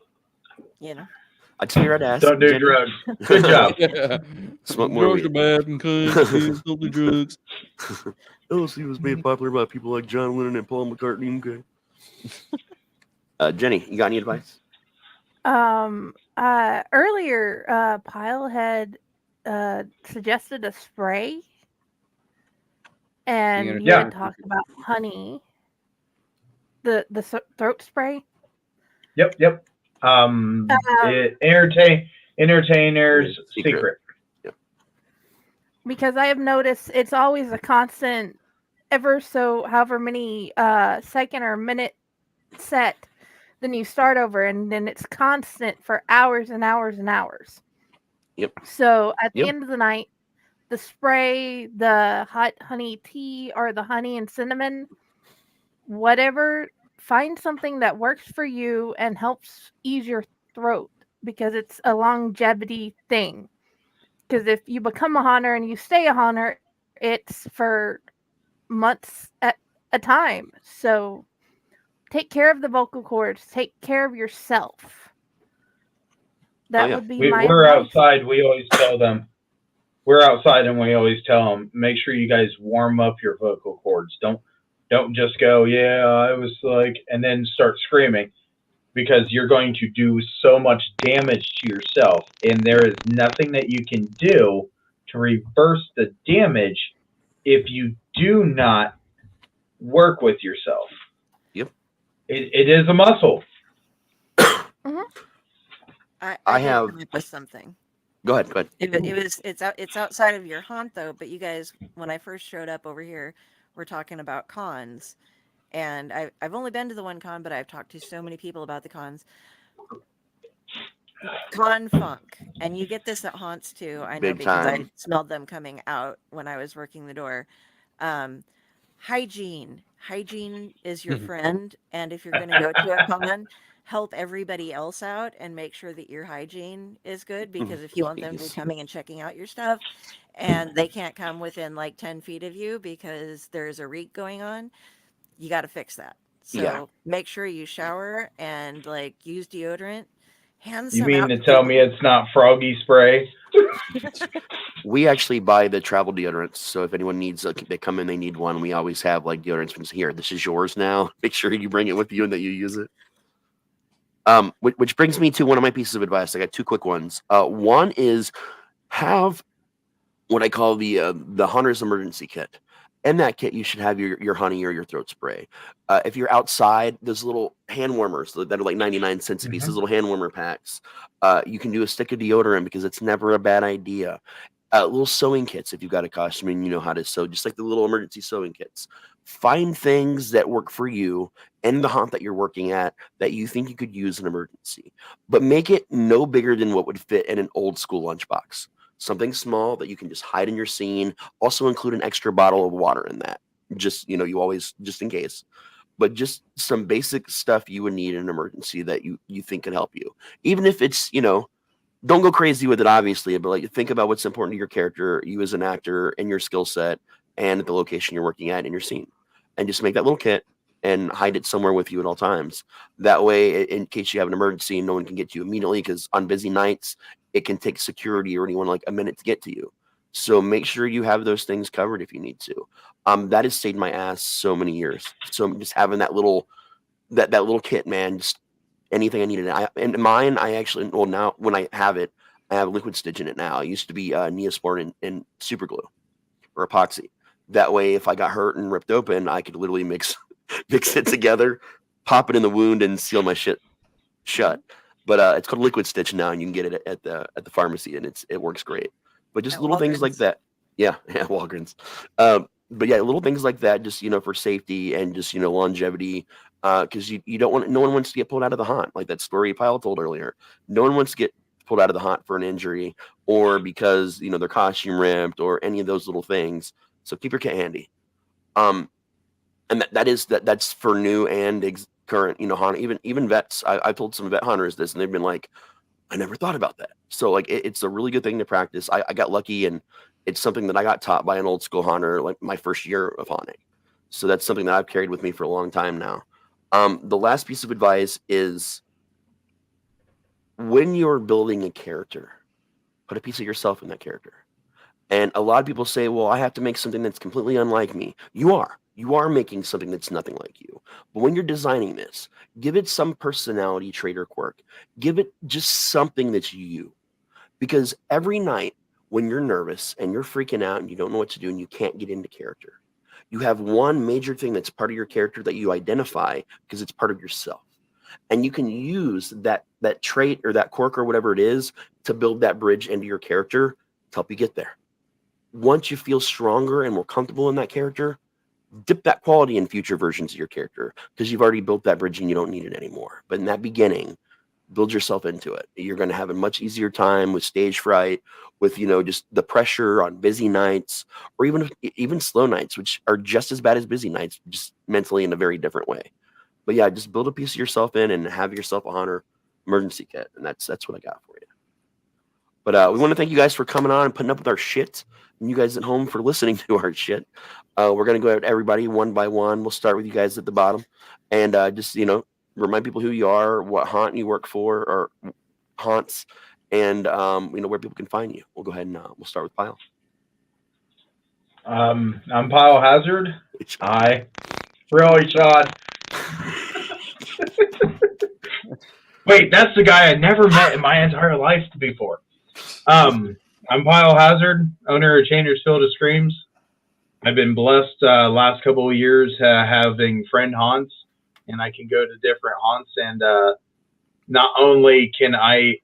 I'd say you're at ass. Don't do Jenny. drugs. Good job. Smoke more drugs weed. are bad and kind. Don't do drugs. LSD was made popular by people like John Lennon and Paul McCartney. Okay. Jenny, you got any advice? Earlier, Pyle had suggested a spray, and you had talked about honey, the throat spray. Yep. Entertainer's secret. Yep. Because I have noticed it's always a constant, however many second or minute set. Then you start over, and then it's constant for hours and hours and hours. Yep. So at the end of the night, the spray, the hot honey tea, or the honey and cinnamon, whatever, find something that works for you and helps ease your throat, because it's a longevity thing. Because if you become a haunter and you stay a haunter, it's for months at a time. So take care of the vocal cords. Take care of yourself. That yeah. would be my We're advice. outside. We always tell them. We're outside, and we always tell them, make sure you guys warm up your vocal cords. Don't just go, yeah, I was like, and then start screaming, because you're going to do so much damage to yourself, and there is nothing that you can do to reverse the damage if you do not work with yourself. Yep. It is a muscle. I did have. come up with something. Go ahead. Go ahead. It's outside of your haunt though, but you guys, when I first showed up over here, we're talking about cons, and I've only been to the one con, but I've talked to so many people about the cons. Con funk, and you get this at haunts too. I know Big because I time. smelled them coming out when I was working the door. Um, hygiene is your friend, and if you're going to go to a con, help everybody else out and make sure that your hygiene is good, because if you want them to be Jeez. coming and checking out your stuff and they can't come within like 10 feet of you because there's a reek going on, you got to fix that. Yeah. So make sure you shower and like use deodorant. Hand You some mean out to to tell people. me it's not froggy spray? We actually buy the travel deodorants. So if anyone needs, they come in, they need one. We always have like deodorants. From here, this is yours now. Make sure you bring it with you and that you use it. Which brings me to one of my pieces of advice. I got two quick ones. One is have what I call the hunter's emergency kit. In that kit, you should have your honey or your throat spray. If you're outside, there's little hand warmers that are like 99 cents a piece. Those little hand warmer packs. You can do a stick of deodorant because it's never a bad idea. Little sewing kits if you've got a costume and you know how to sew, just like the little emergency sewing kits. Find things that work for you and the haunt that you're working at that you think you could use in emergency, but make it no bigger than what would fit in an old school lunchbox. Something small that you can just hide in your scene. Also include an extra bottle of water in that. Just, you always, just in case. But just some basic stuff you would need in an emergency that you think can help you. Even if it's, don't go crazy with it, obviously, but like think about what's important to your character, you as an actor, and your skill set, and the location you're working at in your scene, and just make that little kit and hide it somewhere with you at all times. That way, in case you have an emergency, no one can get to you immediately, because on busy nights, it can take security or anyone like a minute to get to you. So make sure you have those things covered if you need to. That has saved my ass so many years. So just having that little kit, man, just anything I needed. And mine, I actually, well, now when I have it, I have liquid stitch in it now. It used to be Neosporin and super glue or epoxy. That way, if I got hurt and ripped open, I could literally mix it together, pop it in the wound, and seal my shit shut. But it's called liquid stitch now, and you can get it at the pharmacy, and it works great. But just At little things like Walgreens. that. Yeah, Walgreens. But yeah, little things like that, just for safety and just longevity. Because you don't want, no one wants to get pulled out of the haunt, like that story Pyle told earlier. No one wants to get pulled out of the haunt for an injury or because their costume ripped or any of those little things. So keep your kit handy. And that's for new and current haunt. Even vets. I've told some vet hunters this, and they've been like, I never thought about that. So like it's a really good thing to practice. I got lucky, and it's something that I got taught by an old school hunter like my first year of haunting. So that's something that I've carried with me for a long time now. The last piece of advice is when you're building a character, put a piece of yourself in that character. And a lot of people say, well, I have to make something that's completely unlike me. You are making something that's nothing like you. But when you're designing this, give it some personality trait or quirk. Give it just something that's you. Because every night when you're nervous and you're freaking out and you don't know what to do and you can't get into character, you have one major thing that's part of your character that you identify because it's part of yourself. And you can use that trait or that quirk or whatever it is to build that bridge into your character to help you get there. Once you feel stronger and more comfortable in that character, dip that quality in future versions of your character because you've already built that bridge and you don't need it anymore. But in that beginning, build yourself into it. You're going to have a much easier time with stage fright, with just the pressure on busy nights, or even slow nights, which are just as bad as busy nights, just mentally in a very different way. But yeah, just build a piece of yourself in and have yourself a hunter emergency kit, and that's what I got for you. But we want to thank you guys for coming on and putting up with our shit, and you guys at home for listening to our shit. We're gonna go at everybody one by one. We'll start with you guys at the bottom, and just remind people who you are, what haunt you work for, or haunts, and where people can find you. We'll go ahead and we'll start with Pyle. I'm Pyle Hazard. Hi. Really, Sean? Wait, that's the guy I never met in my entire life before. I'm Pyle Hazard, owner of Changers Field of Screams. I've been blessed last couple of years having friend haunts, and I can go to different haunts, and not only can I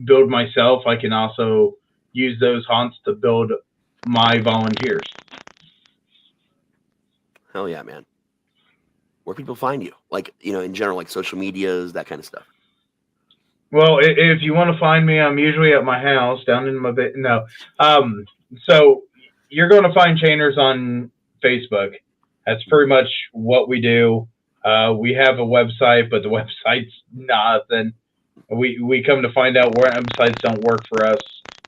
build myself, I can also use those haunts to build my volunteers. Hell yeah, man. Where people find you? Like, in general, like social medias, that kind of stuff. Well, if you want to find me, I'm usually at my house down in my no. So you're going to find Chainers on Facebook. That's pretty much what we do. We have a website, but the website's nothing. We come to find out websites don't work for us.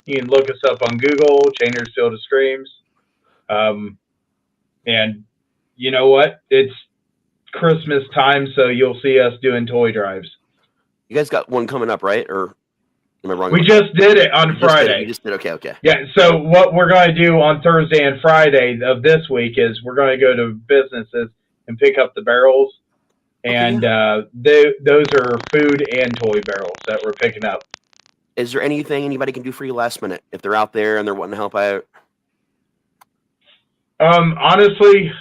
You can look us up on Google, Chainers Field of Screams. And you know what? It's Christmas time, so you'll see us doing toy drives. You guys got one coming up, right? Or am I wrong? We just did it on Friday. You just did. Okay. Yeah. So what we're going to do on Thursday and Friday of this week is we're going to go to businesses and pick up the barrels, and those are food and toy barrels that we're picking up. Is there anything anybody can do for you last minute if they're out there and they're wanting to help out? Honestly,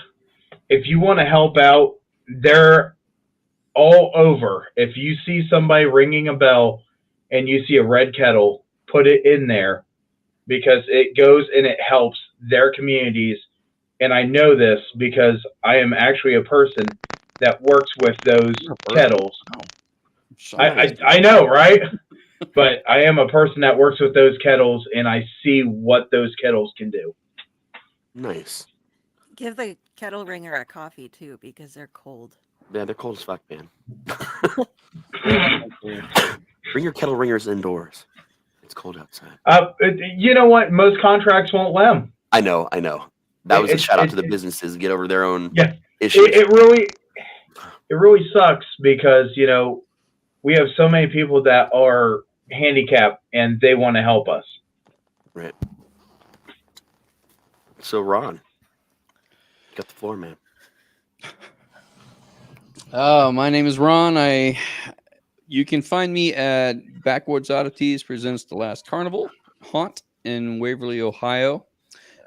if you want to help out, they're all over. If you see somebody ringing a bell and you see a red kettle, put it in there, because it goes and it helps their communities. And I know this because I am actually a person that works with those kettles. I know, right? But I am a person that works with those kettles, and I see what those kettles can do. Nice. Give the kettle ringer a coffee too, because they're cold. Yeah, they're cold as fuck, man. Bring your kettle ringers indoors. It's cold outside. You know what? Most contracts won't let them. I know. That was a shout out to the businesses to get over their own issues. It really sucks because we have so many people that are handicapped and they want to help us. Right. So Ron, you got the floor, man. My name is Ron. You can find me at Backwoods Oddities presents The Last Carnival haunt in Waverly, Ohio.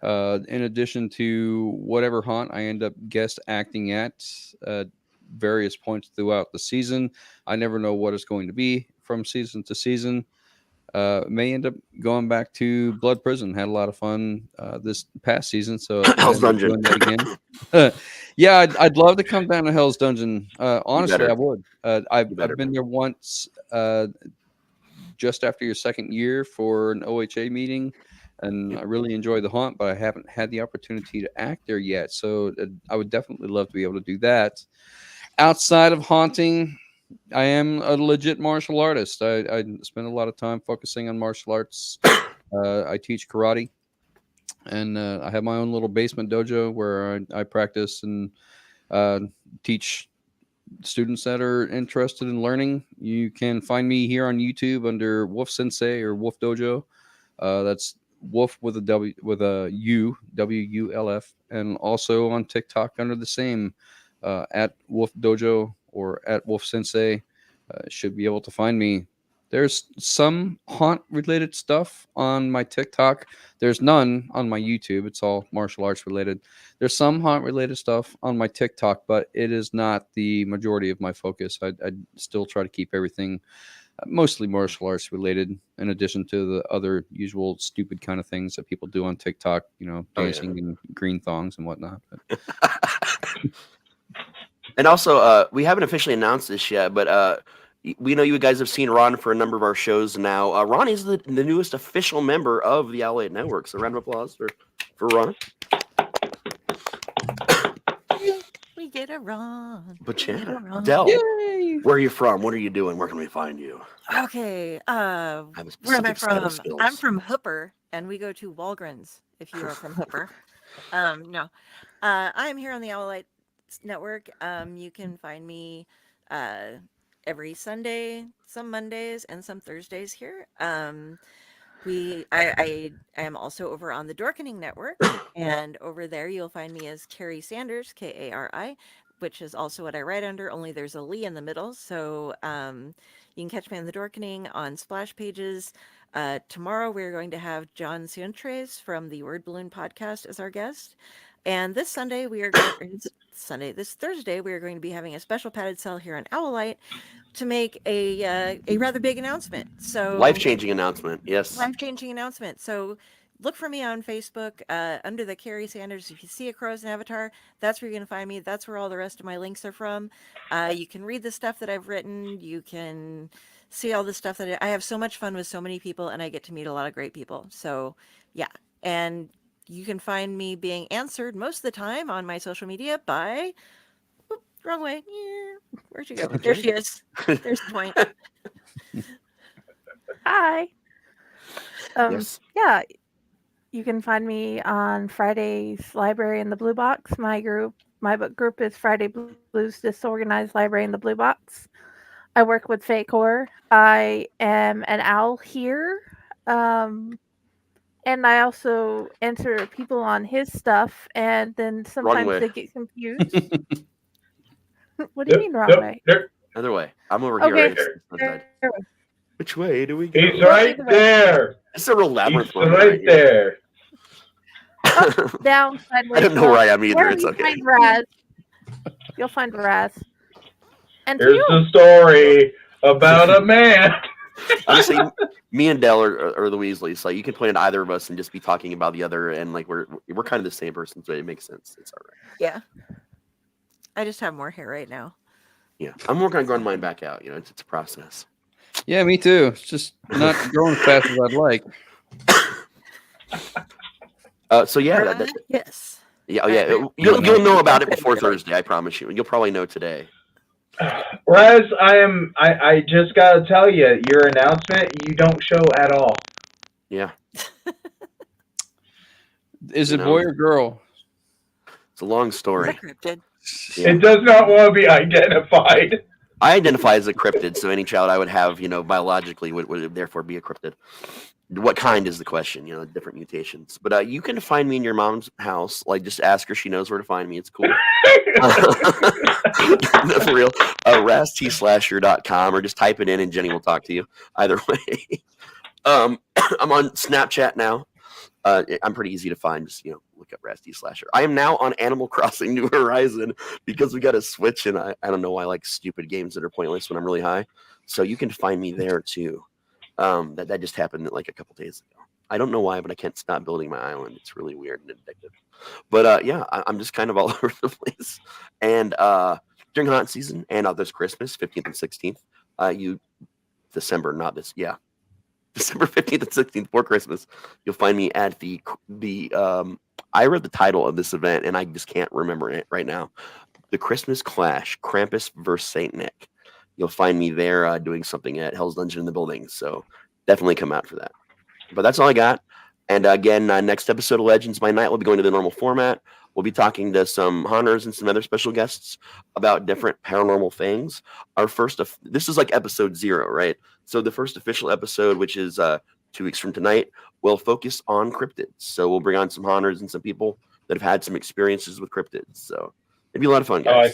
In addition to whatever haunt I end up guest acting at various points throughout the season. I never know what it's going to be from season to season. May end up going back to Blood Prison. Had a lot of fun this past season, so Hell's Dungeon. That again. Yeah, I'd love to come down to Hell's Dungeon. Honestly, I would. I've been there once, just after your second year for an OHA meeting, and I really enjoy the haunt, but I haven't had the opportunity to act there yet. So I would definitely love to be able to do that. Outside of haunting, I am a legit martial artist. I spend a lot of time focusing on martial arts. I teach karate, and I have my own little basement dojo where I practice and teach students that are interested in learning. You can find me here on YouTube under Wolf Sensei or Wolf Dojo. That's Wolf with a W with a U, WULF, and also on TikTok under the same at Wolf Dojo or at Wolf Sensei. Should be able to find me. There's some haunt related stuff on my TikTok. There's none on my YouTube. It's all martial arts related. There's some haunt related stuff on my TikTok, but it is not the majority of my focus. I still try to keep everything mostly martial arts related, in addition to the other usual stupid kind of things that people do on TikTok, dancing in green thongs and whatnot. And also, we haven't officially announced this yet, but we know you guys have seen Ron for a number of our shows now. Ron is the newest official member of the Owl 8 Network. So, round of applause for Ron. We get a Ron. But yeah, Del, where are you from? What are you doing? Where can we find you? Okay. Where am I from? I'm from Hooper, and we go to Walgreens. If you are from Hooper, no, I am here on the Owl 8 Network. You can find me every Sunday, some Mondays, and some Thursdays here. I am also over on the Dorkening Network, and over there you'll find me as Carrie Sanders, Kari, which is also what I write under. Only there's a Lee in the middle, so you can catch me on the Dorkening on Splash Pages. Tomorrow we're going to have John Cientres from the Word Balloon podcast as our guest, and this Sunday this Thursday we are going to be having a special padded cell here on Owlite to make a rather big announcement. So life-changing announcement, yes. Life-changing announcement. So look for me on Facebook under the Carrie Sanders. If you see a crow's avatar, that's where you're going to find me. That's where all the rest of my links are from. You can read the stuff that I've written. You can see all the stuff that I have so much fun with so many people, and I get to meet a lot of great people. So yeah, and you can find me being answered most of the time on my social media by wrong way. Yeah. Where'd she go? Okay. There she is. There's the point. Hi. Yes. Yeah, you can find me on Friday's Library in the Blue Box. My book group is Friday Blues Disorganized Library in the Blue Box. I work with fake horror. I am an owl here. And I also enter people on his stuff, and then sometimes way. they get confused. What do you mean wrong way? Other way. I'm over here. Okay. Right? Which way do we go? He's right there. It's a real labyrinth. He's right there. Up, down, sideways. I don't know where I am either. Where It's you okay. Find Raz. You'll find Raz. And Here's the story about a man. Honestly, me and Dell are the Weasleys. Like you can point at either of us and just be talking about the other, and like we're kind of the same person, so it makes sense. It's all right. Yeah. I just have more hair right now. Yeah, I'm working on growing mine back out. You know, it's a process. Yeah, me too. It's just not growing as fast as I'd like. So yeah, yes. Yeah, oh yeah. You'll know about it before Thursday. I promise you. You'll probably know today. Raz, I just gotta tell you, your announcement, you don't show at all. Yeah. Is it boy or girl? It's a long story. Cryptid. Yeah. It does not want to be identified. I identify as a cryptid, so any child I would have, biologically would therefore be a cryptid. What kind is the question? Different mutations. But you can find me in your mom's house. Like, just ask her; she knows where to find me. It's cool. For real. RazTslasher.com, or just type it in, and Jenny will talk to you. Either way. I'm on Snapchat now. I'm pretty easy to find. Just look up RazTslasher. I am now on Animal Crossing New Horizon because we got a Switch, and I don't know why I like stupid games that are pointless when I'm really high. So you can find me there too. That just happened like a couple days ago. I don't know why, but I can't stop building my island. It's really weird and addictive. But yeah, I'm just kind of all over the place. And during haunt season and this Christmas, 15th and 16th, December 15th and 16th before Christmas, you'll find me at the I read the title of this event and I just can't remember it right now. The Christmas Clash, Krampus versus Saint Nick. You'll find me there doing something at Hell's Dungeon in the building. So definitely come out for that. But that's all I got. And again, next episode of Legends by Night, we'll be going to the normal format. We'll be talking to some haunters and some other special guests about different paranormal things. This is like episode 0, right? So the first official episode, which is 2 weeks from tonight, will focus on cryptids. So we'll bring on some haunters and some people that have had some experiences with cryptids. So it'd be a lot of fun, guys.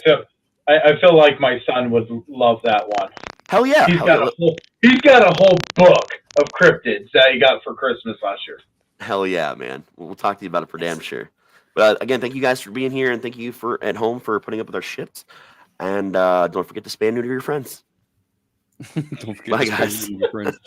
I feel like my son would love that one. Hell yeah. He's got a whole book of cryptids that he got for Christmas last year. Hell yeah, man. We'll talk to you about it for damn sure. But again, thank you guys for being here, and thank you for at home for putting up with our shit. And don't forget to spay and neuter your friends. Don't forget Bye, to guys. spay and neuter your friends.